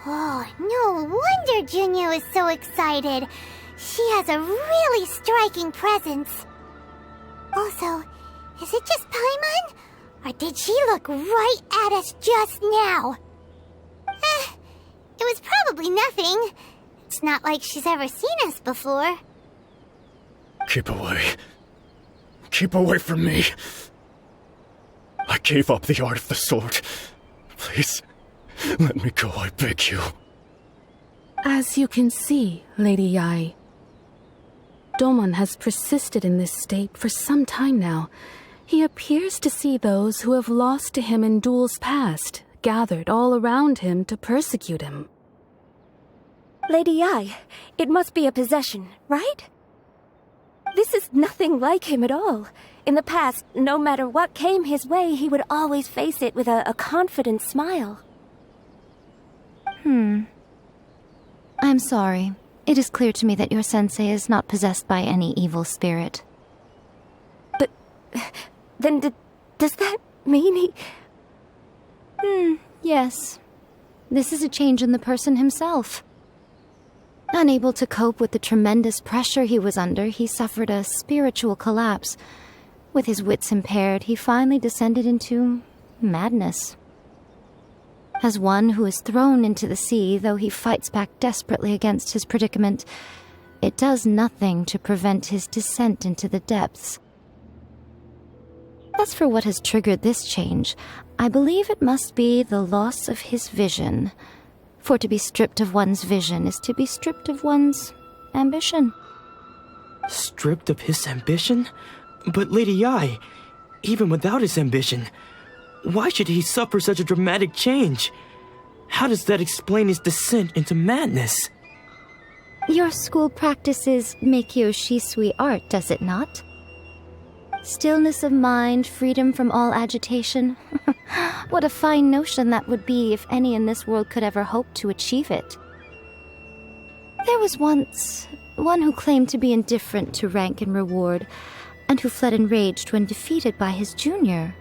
Oh, no wonder Junyo is so excited. She has a really striking presence. Also, is it just Paimon? Or did she look right at us just now? It was probably nothing. It's not like she's ever seen us before. Keep away. Keep away from me. I gave up the art of the sword. Please, let me go, I beg you. As you can see, Lady Yai, Domon has persisted in this state for some time now. He appears to see those who have lost to him in duels past, gathered all around him to persecute him. Lady Yai, it must be a possession, right? This is nothing like him at all. In the past, no matter what came his way, he would always face it with a confident smile. I'm sorry. It is clear to me that your sensei is not possessed by any evil spirit. But then does that mean he... Yes. This is a change in the person himself. Unable to cope with the tremendous pressure he was under, he suffered a spiritual collapse. With his wits impaired, he finally descended into madness. As one who is thrown into the sea, though he fights back desperately against his predicament, it does nothing to prevent his descent into the depths. As for what has triggered this change, I believe it must be the loss of his vision. For to be stripped of one's vision is to be stripped of one's ambition. Stripped of his ambition? But Lady Yai, even without his ambition, why should he suffer such a dramatic change? How does that explain his descent into madness? Your school practices Meikyo Shisui art, does it not? Stillness of mind, freedom from all agitation. What a fine notion that would be if any in this world could ever hope to achieve it. There was once one who claimed to be indifferent to rank and reward, and who fled enraged when defeated by his junior.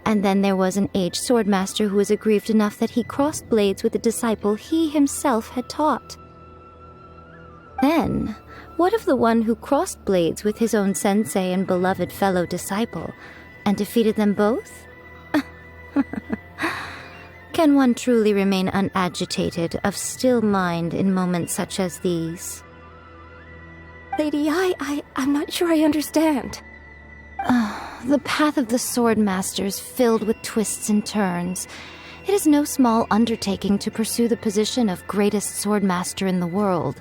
And then there was an aged swordmaster who was aggrieved enough that he crossed blades with a disciple he himself had taught. Then, what of the one who crossed blades with his own sensei and beloved fellow disciple, and defeated them both? Can one truly remain unagitated, of still mind in moments such as these? Lady Yai, I'm not sure I understand. The path of the swordmaster is filled with twists and turns. It is no small undertaking to pursue the position of greatest swordmaster in the world.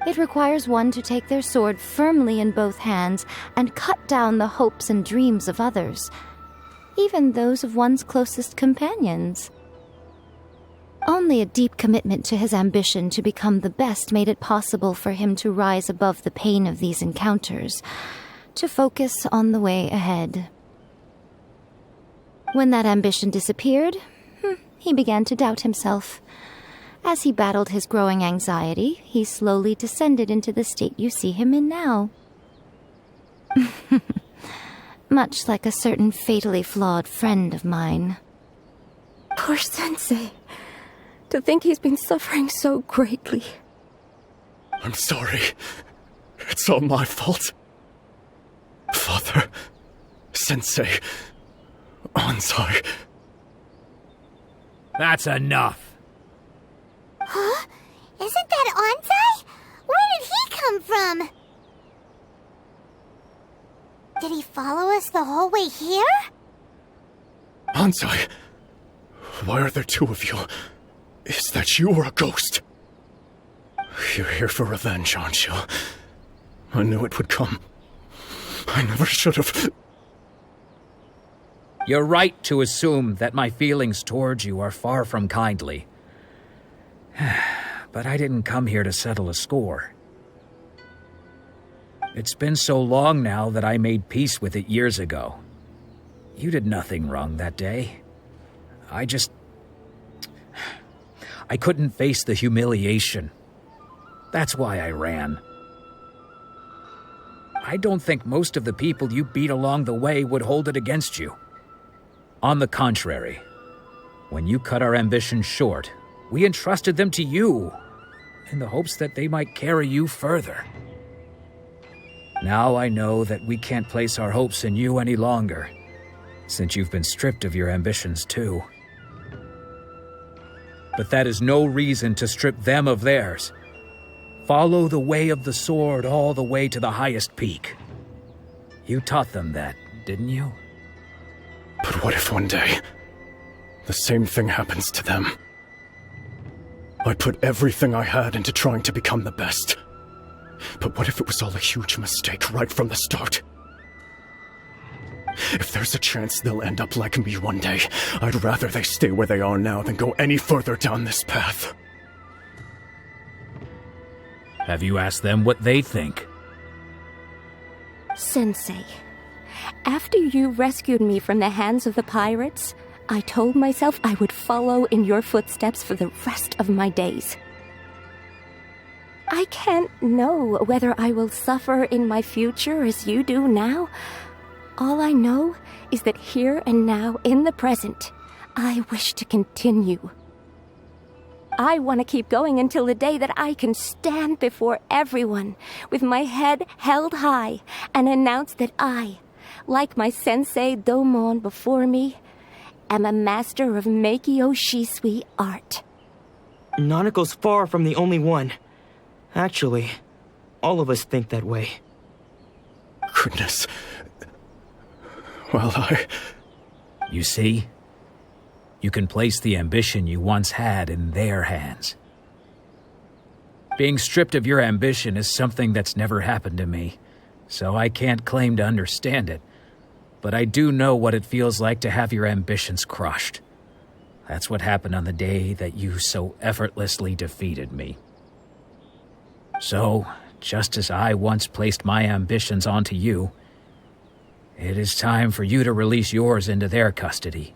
It requires one to take their sword firmly in both hands and cut down the hopes and dreams of others, even those of one's closest companions. Only a deep commitment to his ambition to become the best made it possible for him to rise above the pain of these encounters, to focus on the way ahead. When that ambition disappeared, he began to doubt himself. As he battled his growing anxiety, he slowly descended into the state you see him in now. Much like a certain fatally flawed friend of mine. Poor sensei. To think he's been suffering so greatly. I'm sorry. It's all my fault. Father, Sensei, Ansai. That's enough. Huh? Isn't that Ansai? Where did he come from? Did he follow us the whole way here? Ansai, why are there two of you? Is that you or a ghost? You're here for revenge, aren't you? I knew it would come. I never should have. You're right to assume that my feelings towards you are far from kindly. But I didn't come here to settle a score. It's been so long now that I made peace with it years ago. You did nothing wrong that day. I couldn't face the humiliation. That's why I ran. I don't think most of the people you beat along the way would hold it against you. On the contrary, when you cut our ambitions short, we entrusted them to you. in the hopes that they might carry you further. Now I know that we can't place our hopes in you any longer, since you've been stripped of your ambitions too. But that is no reason to strip them of theirs. Follow the way of the sword all the way to the highest peak. You taught them that, didn't you? But what if one day, the same thing happens to them? I put everything I had into trying to become the best. But what if it was all a huge mistake right from the start? If there's a chance they'll end up like me one day, I'd rather they stay where they are now than go any further down this path. Have you asked them what they think? Sensei, after you rescued me from the hands of the pirates, I told myself I would follow in your footsteps for the rest of my days. I can't know whether I will suffer in my future as you do now. All I know is that here and now, in the present, I wish to continue. I want to keep going until the day that I can stand before everyone with my head held high and announce that I, like my sensei Domon before me, am a master of Meikyo Shisui art. Nanako's far from the only one. Actually, all of us think that way. Goodness. Well, You see? You can place the ambition you once had in their hands. Being stripped of your ambition is something that's never happened to me, so I can't claim to understand it. But I do know what it feels like to have your ambitions crushed. That's what happened on the day that you so effortlessly defeated me. So, just as I once placed my ambitions onto you, it is time for you to release yours into their custody.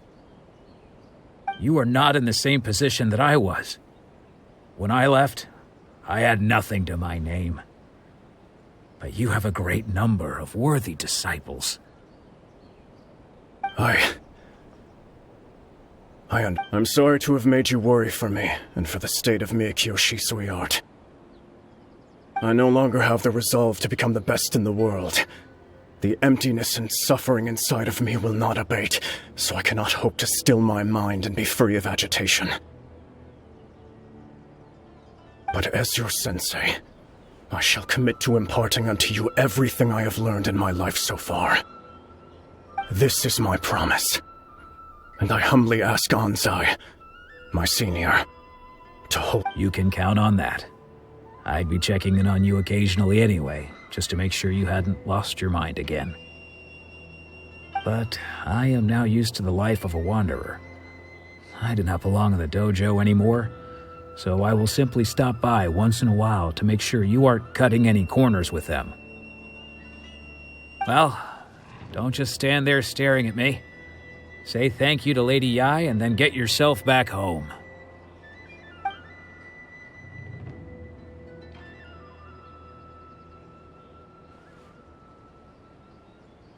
You are not in the same position that I was. When I left, I had nothing to my name. But you have a great number of worthy disciples. I'm sorry to have made you worry for me and for the state of Meikyo Shisui art. I no longer have the resolve to become the best in the world. The emptiness and suffering inside of me will not abate, so I cannot hope to still my mind and be free of agitation. But as your sensei, I shall commit to imparting unto you everything I have learned in my life so far. This is my promise, and I humbly ask Anzai, my senior, to hold. You can count on that. I'd be checking in on you occasionally anyway, just to make sure you hadn't lost your mind again. But I am now used to the life of a wanderer. I do not belong in the dojo anymore, so I will simply stop by once in a while to make sure you aren't cutting any corners with them. Well, don't just stand there staring at me. Say thank you to Lady Yai and then get yourself back home.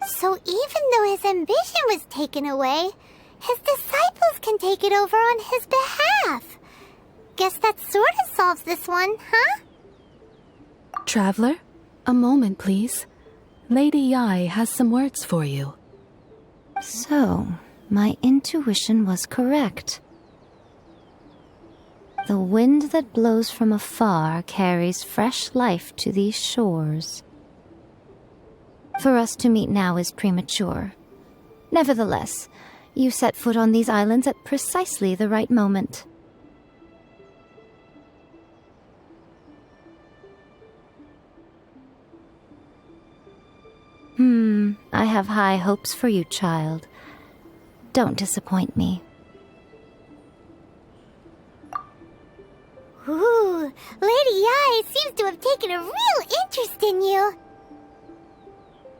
So even though his ambition was taken away, his disciples can take it over on his behalf. Guess that sort of solves this one, huh? Traveler, a moment, please. Lady Yai has some words for you. So, my intuition was correct. The wind that blows from afar carries fresh life to these shores. For us to meet now is premature. Nevertheless, you set foot on these islands at precisely the right moment. I have high hopes for you, child. Don't disappoint me. Ooh, Lady Yai seems to have taken a real interest in you.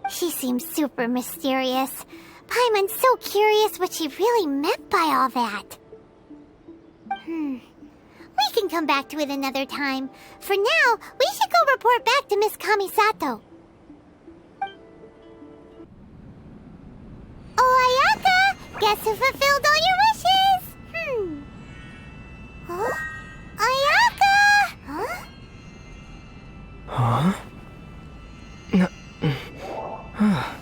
She seems super mysterious. I'm so curious what she really meant by all that. We can come back to it another time. For now, we should go report back to Miss Kamisato. Oh, Ayaka! Guess who fulfilled all your wishes? Huh? Ayaka! Huh? Huh? Huh?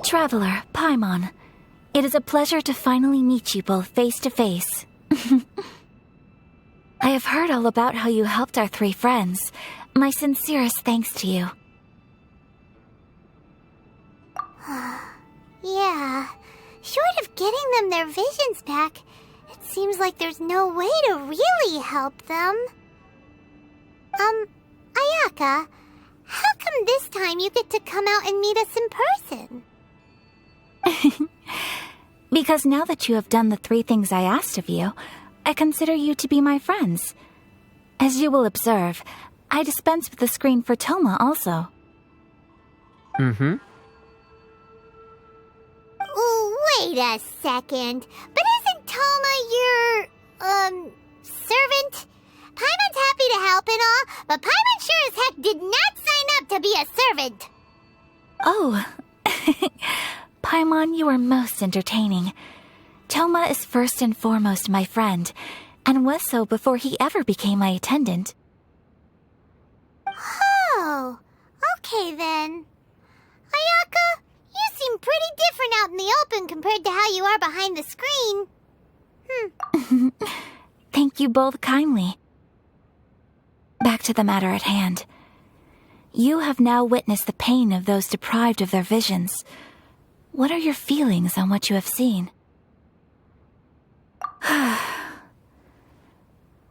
Traveler, Paimon, it is a pleasure to finally meet you both face to face. I have heard all about how you helped our three friends. My sincerest thanks to you. Yeah, short of getting them their visions back, it seems like there's no way to really help them. Ayaka, how come this time you get to come out and meet us in person? Because now that you have done the three things I asked of you, I consider you to be my friends. As you will observe, I dispense with the screen for Toma also. Mm-hmm. Wait a second. But isn't Toma your, servant? Paimon's happy to help and all, but Paimon sure as heck did not sign up to be a servant. Oh. Paimon, you are most entertaining. Toma is first and foremost my friend, and was so before he ever became my attendant. Oh, okay then. Ayaka, you seem pretty different out in the open compared to how you are behind the screen. Thank you both kindly. Back to the matter at hand. You have now witnessed the pain of those deprived of their visions. What are your feelings on what you have seen?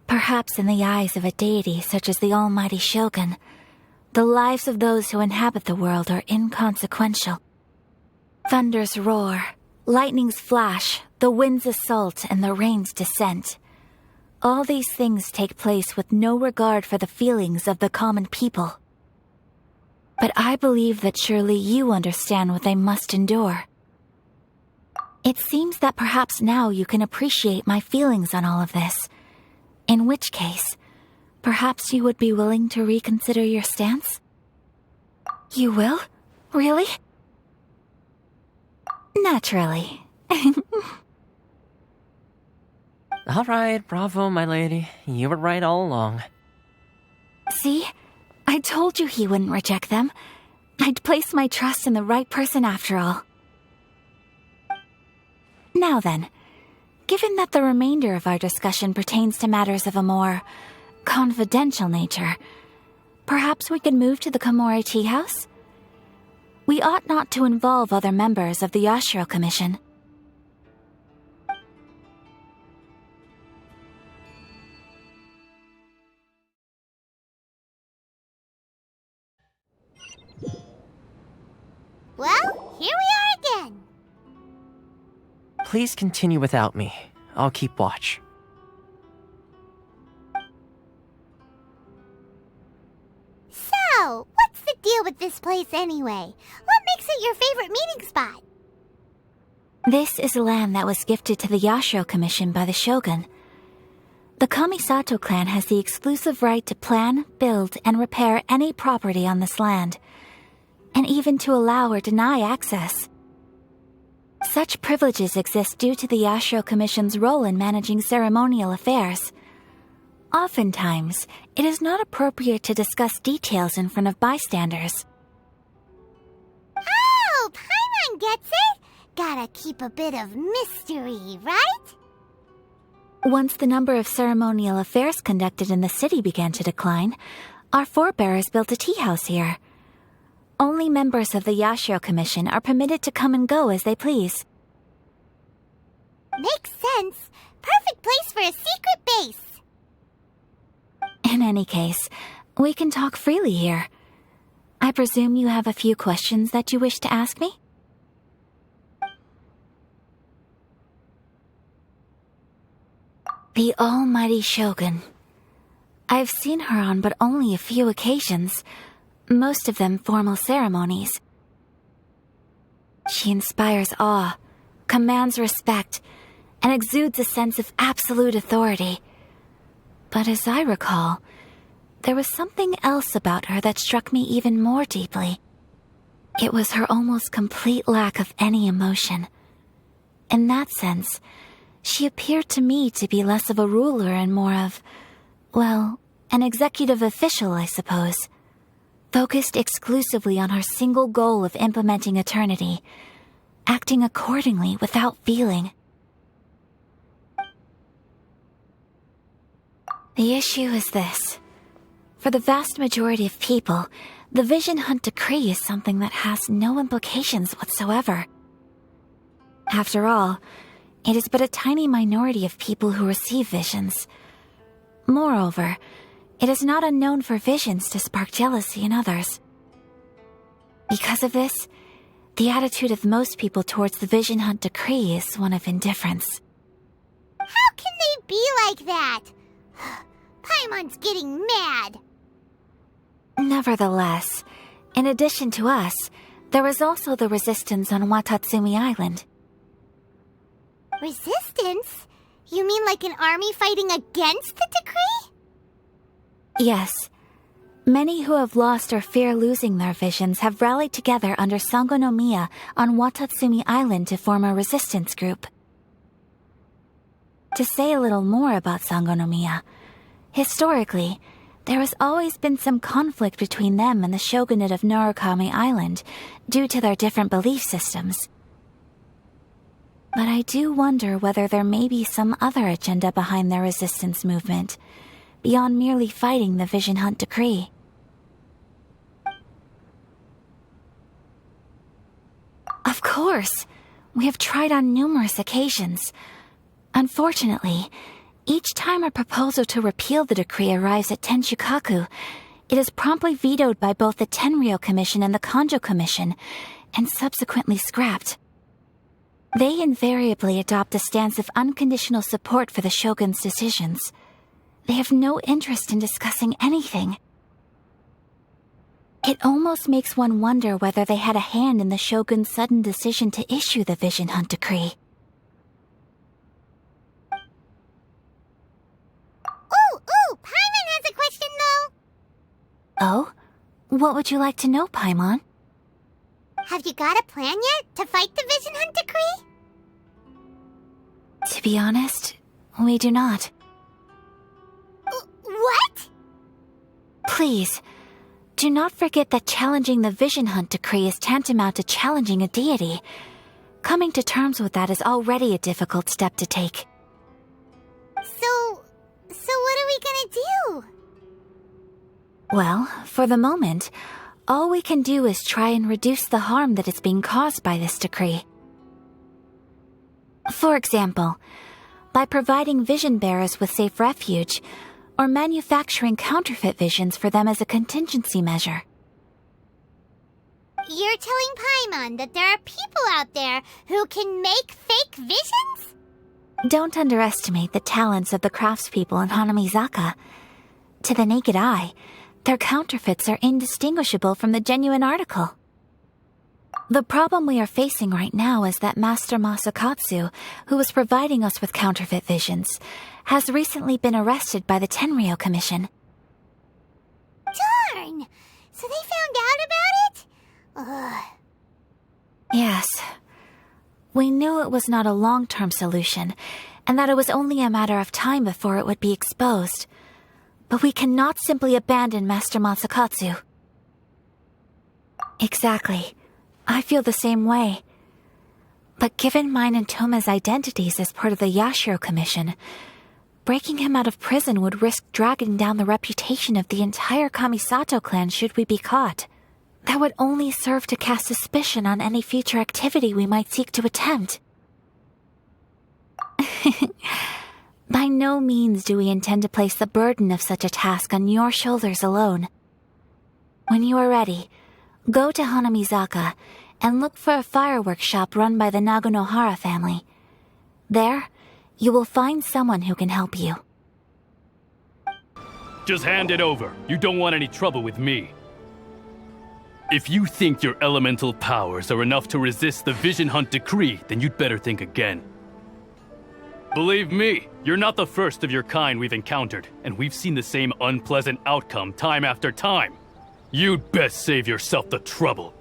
Perhaps in the eyes of a deity such as the almighty Shogun, the lives of those who inhabit the world are inconsequential. Thunders roar, lightnings flash, the winds assault, and the rains descend. All these things take place with no regard for the feelings of the common people. But I believe that surely you understand what they must endure. It seems that perhaps now you can appreciate my feelings on all of this. In which case, perhaps you would be willing to reconsider your stance? You will? Really? Naturally. All right, bravo, my lady. You were right all along. See? I told you he wouldn't reject them. I'd placed my trust in the right person after all. Now then, given that the remainder of our discussion pertains to matters of a more confidential nature, perhaps we could move to the Komori Tea House? We ought not to involve other members of the Yashiro Commission. Well, here we are again. Please continue without me. I'll keep watch. So, what's the deal with this place anyway? What makes it your favorite meeting spot? This is land that was gifted to the Yashiro Commission by the Shogun. The Kamisato clan has the exclusive right to plan, build, and repair any property on this land, and even to allow or deny access. Such privileges exist due to the Yashiro Commission's role in managing ceremonial affairs. Oftentimes, it is not appropriate to discuss details in front of bystanders. Oh, Paimon gets it! Gotta keep a bit of mystery, right? Once the number of ceremonial affairs conducted in the city began to decline, our forebears built a tea house here. Only members of the Yashiro Commission are permitted to come and go as they please. Makes sense. Perfect place for a secret base. In any case, we can talk freely here. I presume you have a few questions that you wish to ask me? The almighty Shogun. I've seen her on but only a few occasions, most of them formal ceremonies. She inspires awe, commands respect, and exudes a sense of absolute authority. But as I recall, there was something else about her that struck me even more deeply. It was her almost complete lack of any emotion. In that sense, she appeared to me to be less of a ruler and more of, well, an executive official, I suppose, focused exclusively on her single goal of implementing eternity, acting accordingly without feeling. The issue is this. For the vast majority of people, the Vision Hunt Decree is something that has no implications whatsoever. After all, it is but a tiny minority of people who receive visions. Moreover, it is not unknown for visions to spark jealousy in others. Because of this, the attitude of most people towards the Vision Hunt Decree is one of indifference. How can they be like that? Paimon's getting mad. Nevertheless, in addition to us, there is also the resistance on Watatsumi Island. Resistance? You mean like an army fighting against the decree? Yes. Many who have lost or fear losing their visions have rallied together under Sango no Miya on Watatsumi Island to form a resistance group. To say a little more about Sango no Miya, historically, there has always been some conflict between them and the shogunate of Narukami Island due to their different belief systems. But I do wonder whether there may be some other agenda behind their resistance movement, beyond merely fighting the Vision Hunt Decree. Of course! We have tried on numerous occasions. Unfortunately, each time a proposal to repeal the decree arrives at Tenshukaku, it is promptly vetoed by both the Tenryou Commission and the Kanjo Commission, and subsequently scrapped. They invariably adopt a stance of unconditional support for the shogun's decisions. They have no interest in discussing anything. It almost makes one wonder whether they had a hand in the shogun's sudden decision to issue the Vision Hunt Decree. Ooh, Paimon has a question though. Oh? What would you like to know, Paimon? Have you got a plan yet to fight the Vision Hunt Decree? To be honest, we do not. What? Please, do not forget that challenging the Vision Hunt Decree is tantamount to challenging a deity. Coming to terms with that is already a difficult step to take. So what are we gonna do? Well, for the moment, all we can do is try and reduce the harm that is being caused by this decree. For example, by providing vision bearers with safe refuge, or manufacturing counterfeit visions for them as a contingency measure. You're telling Paimon that there are people out there who can make fake visions? Don't underestimate the talents of the craftspeople in Hanamizaka. To the naked eye, their counterfeits are indistinguishable from the genuine article. The problem we are facing right now is that Master Masakatsu, who was providing us with counterfeit visions, has recently been arrested by the Tenryou Commission. Darn! So they found out about it? Ugh. Yes. We knew it was not a long-term solution, and that it was only a matter of time before it would be exposed. But we cannot simply abandon Master Masakatsu. Exactly. I feel the same way. But given mine and Toma's identities as part of the Yashiro Commission, breaking him out of prison would risk dragging down the reputation of the entire Kamisato clan should we be caught. That would only serve to cast suspicion on any future activity we might seek to attempt. By no means do we intend to place the burden of such a task on your shoulders alone. When you are ready, go to Hanamizaka and look for a fireworks shop run by the Nagonohara family. There, you will find someone who can help you. Just hand it over. You don't want any trouble with me. If you think your elemental powers are enough to resist the Vision Hunt Decree, then you'd better think again. Believe me, you're not the first of your kind we've encountered, and we've seen the same unpleasant outcome time after time. You'd best save yourself the trouble.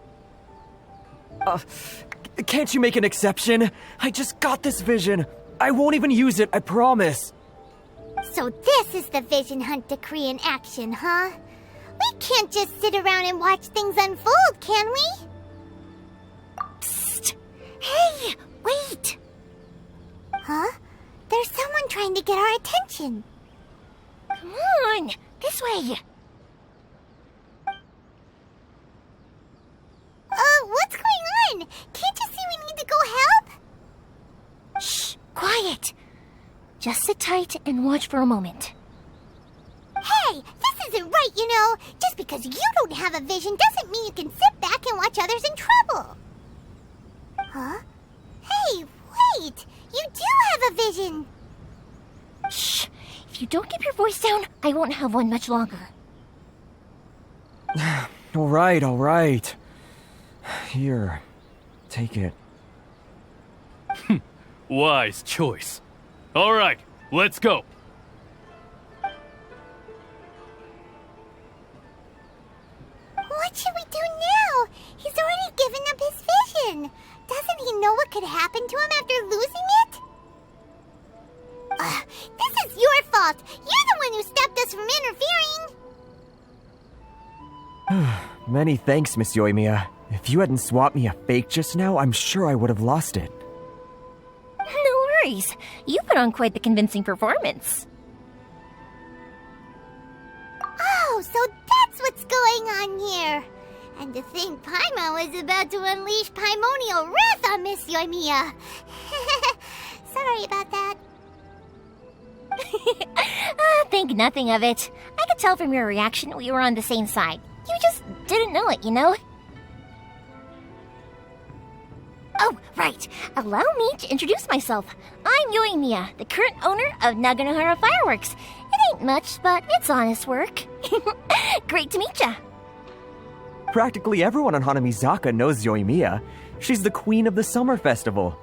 Can't you make an exception? I just got this vision. I won't even use it, I promise. So this is the Vision Hunt Decree in action, huh? We can't just sit around and watch things unfold, can we? Psst! Hey, wait! Huh? There's someone trying to get our attention. Come on, this way. What's going on? Can't you see we need to go help? Shh, quiet. Just sit tight and watch for a moment. Hey, this isn't right, you know. Just because you don't have a vision doesn't mean you can sit back and watch others in trouble. Huh? Hey, wait! You do have a vision! Shh! If you don't keep your voice down, I won't have one much longer. All right. Here, take it. Wise choice. All right, let's go. What should we do now? He's already given up his vision. Doesn't he know what could happen to him after losing it? This is your fault. You're the one who stopped us from interfering. Many thanks, Miss Yoimiya. If you hadn't swapped me a fake just now, I'm sure I would have lost it. No worries. You put on quite the convincing performance. Oh, so that's what's going on here. And to think Paimon was about to unleash Paimonial wrath on Miss Yoimiya. Sorry about that. Think nothing of it. I could tell from your reaction we were on the same side. You just didn't know it, you know? Oh, right. Allow me to introduce myself. I'm Yoimiya, the current owner of Naganohara Fireworks. It ain't much, but it's honest work. Great to meet ya. Practically everyone on Hanamizaka knows Yoimiya. She's the queen of the summer festival.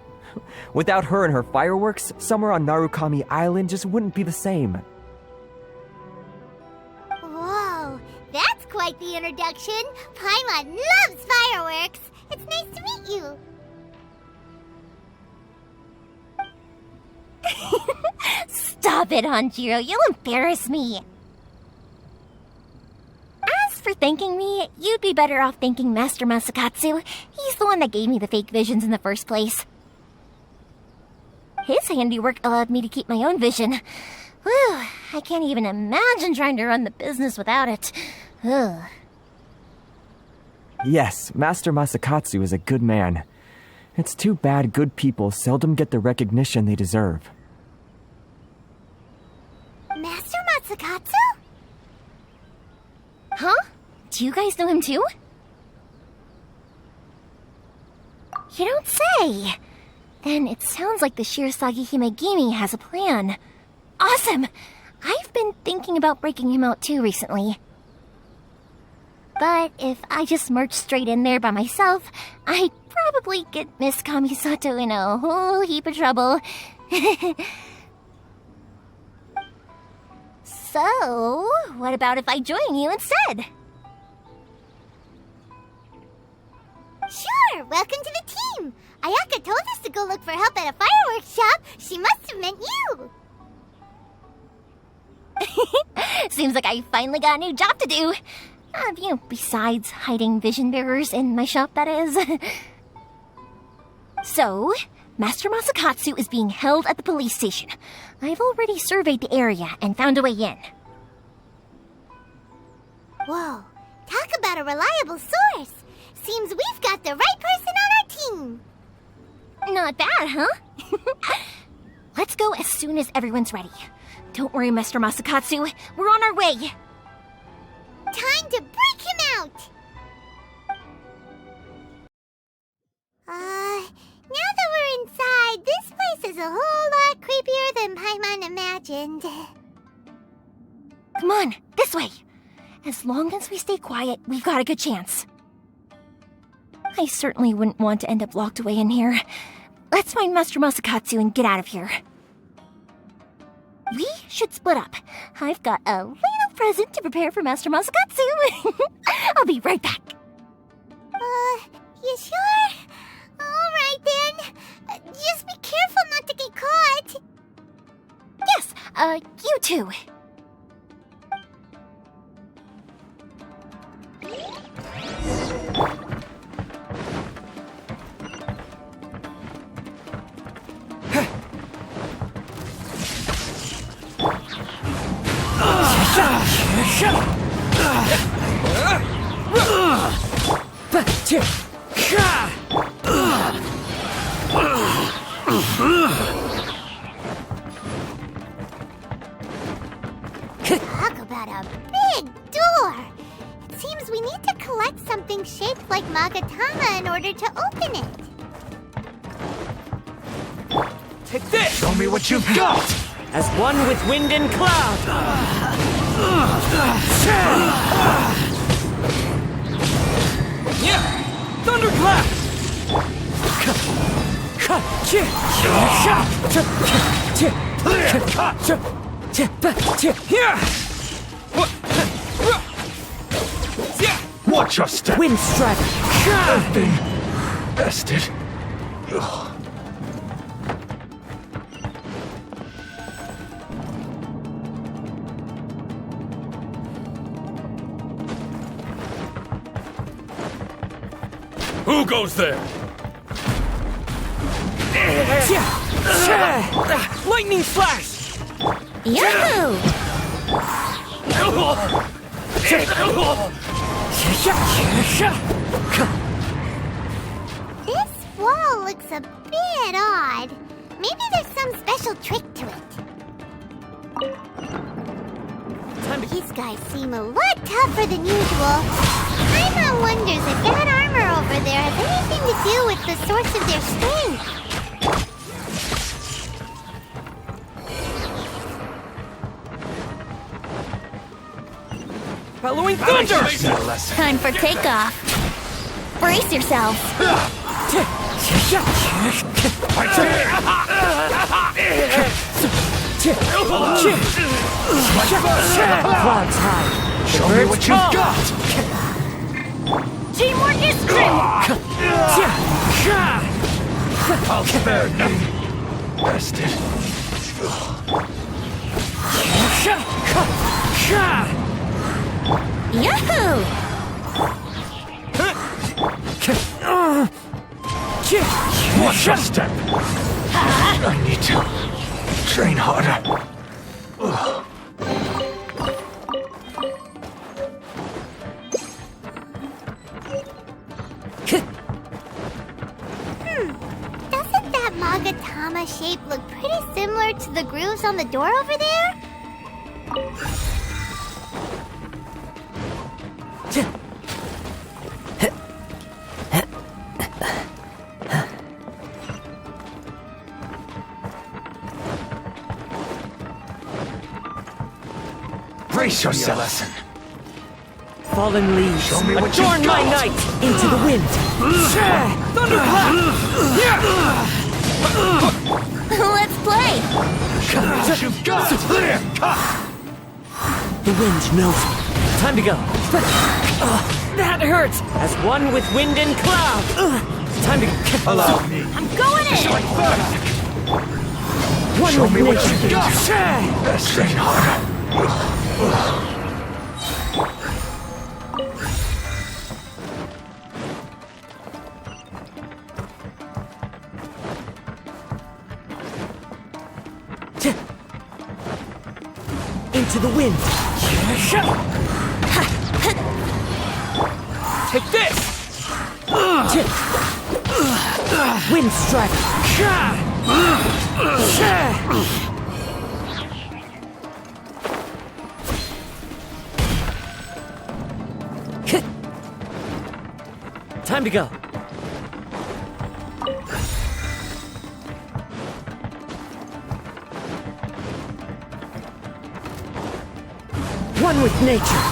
Without her and her fireworks, summer on Narukami Island just wouldn't be the same. Whoa, that's quite the introduction. Paimon loves fireworks. It's nice to meet you. Stop it, Hanjiro. You'll embarrass me. As for thanking me, you'd be better off thanking Master Masakatsu. He's the one that gave me the fake visions in the first place. His handiwork allowed me to keep my own vision. Whew, I can't even imagine trying to run the business without it. Ugh. Yes, Master Masakatsu is a good man. It's too bad good people seldom get the recognition they deserve. Master Masakatsu? Huh? Do you guys know him too? You don't say! Then it sounds like the Shirasagi Himegimi has a plan. Awesome! I've been thinking about breaking him out too recently. But if I just marched straight in there by myself, I'd probably get Miss Kamisato in a whole heap of trouble. So, what about if I join you instead? Sure, welcome to the team. Ayaka told us to go look for help at a fireworks shop. She must have meant you. Seems like I finally got a new job to do. Besides hiding vision bearers in my shop, that is. So, Master Masakatsu is being held at the police station. I've already surveyed the area and found a way in. Whoa, talk about a reliable source. Seems we've got the right person on our team. Not bad, huh? Let's go as soon as everyone's ready. Don't worry, Master Masakatsu. We're on our way. Time to break him out! Now that we're inside, this place is a whole lot creepier than Paimon imagined. Come on, this way! As long as we stay quiet, we've got a good chance. I certainly wouldn't want to end up locked away in here. Let's find Master Masakatsu and get out of here. We should split up. I've got a little present to prepare for Master Masakatsu. I'll be right back. You sure? All right then. Just be careful not to get caught. Yes, you too. Talk about a big door. It seems we need to collect something shaped like Magatama in order to open it. Take this! Show me what you've got! As one with wind and cloud! Thunderclap! Watch your step. Wind strike! I've been bested. Who goes there? Lightning flash! Yahoo! This wall looks a bit odd. Maybe there's some special trick to it. These guys seem a lot tougher than usual. Paimon wonders if that armor over there has anything to do with the source of their strength. Bellowing thunder! Time for takeoff. Brace yourselves. Clouds high. Show me what you've got! Teamwork is strength. I'll spare nothing. Bested. Yahoo! Watch your step. I need to train harder. Doesn't that Magatama shape look pretty similar to the grooves on the door over there? Brace yourself. Fallen leaves. Show me what Adorn you've my got. night into the wind. Thunderclap! Let's play! Show me what you've got. The wind knows me. Time to go. That hurts. As one with wind and cloud. Time to go. Allow me. I'm going in! Strike first. One Show with me what nature. you've got. Train harder. Into the wind. Take this! Wind strike. Time to go. One with nature.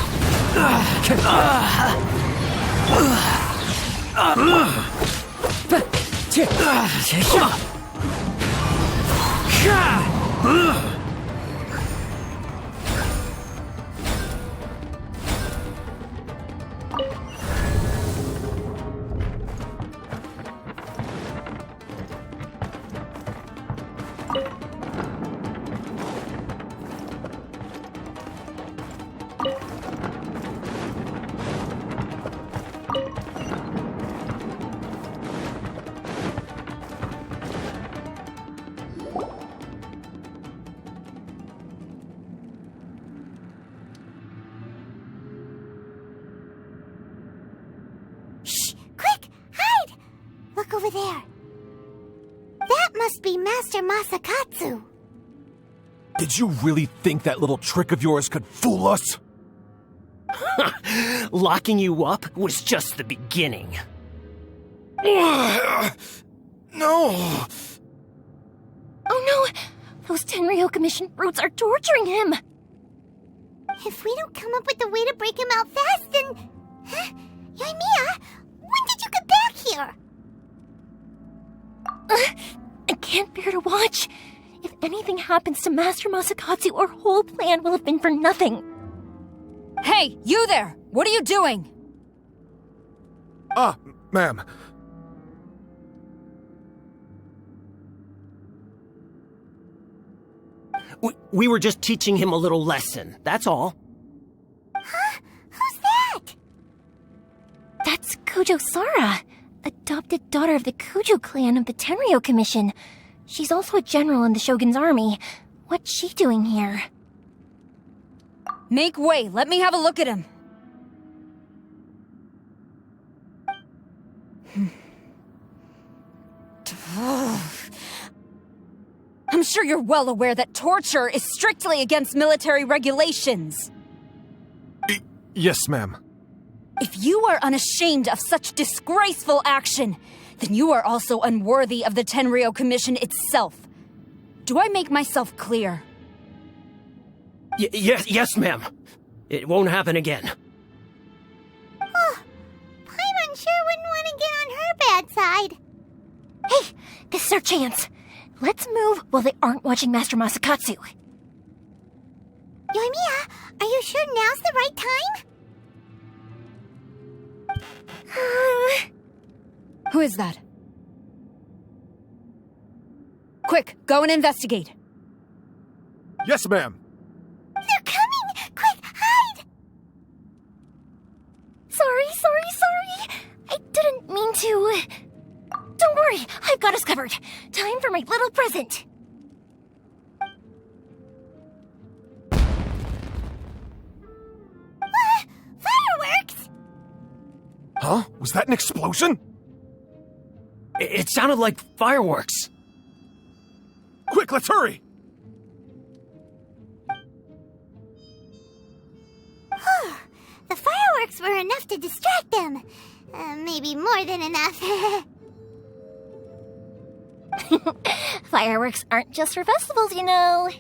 Look over there. That must be Master Masakatsu. Did you really think that little trick of yours could fool us? Locking you up was just the beginning. No! Oh no! Those Tenryou Commission brutes are torturing him! If we don't come up with a way to break him out fast, then... Huh? Yoimiya, when did you get back here? I can't bear to watch. If anything happens to Master Masakatsu, our whole plan will have been for nothing. Hey, you there! What are you doing? Ma'am. We were just teaching him a little lesson, that's all. Huh? Who's that? That's Kujo Sara, adopted daughter of the Kujo clan of the Tenryou Commission. She's also a general in the Shogun's army. What's she doing here? Make way, let me have a look at him. I'm sure you're well aware that torture is strictly against military regulations. Yes, ma'am. If you are unashamed of such disgraceful action, then you are also unworthy of the Tenryou Commission itself. Do I make myself clear? Yes, ma'am. It won't happen again. Oh, Paimon sure wouldn't want to get on her bad side. Hey, this is our chance. Let's move while they aren't watching Master Masakatsu. Yoimiya, are you sure now's the right time? Who is that? Quick, go and investigate. Yes, ma'am. They're coming! Quick, hide! Sorry. I didn't mean to. Don't worry, I've got us covered. Time for my little present. Fireworks! Huh? Was that an explosion? It sounded like fireworks. Quick, let's hurry! The fireworks were enough to distract them. Maybe more than enough. Fireworks aren't just for festivals, you know.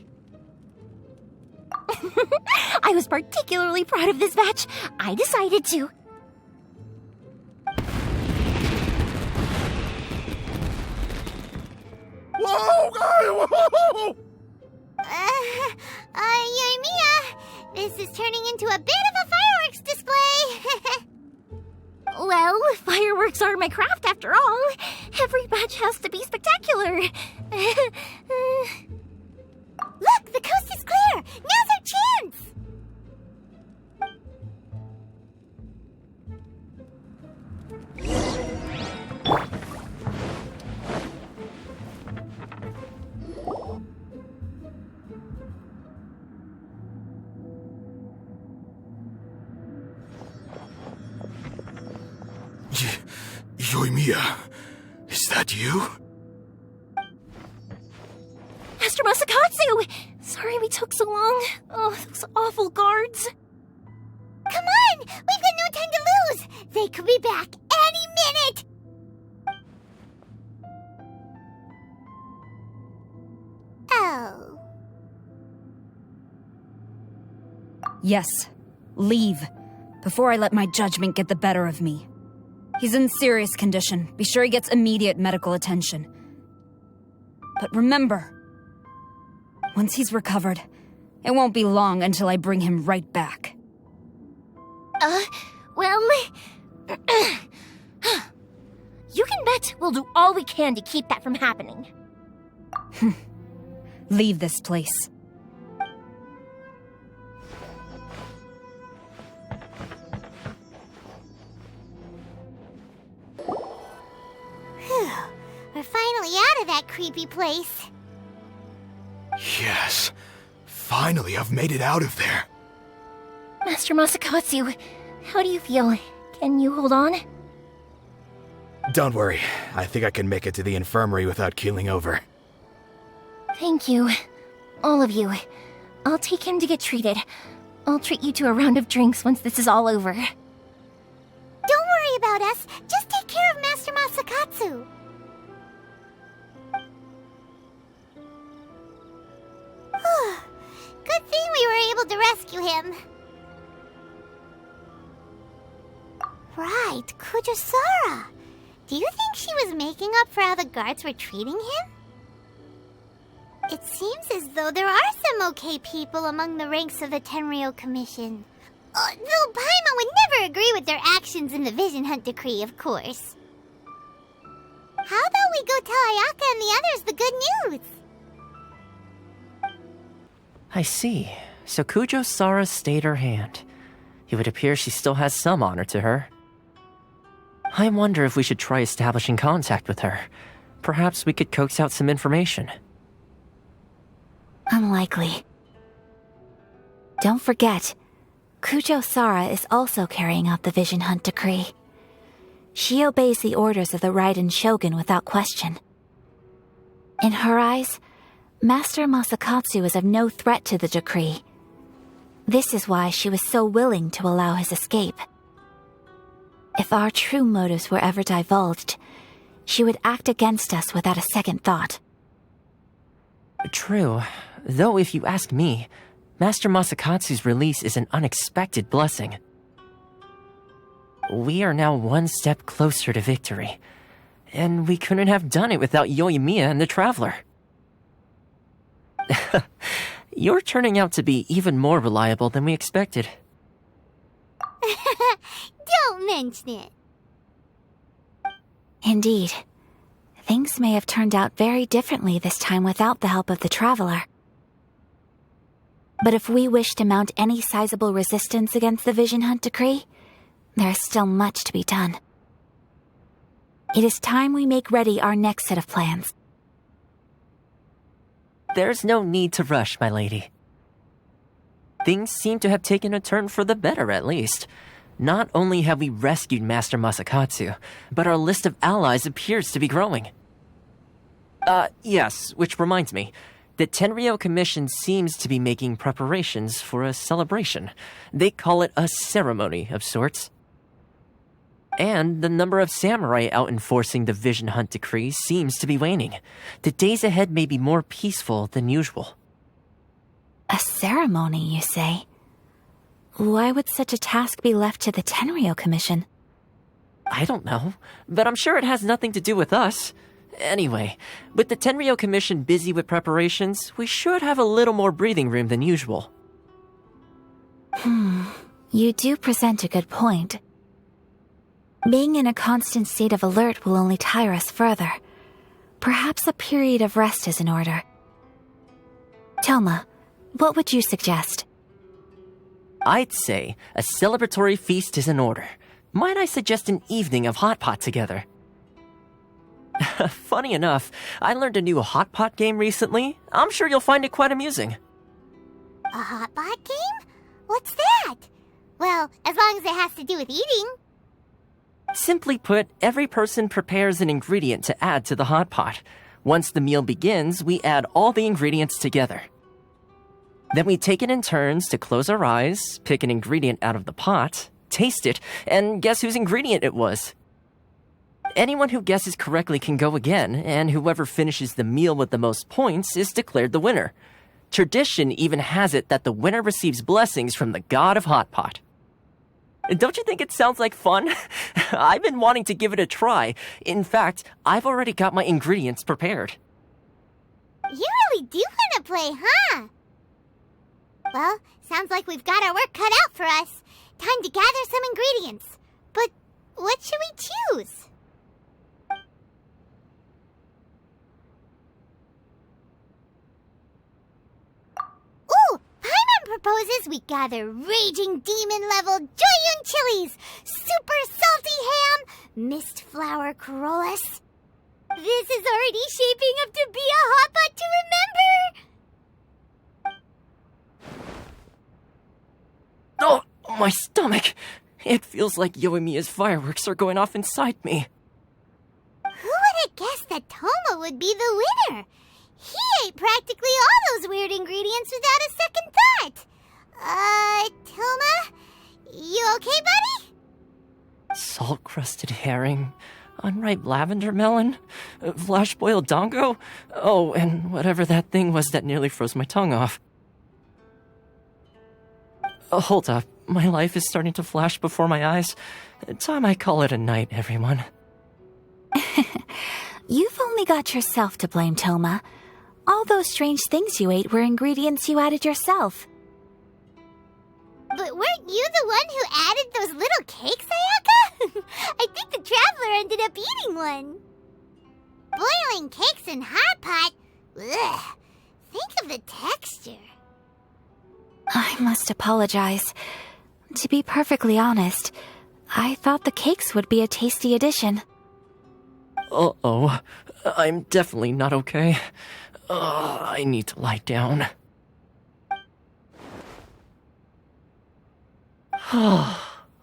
I was particularly proud of this batch. I decided to. Whoa! Yoimiya, this is turning into a bit of a fireworks display. Well, fireworks are my craft after all. Every batch has to be spectacular. Look, the coast is clear. Now's our chance. Yoimiya, is that you? Master Masakatsu! Sorry we took so long. Oh, those awful guards. Come on! We've got no time to lose! They could be back any minute! Oh. Yes, leave, before I let my judgment get the better of me. He's in serious condition. Be sure he gets immediate medical attention. But remember, once he's recovered, it won't be long until I bring him right back. Well... you can bet we'll do all we can to keep that from happening. Leave this place. finally out of that creepy place. Yes. Finally, I've made it out of there. Master Masakatsu, how do you feel? Can you hold on? Don't worry. I think I can make it to the infirmary without keeling over. Thank you. All of you. I'll take him to get treated. I'll treat you to a round of drinks once this is all over. Don't worry about us. Just take care of Master Masakatsu. Good thing we were able to rescue him. Right, Kujosara. Do you think she was making up for how the guards were treating him? It seems as though there are some okay people among the ranks of the Tenryou Commission. Though Paimon would never agree with their actions in the Vision Hunt Decree, of course. How about we go tell Ayaka and the others the good news? I see. So Kujo-Sara stayed her hand. It would appear she still has some honor to her. I wonder if we should try establishing contact with her. Perhaps we could coax out some information. Unlikely. Don't forget, Kujo-Sara is also carrying out the Vision Hunt Decree. She obeys the orders of the Raiden Shogun without question. In her eyes, Master Masakatsu is of no threat to the decree. This is why she was so willing to allow his escape. If our true motives were ever divulged, she would act against us without a second thought. True. Though if you ask me, Master Masakatsu's release is an unexpected blessing. We are now one step closer to victory. And we couldn't have done it without Yoimiya and the Traveler. You're turning out to be even more reliable than we expected. Don't mention it. Indeed. Things may have turned out very differently this time without the help of the Traveler. But if we wish to mount any sizable resistance against the Vision Hunt Decree, there is still much to be done. It is time we make ready our next set of plans. There's no need to rush, my lady. Things seem to have taken a turn for the better, at least. Not only have we rescued Master Masakatsu, but our list of allies appears to be growing. Yes, which reminds me. The Tenryou Commission seems to be making preparations for a celebration. They call it a ceremony of sorts. And the number of samurai out enforcing the Vision Hunt Decree seems to be waning. The days ahead may be more peaceful than usual. A ceremony, you say? Why would such a task be left to the Tenryou Commission? I don't know, but I'm sure it has nothing to do with us. Anyway, with the Tenryou Commission busy with preparations, we should have a little more breathing room than usual. You do present a good point. Being in a constant state of alert will only tire us further. Perhaps a period of rest is in order. Toma, what would you suggest? I'd say a celebratory feast is in order. Might I suggest an evening of hot pot together? Funny enough, I learned a new hot pot game recently. I'm sure you'll find it quite amusing. A hot pot game? What's that? Well, as long as it has to do with eating. Simply put, every person prepares an ingredient to add to the hot pot. Once the meal begins, we add all the ingredients together. Then we take it in turns to close our eyes, pick an ingredient out of the pot, taste it, and guess whose ingredient it was. Anyone who guesses correctly can go again, and whoever finishes the meal with the most points is declared the winner. Tradition even has it that the winner receives blessings from the god of hot pot. Don't you think it sounds like fun? I've been wanting to give it a try. In fact, I've already got my ingredients prepared. You really do want to play, huh? Well, sounds like we've got our work cut out for us. Time to gather some ingredients. But what should we choose? Ooh! Paimon proposes we gather raging demon-level Joyun chilies, super salty ham, mist flower corollas. This is already shaping up to be a hot pot to remember! Oh, my stomach! It feels like Yoimiya's fireworks are going off inside me. Who would have guessed that Toma would be the winner? He ate practically all those weird ingredients without a second thought. Toma? You okay, buddy? Salt-crusted herring, unripe lavender melon, flash-boiled dongo, oh, and whatever that thing was that nearly froze my tongue off. Hold up, my life is starting to flash before my eyes. Time I call it a night, everyone. You've only got yourself to blame, Toma. All those strange things you ate were ingredients you added yourself. But weren't you the one who added those little cakes, Ayaka? I think the traveler ended up eating one. Boiling cakes in hot pot? Ugh. Think of the texture. I must apologize. To be perfectly honest, I thought the cakes would be a tasty addition. Uh-oh. I'm definitely not okay. I need to lie down.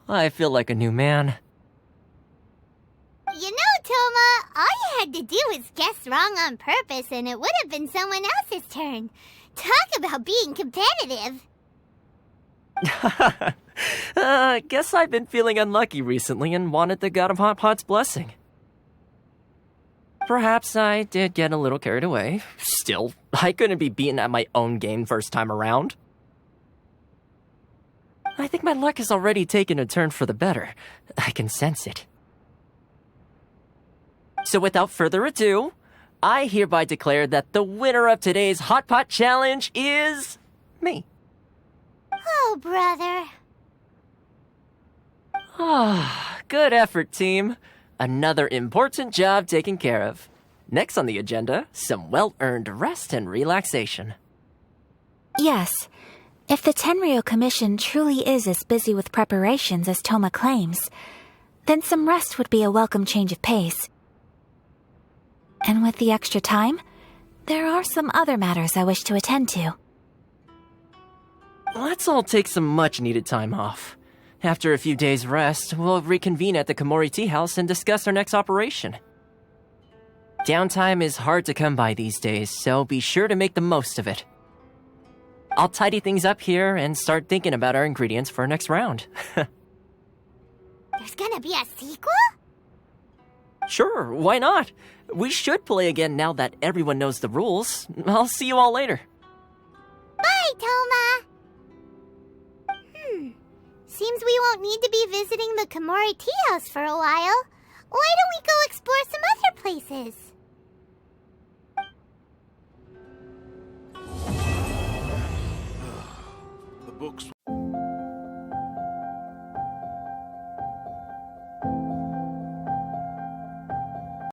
I feel like a new man. You know, Toma, all you had to do was guess wrong on purpose and it would have been someone else's turn. Talk about being competitive. Guess I've been feeling unlucky recently and wanted the God of Hot Pot's blessing. Perhaps I did get a little carried away. Still, I couldn't be beaten at my own game first time around. I think my luck has already taken a turn for the better. I can sense it. So without further ado, I hereby declare that the winner of today's Hot Pot Challenge is me. Oh, brother. Good effort, team. Another important job taken care of. Next on the agenda, some well-earned rest and relaxation. Yes. If the Tenryou Commission truly is as busy with preparations as Toma claims, then some rest would be a welcome change of pace. And with the extra time, there are some other matters I wish to attend to. Let's all take some much-needed time off. After a few days' rest, we'll reconvene at the Komori Tea House and discuss our next operation. Downtime is hard to come by these days, so be sure to make the most of it. I'll tidy things up here and start thinking about our ingredients for our next round. There's gonna be a sequel? Sure, why not? We should play again now that everyone knows the rules. I'll see you all later. Bye, Toma! Seems we won't need to be visiting the Komori Tea House for a while. Why don't we go explore some other places? The books.